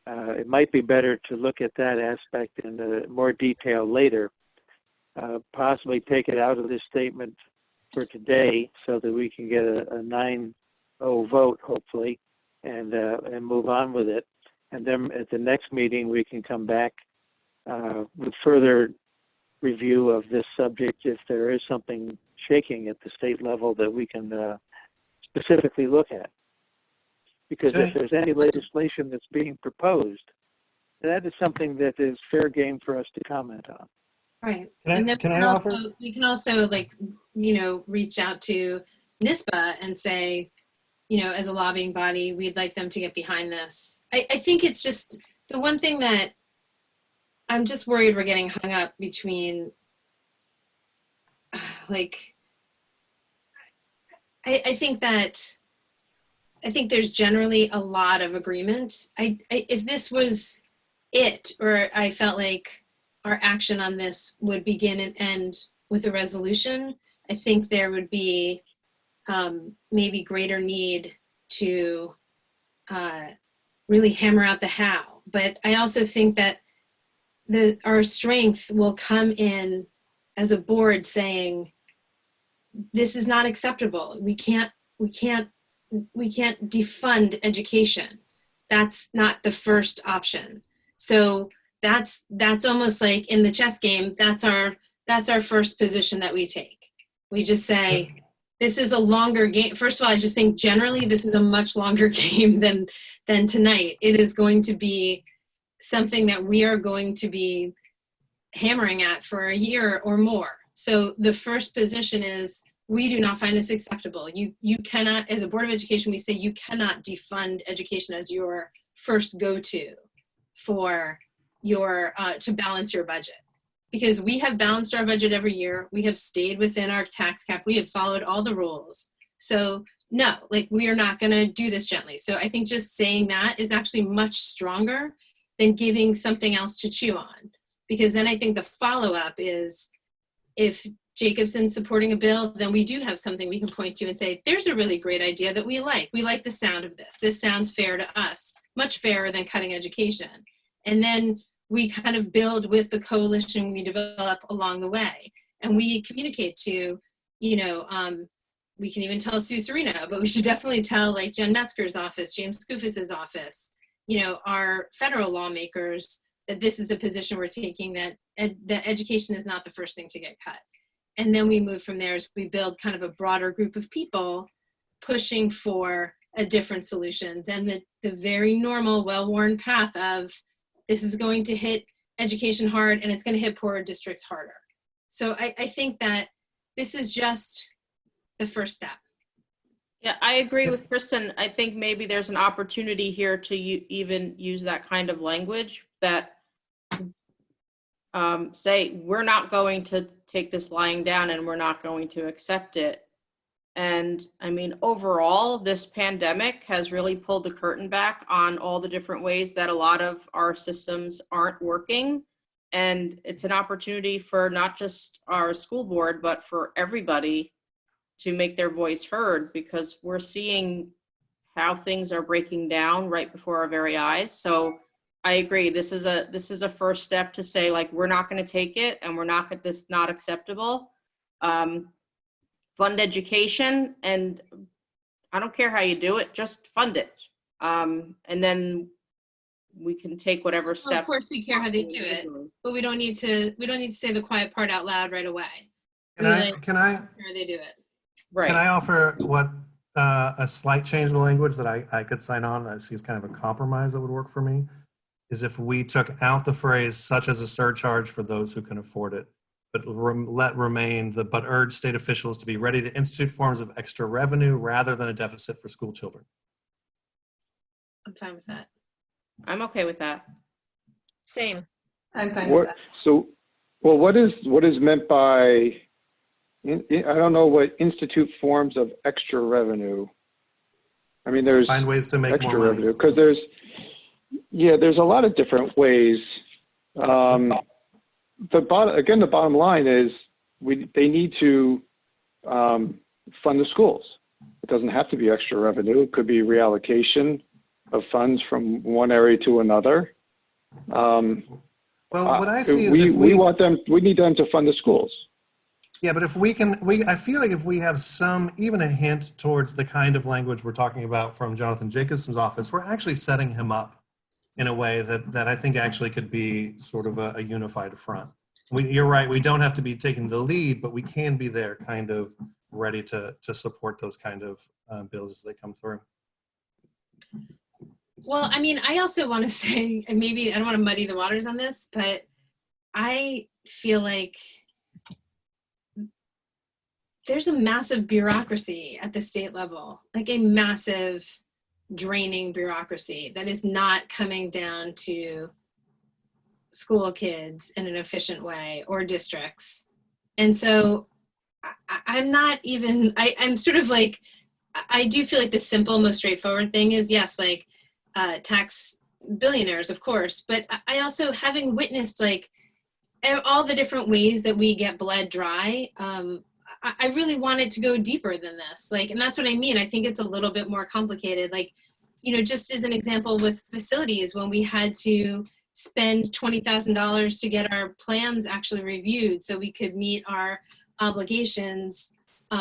O: it might be better to look at that aspect in more detail later, possibly take it out of this statement for today so that we can get a 9-0 vote, hopefully, and move on with it. And then at the next meeting, we can come back with further review of this subject if there is something shaking at the state level that we can specifically look at. Because if there's any legislation that's being proposed, that is something that is fair game for us to comment on.
B: Right.
N: Can I
B: We can also reach out to NISBA and say, as a lobbying body, we'd like them to get behind this. I think it's just the one thing that I'm just worried we're getting hung up between, I think there's generally a lot of agreement. If this was it, or I felt like our action on this would begin and end with a resolution, I think there would be maybe greater need to really hammer out the how. But I also think that our strength will come in as a board saying, this is not acceptable. We can't defund education. That's not the first option. So that's almost like in the chess game, that's our first position that we take. We just say, this is a longer game. First of all, I just think generally this is a much longer game than tonight. It is going to be something that we are going to be hammering at for a year or more. So the first position is, we do not find this acceptable. You cannot, as a Board of Education, we say you cannot defund education as your first go-to for your to balance your budget. Because we have balanced our budget every year. We have stayed within our tax cap. We have followed all the rules. So no, we are not gonna do this gently. So I think just saying that is actually much stronger than giving something else to chew on. Because then I think the follow-up is, if Jacobson supporting a bill, then we do have something we can point to and say, there's a really great idea that we like. We like the sound of this. This sounds fair to us, much fairer than cutting education. And then we kind of build with the coalition we develop along the way. And we communicate to, you know, we can even tell Sue Serena, but we should definitely tell like Jen Metzger's office, James Skoufis's office, you know, our federal lawmakers, that this is a position we're taking, that that education is not the first thing to get cut. And then we move from there as we build kind of a broader group of people pushing for a different solution than the very normal, well-worn path of this is going to hit education hard and it's going to hit poorer districts harder. So I think that this is just the first step.
Q: Yeah, I agree with Kristen. I think maybe there's an opportunity here to even use that kind of language that say, we're not going to take this lying down and we're not going to accept it. And I mean, overall, this pandemic has really pulled the curtain back on all the different ways that a lot of our systems aren't working. And it's an opportunity for not just our school board, but for everybody to make their voice heard, because we're seeing how things are breaking down right before our very eyes. So I agree. This is a first step to say, like, we're not going to take it, and we're not, this not acceptable. Fund education, and I don't care how you do it, just fund it. And then we can take whatever steps.
B: Well, of course we care how they do it, but we don't need to say the quiet part out loud right away.
R: Can I
B: How they do it.
Q: Right.
R: Can I offer what a slight change in the language that I could sign on that I see as kind of a compromise that would work for me? Is if we took out the phrase such as a surcharge for those who can afford it, but let remain the but urge state officials to be ready to institute forms of extra revenue rather than a deficit for school children.
B: I'm fine with that.
Q: I'm okay with that.
D: Same.
M: I'm fine with that.
L: So, well, what is meant by, I don't know what institute forms of extra revenue. I mean, there's
R: Find ways to make
L: extra
R: more money.
L: revenue because there's a lot of different ways. The bottom line is they need to fund the schools. It doesn't have to be extra revenue. It could be reallocation of funds from one area to another.
R: Well, what I see is
L: we need them to fund the schools.
R: Yeah, but if I feel like if we have even a hint towards the kind of language we're talking about from Jonathan Jacobson's office, we're actually setting him up in a way that I think actually could be sort of a unified front. You're right, we don't have to be taking the lead, but we can be there kind of ready to support those kind of bills as they come through.
B: Well, I mean, I also want to say, and maybe I don't want to muddy the waters on this, but I feel like there's a massive bureaucracy at the state level, like a massive draining bureaucracy that is not coming down to school kids in an efficient way or districts. And so I'm not even, I'm sort of like, I do feel like the simple, most straightforward thing is, yes, like tax billionaires, of course, but I also, having witnessed like all the different ways that we get bled dry, I really wanted to go deeper than this. Like, and that's what I mean. I think it's a little bit more complicated. Like, you know, just as an example with facilities, when we had to spend $20,000 to get our plans actually reviewed so we could meet our obligations,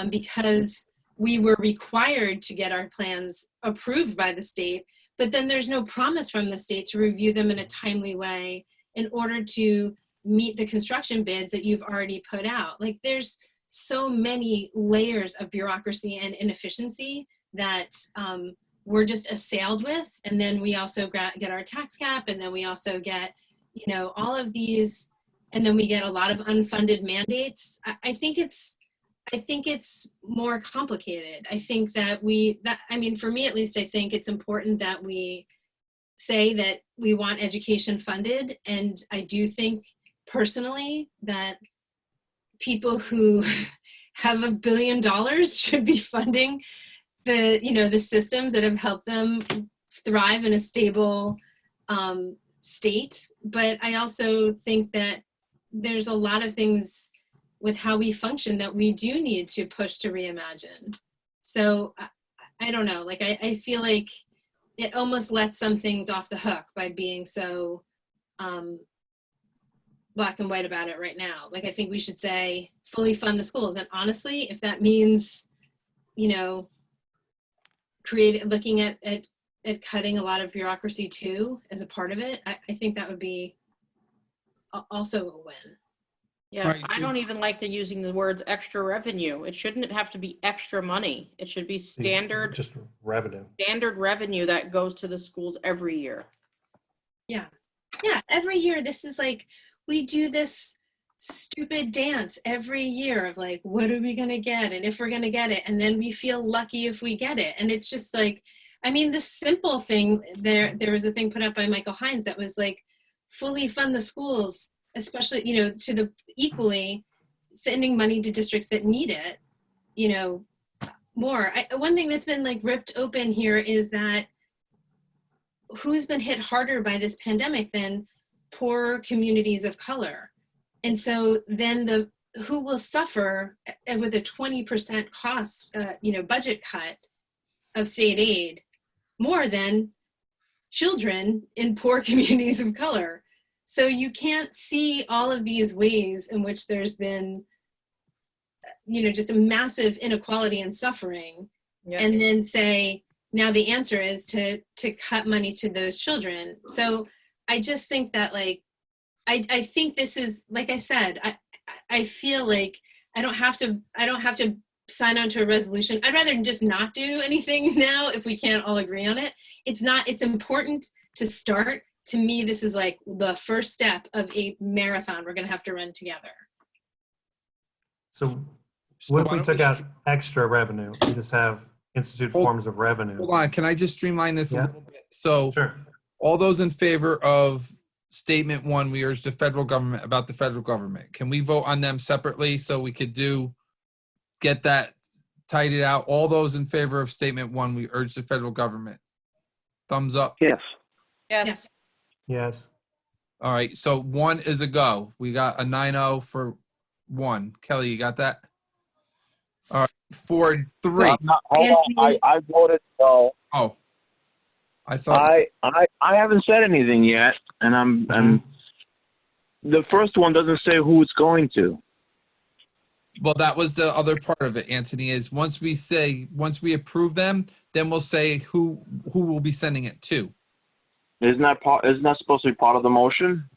B: because we were required to get our plans approved by the state, but then there's no promise from the state to review them in a timely way in order to meet the construction bids that you've already put out. Like, there's so many layers of bureaucracy and inefficiency that we're just assailed with. And then we also get our tax cap, and then we also get, you know, all of these, and then we get a lot of unfunded mandates. I think it's more complicated. I think that I mean, for me at least, I think it's important that we say that we want education funded. And I do think personally that people who have $1 billion should be funding the systems that have helped them thrive in a stable state. But I also think that there's a lot of things with how we function that we do need to push to reimagine. So I don't know, like I feel like it almost lets some things off the hook by being so black and white about it right now. Like I think we should say fully fund the schools. And honestly, if that means, you know, looking at cutting a lot of bureaucracy too as a part of it, I think that would be also a win.
Q: Yeah,
A: Right,
Q: I
A: so-
Q: don't even like using the words extra revenue. It shouldn't have to be extra money. It should be standard
R: Just revenue.
Q: revenue that goes to the schools every year.
B: Yeah. Yeah. Every year, this is like, we do this stupid dance every year of like, what are we going to get? And if we're going to get it, and then we feel lucky if we get it. And it's just like, I mean, the simple thing there was a thing put up by Michael Hines that was like, fully fund the schools, especially, you know, to the equally sending money to districts that need it, you know, more. One thing that's been like ripped open here is that who's been hit harder by this pandemic than poor communities of color. And so then who will suffer with a 20% cost, you know, budget cut of state aid more than children in poor communities of color. So you can't see all of these ways in which there's been, you know, just a massive inequality and suffering, and then say, now the answer is to cut money to those children. So I just think that, like, I think this is, like I said, I feel like I don't have to sign on to a resolution. I'd rather just not do anything now if we can't all agree on it. It's important to start. To me, this is like the first step of a marathon we're gonna have to run together.
R: So what if we took out extra revenue and just have institute forms of revenue?
A: Hold on, can I just streamline this a
R: Yeah.
A: little bit? So
R: Sure.
A: all those in favor of statement one, we urge the federal government about the federal government. Can we vote on them separately so we could get that tidied out? All those in favor of statement one, we urge the federal government. Thumbs up.
O: Yes.
Q: Yes.
R: Yes.
A: All right, so one is a go. We got a 9-0 for one. Kelly, you got that? All right, for three.
C: Hold on. I voted no.
A: Oh, I thought.
C: I haven't said anything yet, and I'm the first one doesn't say who it's going to.
A: Well, that was the other part of it, Anthony, is once we approve them, then we'll say who will be sending it to.
C: Isn't that supposed to be part of the motion?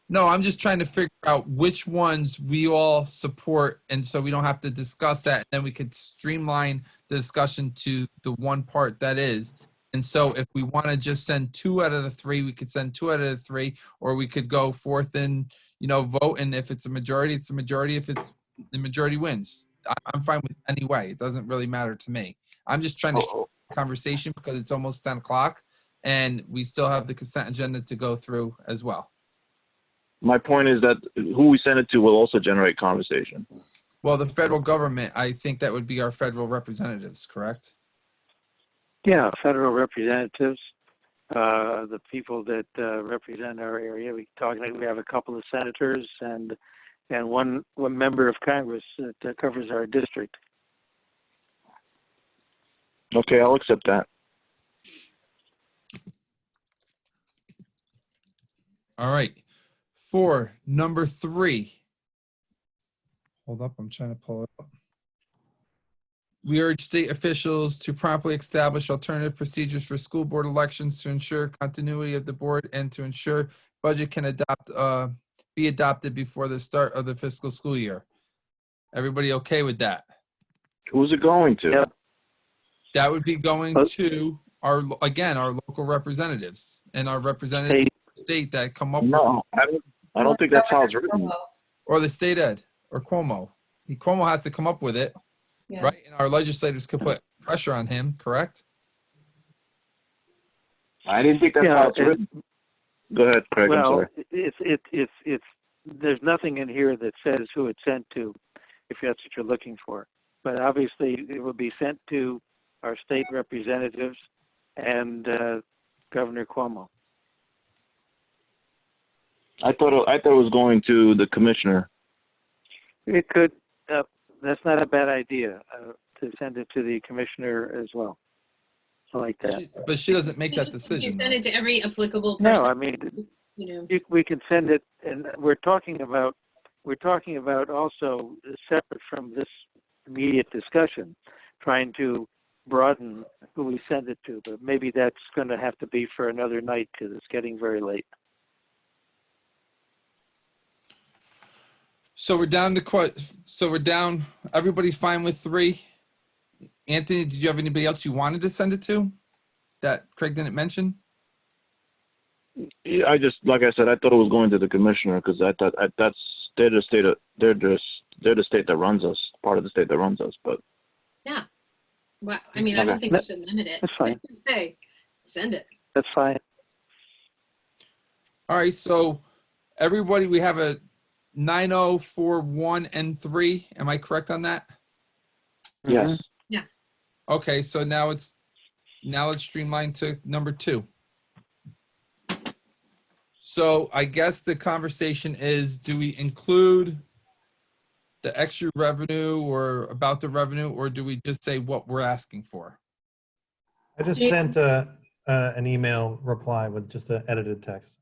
A: No, I'm just trying to figure out which ones we all support, and so we don't have to discuss that, and then we could streamline the discussion to the one part that is. And so if we want to just send 2 out of the 3, we could send 2 out of the 3, or we could go forth and, you know, vote, and if it's a majority, it's a majority. If it's the majority wins. I'm fine with any way. It doesn't really matter to me. I'm just trying to conversation because it's almost 10 o'clock and we still have the consent agenda to go through as well.
C: My point is that who we send it to will also generate conversation.
A: Well, the federal government, I think that would be our federal representatives, correct?
O: Yeah, federal representatives, the people that represent our area. We have a couple of senators and one member of Congress that covers our district.
C: Okay, I'll accept that.
A: All right. For number 3. Hold up, I'm trying to pull it up. We urge state officials to promptly establish alternative procedures for school board elections to ensure continuity of the board and to ensure budget can be adopted before the start of the fiscal school year. Everybody okay with that?
C: Who's it going to?
O: Yep.
A: That would be going to our local representatives and our representatives in the state that come up
C: No, I don't think that's how it's written.
A: or the state ed or Cuomo. Cuomo has to come up with it, right? And our legislators could put pressure on him, correct?
C: I didn't think that's how it's written. Go ahead, Craig. I'm
O: Well,
C: sorry.
O: there's nothing in here that says who it's sent to, if that's what you're looking for. But obviously, it will be sent to our state representatives and Governor Cuomo.
C: I thought it was going to the commissioner.
O: It could, that's not a bad idea, to send it to the commissioner as well. I like that.
A: But she doesn't make that
B: You
A: decision.
B: send it to every applicable
O: No,
B: person.
O: I mean,
B: You know,
O: we can send it, and we're talking about also separate from this immediate discussion, trying to broaden who we send it to, but maybe that's going to have to be for another night because it's getting very late.
A: So we're down to everybody's fine with 3. Anthony, did you have anybody else you wanted to send it to that Craig didn't mention?
C: Yeah, I just, like I said, I thought it was going to the commissioner because I thought they're the state that runs us, part of the state that runs us. But
B: yeah. Well, I mean, I don't think we should limit it.
O: That's fine.
B: Hey, send it.
O: That's fine.
A: All right, so everybody, we have a 9-0 for 1 and 3. Am I correct on that?
C: yes.
B: Yeah.
A: Okay, so now it's streamlined to number 2. So I guess the conversation is, do we include the extra revenue or about the revenue, or do we just say what we're asking for?
R: I just sent an email reply with just an edited text.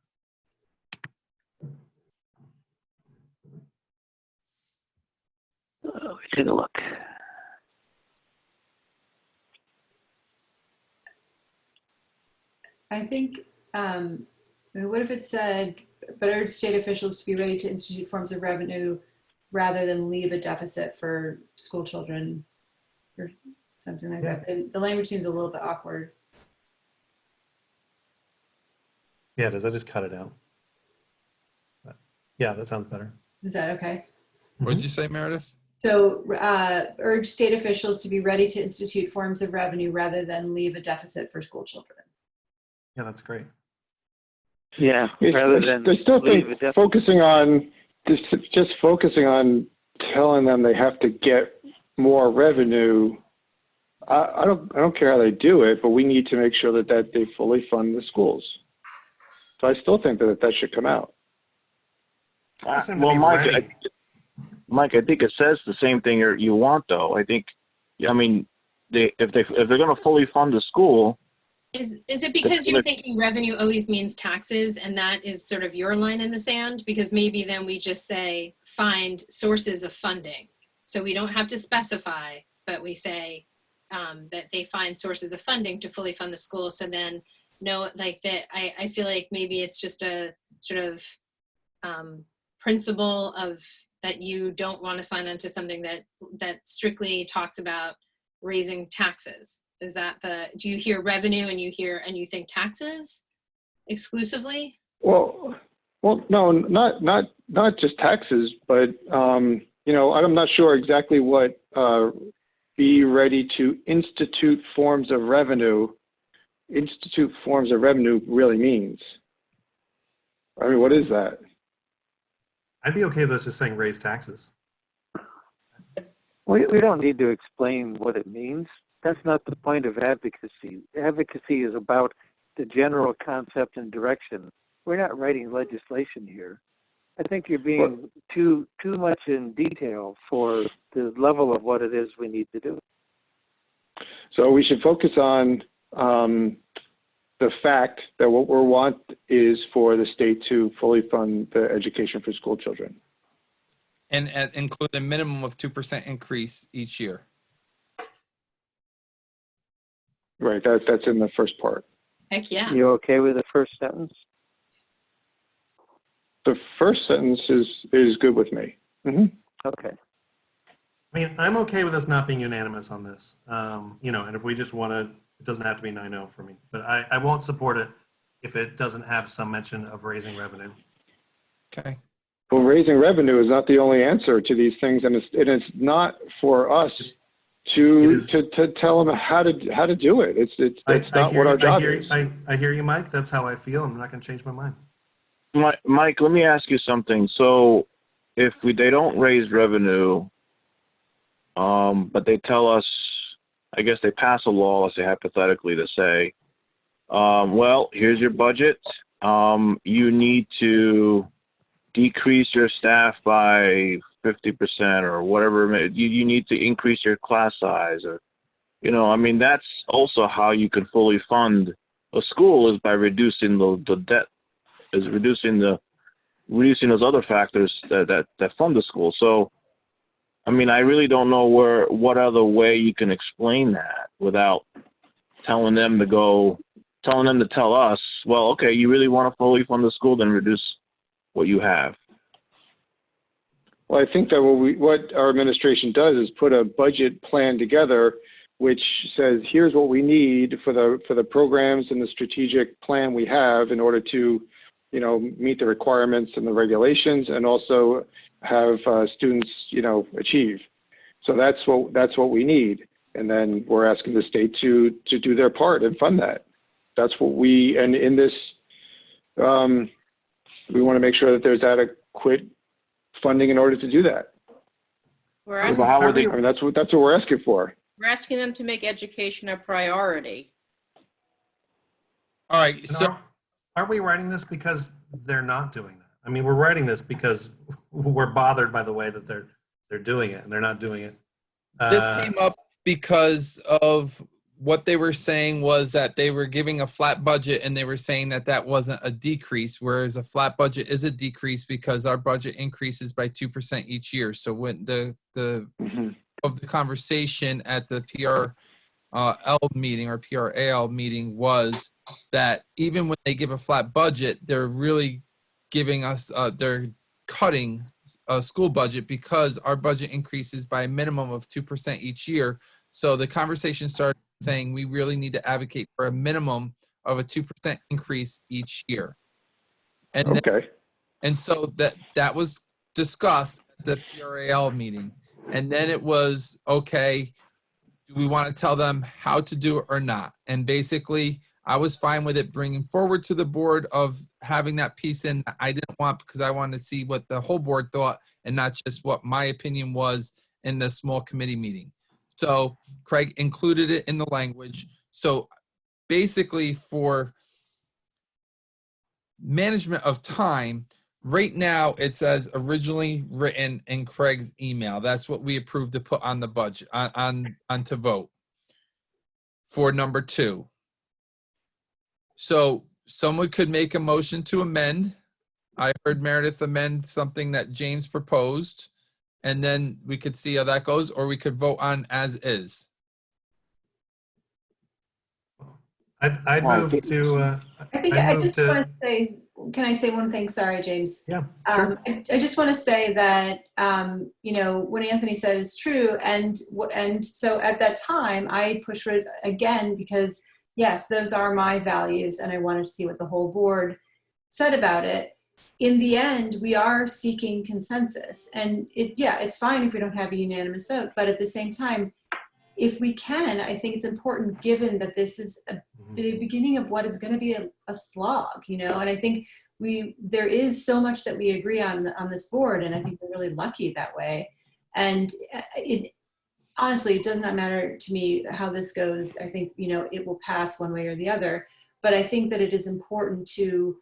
O: Take a look.
M: I think, what if it said, but urge state officials to be ready to institute forms of revenue rather than leave a deficit for school children or something like that. The language seems a little bit awkward.
R: Yeah, does I just cut it out? But yeah, that sounds better.
M: Is that okay?
A: What did you say, Meredith?
M: So urge state officials to be ready to institute forms of revenue rather than leave a deficit for school children.
R: Yeah, that's great.
O: Yeah, rather than
L: I still think
O: leave it deficit.
L: focusing on telling them they have to get more revenue. I don't care how they do it, but we need to make sure that they fully fund the schools. So I still think that should come out.
C: Well, Mike, I think it says the same thing you want, though. I think, I mean, if they're going to fully fund the school.
B: Is it because you're thinking revenue always means taxes, and that is sort of your line in the sand? Because maybe then we just say find sources of funding, so we don't have to specify, but we say that they find sources of funding to fully fund the school. So then, no, like that. I feel like maybe it's just a sort of principle of that you don't want to sign on to something that strictly talks about raising taxes. Is that do you hear revenue and you think taxes exclusively?
L: Well, no, not just taxes, but I'm not sure exactly what be ready to institute forms of revenue really means. I mean, what is that?
R: I'd be okay with us just saying raise taxes.
O: We don't need to explain what it means. That's not the point of advocacy. Advocacy is about the general concept and direction. We're not writing legislation here. I think you're being too much in detail for the level of what it is we need to do.
L: So we should focus on the fact that what we want is for the state to fully fund the education for school children.
A: And include a minimum of 2% increase each year.
L: Right, that's in the first part.
B: Heck yeah.
O: You okay with the first sentence?
L: The first sentence is good with me. Mm-hmm.
O: Okay.
R: I mean, I'm okay with us not being unanimous on this. And if we just want to, it doesn't have to be 9-0 for me. But I won't support it if it doesn't have some mention of raising revenue.
A: Okay.
L: Well, raising revenue is not the only answer to these things, and it's not for us to tell them how to do it. It's not what our job is.
R: I hear you, Mike. That's how I feel. I'm not going to change my mind.
C: Mike, let me ask you something. So, if they don't raise revenue, but they tell us, I guess they pass a law, let's say hypothetically, to say, well, here's your budget. You need to decrease your staff by 50% or whatever. You need to increase your class size, or, you know, I mean, that's also how you can fully fund a school, is by reducing the debt, is reducing those other factors that fund the school. So, I mean, I really don't know what other way you can explain that without telling them to tell us, well, okay, you really want to fully fund the school, then reduce what you have.
L: Well, I think that what our administration does is put a budget plan together, which says, here's what we need for the programs and the strategic plan we have in order to, you know, meet the requirements and the regulations, and also have students, you know, achieve. So that's what we need. And then we're asking the state to do their part and fund that. That's what and in this, we want to make sure that there's adequate funding in order to do that.
Q: We're
L: I
Q: asking,
L: mean, that's what we're asking for.
Q: we're asking them to make education a priority.
A: All right.
R: And
A: So
R: aren't we writing this because they're not doing that? I mean, we're writing this because we're bothered by the way that they're doing it, and they're not doing it.
A: this came up because of what they were saying was that they were giving a flat budget, and they were saying that that wasn't a decrease, whereas a flat budget is a decrease because our budget increases by 2% each year. So when the of the conversation at the PRL meeting or PRAL meeting was that even when they give a flat budget, they're really giving us they're cutting a school budget because our budget increases by a minimum of 2% each year. So the conversation started saying we really need to advocate for a minimum of a 2% increase each year. And
L: okay.
A: And so that was discussed at the PRAL meeting. And then it was, okay, do we want to tell them how to do it or not? And basically, I was fine with it bringing forward to the board of having that piece in that I didn't want, because I wanted to see what the whole board thought and not just what my opinion was in the small committee meeting. So Craig included it in the language. So basically, for management of time, right now it's as originally written in Craig's email. That's what we approved to put on the budget, on to vote for number 2. So someone could make a motion to amend. I heard Meredith amend something that James proposed, and then we could see how that goes, or we could vote on as is.
R: I'd move to.
M: I think I just want to say, can I say one thing? Sorry, James.
R: Yeah, sure.
M: I just want to say that, you know, what Anthony said is true. And so at that time, I pushed for it again because, yes, those are my values, and I wanted to see what the whole board said about it. In the end, we are seeking consensus. And it's fine if we don't have a unanimous vote. But at the same time, if we can, I think it's important, given that this is the beginning of what is going to be a slog, you know, and I think there is so much that we agree on this board, and I think we're really lucky that way. And honestly, it does not matter to me how this goes. I think, you know, it will pass one way or the other, but I think that it is important to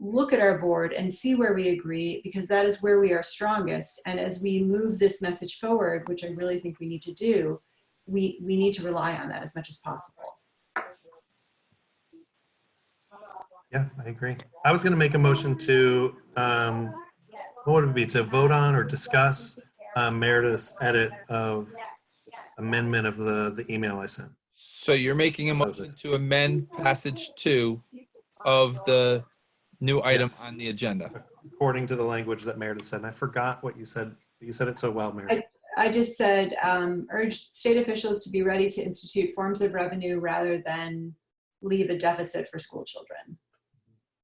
M: look at our board and see where we agree, because that is where we are strongest. And as we move this message forward, which I really think we need to do, we need to rely on that as much as possible.
R: Yeah, I agree. I was going to make a motion to, what would it be, to vote on or discuss Meredith's edit of amendment of the email I sent.
A: So you're making a motion to amend passage 2 of the new item
R: Yes.
A: on the agenda.
R: According to the language that Meredith said. And I forgot what you said. You said it so well, Meredith.
M: I just said, urge state officials to be ready to institute forms of revenue rather than leave a deficit for school children,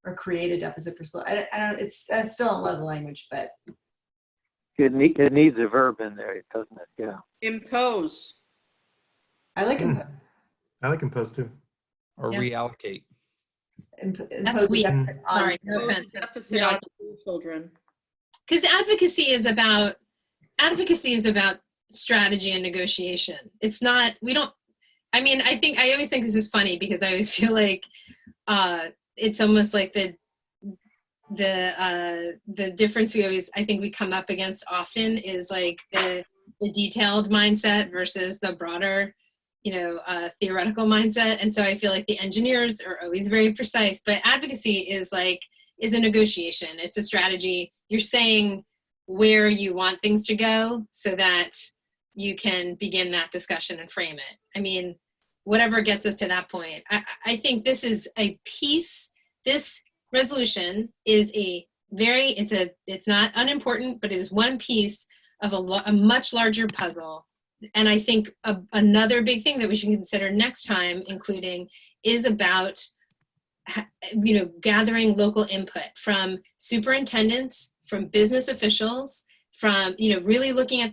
M: or create a deficit for school. I don't. I still don't love the language, but
O: it needs a verb in there, doesn't it? Yeah.
Q: Impose.
M: I like impose.
R: I like impose too.
A: Or reallocate.
B: That's weak. Sorry, no
Q: Impose
B: offense.
Q: deficit on school children.
B: Because advocacy is about strategy and negotiation. It's not, I mean, I always think this is funny because I always feel like it's almost like the difference I think we come up against often is like the detailed mindset versus the broader, theoretical mindset. And so I feel like the engineers are always very precise, but advocacy is a negotiation. It's a strategy. You're saying where you want things to go so that you can begin that discussion and frame it. I mean, whatever gets us to that point. I think this is a piece. This resolution is it's not unimportant, but it is one piece of a much larger puzzle. And I think another big thing that we should consider next time, including, is about gathering local input from superintendents, from business officials, from really looking at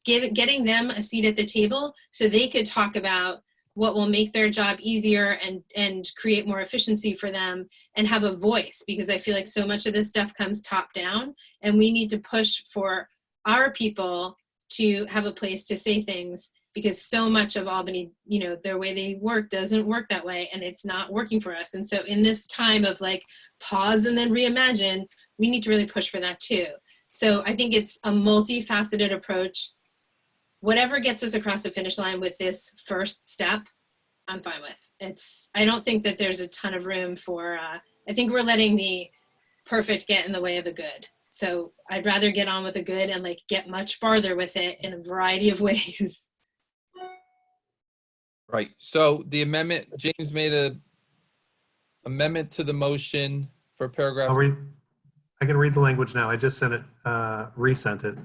B: getting them a seat at the table so they could talk about what will make their job easier and create more efficiency for them and have a voice, because I feel like so much of this stuff comes top down and we need to push for our people to have a place to say things, because so much of Albany, their way they work doesn't work that way and it's not working for us. And so in this time of pause and then reimagine, we need to really push for that too. So I think it's a multifaceted approach. Whatever gets us across the finish line with this first step, I'm fine with. I don't think that there's a ton of room for, I think we're letting the perfect get in the way of the good. So I'd rather get on with the good and get much farther with it in a variety of ways.
A: Right. So the amendment, James made a amendment to the motion for paragraph.
R: I can read the language now. I just sent it, resent it.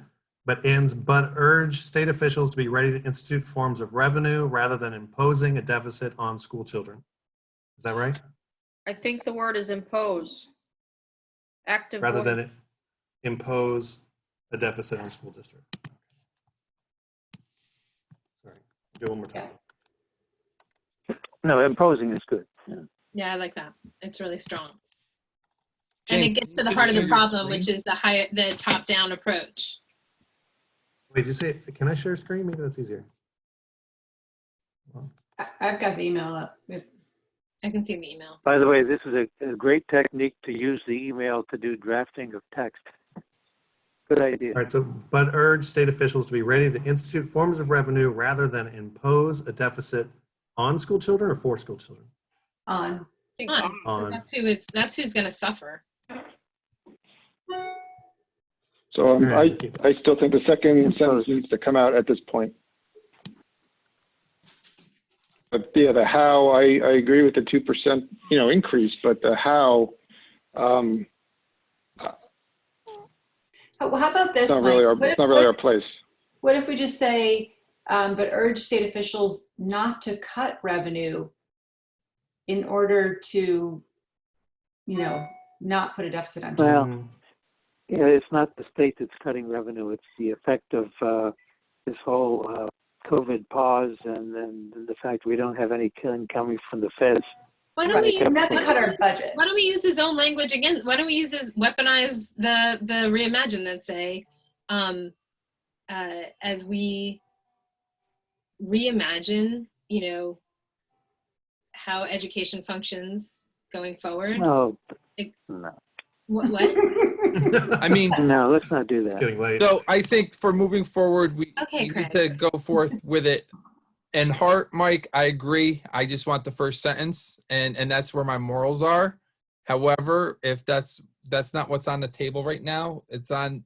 R: But ends, but urge state officials to be ready to institute forms of revenue rather than imposing a deficit on school children. Is that right?
Q: I think the word is impose. Active
R: Rather
Q: voice.
R: than impose a deficit on school district. Sorry, do it one more time.
O: No, imposing is good. Yeah.
B: Yeah, I like that. It's really strong.
A: James,
B: and it gets to the
A: can you
B: heart of the
A: share your
B: problem,
A: screen?
B: which is the top-down approach.
R: Wait, did you say, can I share screen? Maybe that's easier.
M: I've got the email up.
B: I can see the email.
O: By the way, this is a great technique to use the email to do drafting of text. Good idea.
R: All right, so, but urge state officials to be ready to institute forms of revenue rather than impose a deficit on school children or for school children?
M: On.
B: On. That's who's going to suffer.
L: So I still think the second sentence needs to come out at this point. But yeah, the how, I agree with the 2%, increase, but the how,
M: Well, how about this?
L: it's not really our place.
M: What if we just say, but urge state officials not to cut revenue in order to, not put a deficit on children?
O: Well, yeah, it's not the state that's cutting revenue. It's the effect of this whole COVID pause and then the fact we don't have any killing coming from the feds.
B: Why don't we
M: not to cut our budget?
B: Why don't we use his own language again? Why don't we weaponize the reimagine that say, as we reimagine, how education functions going forward?
O: No.
B: What?
A: I mean,
O: no, let's not do that.
R: It's getting late.
A: So I think for moving forward, we need to go forth with it. And heart, Mike, I agree. I just want the first sentence, and that's where my morals are. However, if that's not what's on the table right now, it's on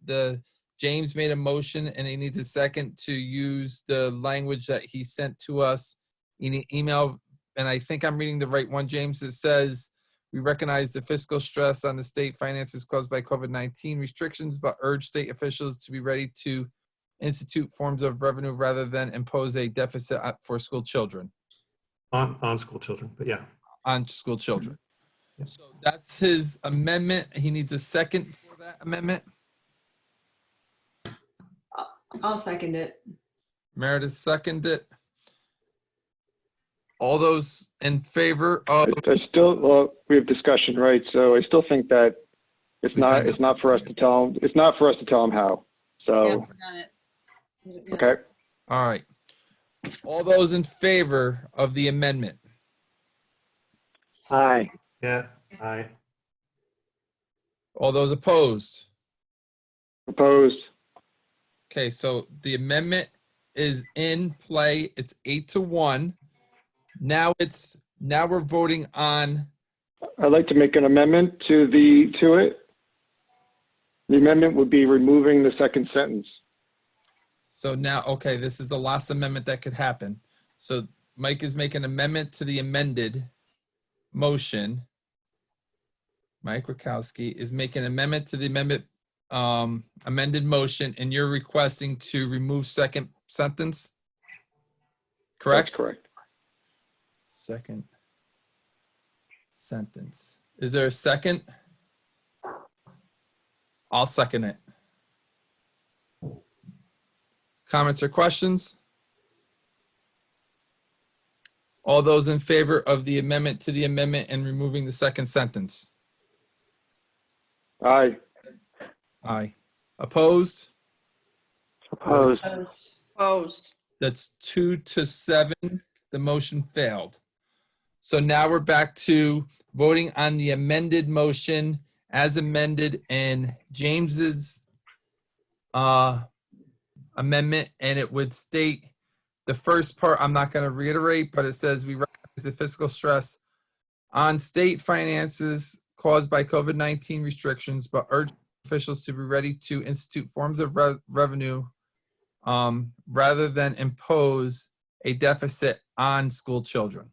A: James made a motion and he needs a second to use the language that he sent to us in an email. And I think I'm reading the right one, James. It says, we recognize the fiscal stress on the state finances caused by COVID-19 restrictions, but urge state officials to be ready to institute forms of revenue rather than impose a deficit for school children.
R: On school children, but yeah.
A: On school children. So that's his amendment. He needs a second for that amendment.
M: I'll second it.
A: Meredith seconded it. All those in favor of?
L: We have discussion, right? So I still think that it's not for us to tell them how. So.
B: Yeah, got it. Yeah.
L: Okay.
A: All right. All those in favor of the amendment?
O: Aye.
R: Yeah, aye.
A: All those opposed?
L: Opposed.
A: Okay, so the amendment is in play. It's 8-1. Now we're voting on,
L: I'd like to make an amendment to it. The amendment would be removing the second sentence.
A: so now, okay, this is the last amendment that could happen. So Mike is making an amendment to the amended motion. Mike Rakowski is making an amendment to the amended motion, and you're requesting to remove second sentence? Correct?
L: That's correct.
A: Second sentence. Is there a second? I'll second it. Comments or questions? All those in favor of the amendment to the amendment and removing the second sentence?
L: Aye.
A: Aye. Opposed?
O: Opposed.
Q: Opposed.
A: That's 2-7. The motion failed. So now we're back to voting on the amended motion as amended in James's amendment, and it would state the first part, I'm not going to reiterate, but it says we recognize the fiscal stress on state finances caused by COVID-19 restrictions, but urge officials to be ready to institute forms of revenue rather than impose a deficit on school children.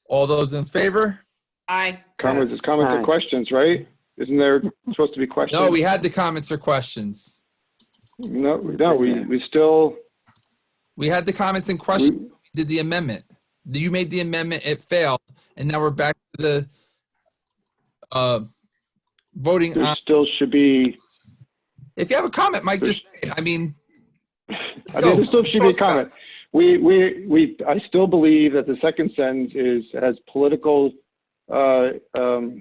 A: All those in favor?
Q: Aye.
L: Comments or questions, right? Isn't there supposed to be questions?
A: No, we had the comments or questions.
L: No, we still.
A: We had the comments and questions. We did the amendment. You made the amendment, it failed, and now we're back to the voting
L: There
A: on.
L: still should be.
A: If you have a comment, Mike, just say it. I mean, let's
L: I
A: go.
L: mean, there still should be a comment. I still believe that the second sentence has political,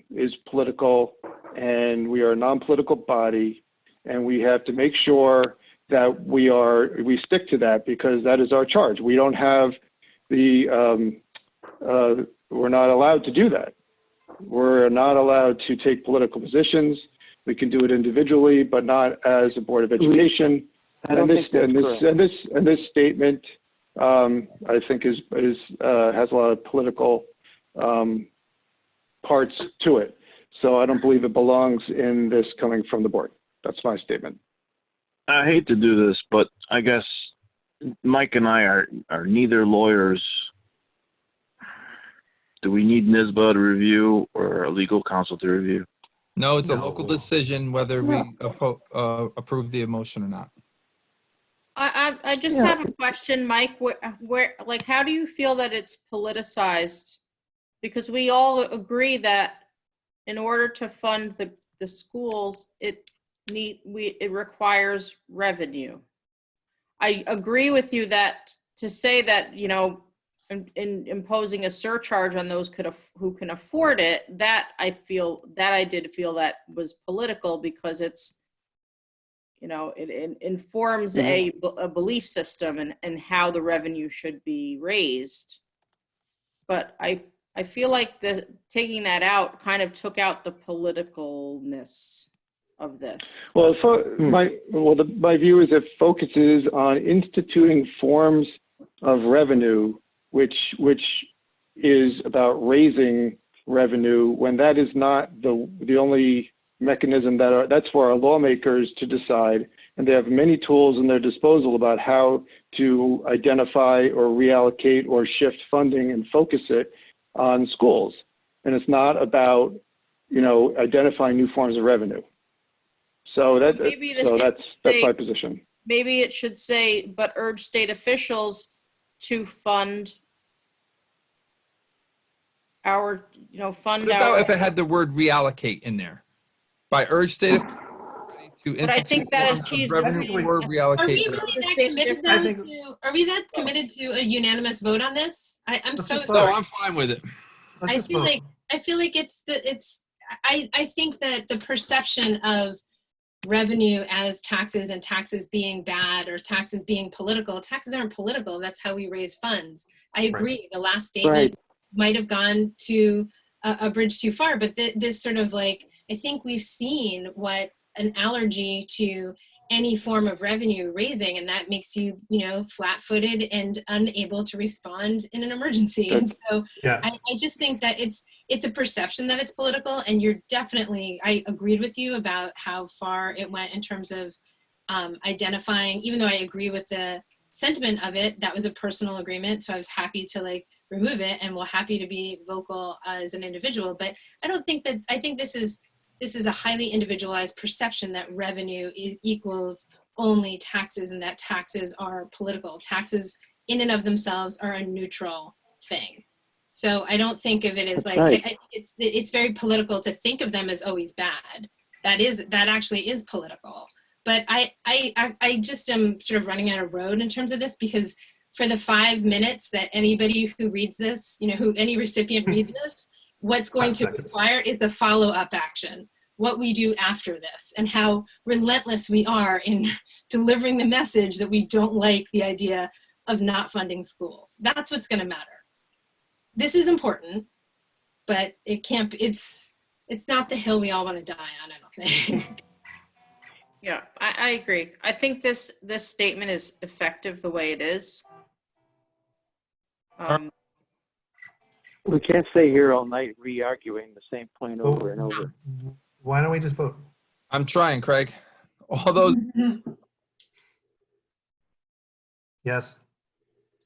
L: is political, and we are a non-political body, and we have to make sure that we stick to that because that is our charge. We don't have we're not allowed to do that. We're not allowed to take political positions. We can do it individually, but not as a Board of Education. And this statement, I think has a lot of political parts to it. So I don't believe it belongs in this coming from the board. That's my statement.
C: I hate to do this, but I guess Mike and I are neither lawyers. Do we need NISBA to review or a legal counsel to review?
A: No, it's a local decision whether we approve the motion or not.
Q: I just have a question, Mike. Where, like, how do you feel that it's politicized? Because we all agree that in order to fund the schools, it requires revenue. I agree with you that to say that, you know, in imposing a surcharge on those who can afford it, that I did feel that was political because it's, you know, it informs a belief system and how the revenue should be raised. But I feel like taking that out kind of took out the politicalness of this.
L: Well, my view is it focuses on instituting forms of revenue, which is about raising revenue, when that is not the only mechanism that's for our lawmakers to decide, and they have many tools in their disposal about how to identify or reallocate or shift funding and focus it on schools. And it's not about, you know, identifying new forms of revenue. So that's my position.
Q: Maybe it should say, but urge state officials to fund our, you know, fund
A: What
Q: our.
A: about if it had the word reallocate in there? By urge state officials to
Q: But I think that achieves the
A: revenue
Q: same.
A: or reallocate.
B: Are we really that committed are we that committed to a unanimous vote on this? I'm so
A: No, I'm fine with it.
B: I feel like I think that the perception of revenue as taxes and taxes being bad or taxes being political, taxes aren't political. That's how we raise funds. I agree. The last statement might have gone to a bridge too far, but this sort of like, I think we've seen what an allergy to any form of revenue raising, and that makes you, flat-footed and unable to respond in an emergency. And so
R: Yeah.
B: I just think that it's a perception that it's political, and you're definitely, I agreed with you about how far it went in terms of identifying, even though I agree with the sentiment of it, that was a personal agreement. So I was happy to like remove it, and we're happy to be vocal as an individual. But I think this is a highly individualized perception that revenue equals only taxes, and that taxes are political. Taxes in and of themselves are a neutral thing. So I don't think of it as like,
O: right.
B: I think it's very political to think of them as always bad. That actually is political. But I just am sort of running out of road in terms of this, because for the 5 minutes that anybody who reads this, any recipient reads this, what's going to require is the follow-up action, what we do after this, and how relentless we are in delivering the message that we don't like the idea of not funding schools. That's what's going to matter. This is important, but it's not the hill we all want to die on, I don't think.
Q: Yeah, I agree. I think this statement is effective the way it is.
O: We can't stay here all night re-arguing the same point over and over.
R: Why don't we just vote?
A: I'm trying, Craig. All those.
R: Yes.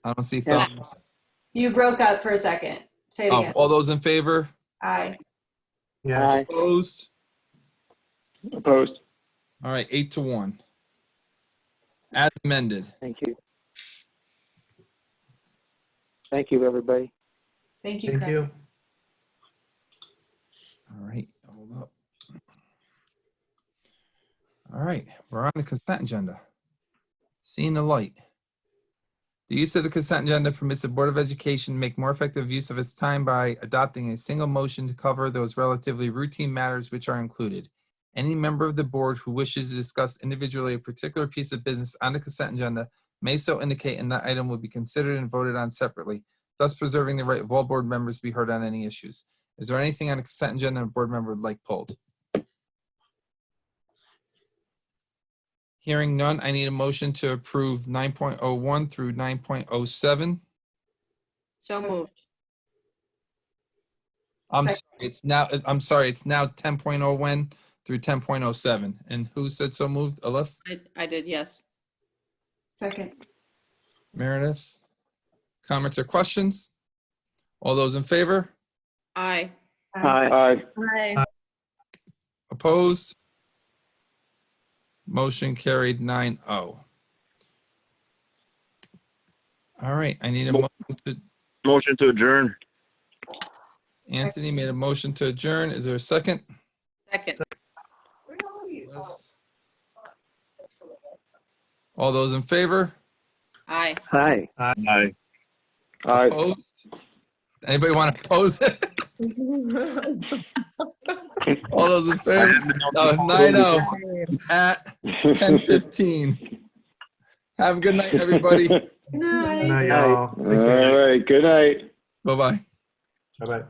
A: I don't see thumbs.
M: You broke up for a second. Say it again.
A: All those in favor?
M: Aye.
R: Yes.
A: Opposed?
O: Opposed.
A: All right, 8-1. As amended.
O: Thank you. Thank you, everybody.
M: Thank you.
R: Thank
M: Craig.
R: you.
A: All right, hold up. All right, we're on the consent agenda. Seeing the light. The use of the consent agenda permits the Board of Education to make more effective use of its time by adopting a single motion to cover those relatively routine matters which are included. Any member of the board who wishes to discuss individually a particular piece of business on the consent agenda may so indicate, and that item will be considered and voted on separately, thus preserving the right of all board members to be heard on any issues. Is there anything on the consent agenda a board member would like pulled? Hearing none, I need a motion to approve 9.01 through 9.07.
Q: So moved.
A: I'm sorry, it's now 10.01 through 10.07. And who said so moved? Alyssa?
Q: I did, yes.
M: Second.
A: Meredith? Comments or questions? All those in favor?
Q: Aye.
O: Aye.
D: Aye.
A: Opposed? Motion carried 9-0. All right, I need a
C: Motion to adjourn.
A: Anthony made a motion to adjourn. Is there a second?
Q: Second.
A: Yes. All those in favor?
Q: Aye.
O: Aye.
C: Aye.
O: Aye.
A: Opposed? Anybody want to oppose it? All those in favor? 9-0 at 10:15. Have a good night, everybody.
M: Good night.
R: Good night, y'all. Take care.
O: All right. Good night.
A: Bye-bye.
R: Bye-bye.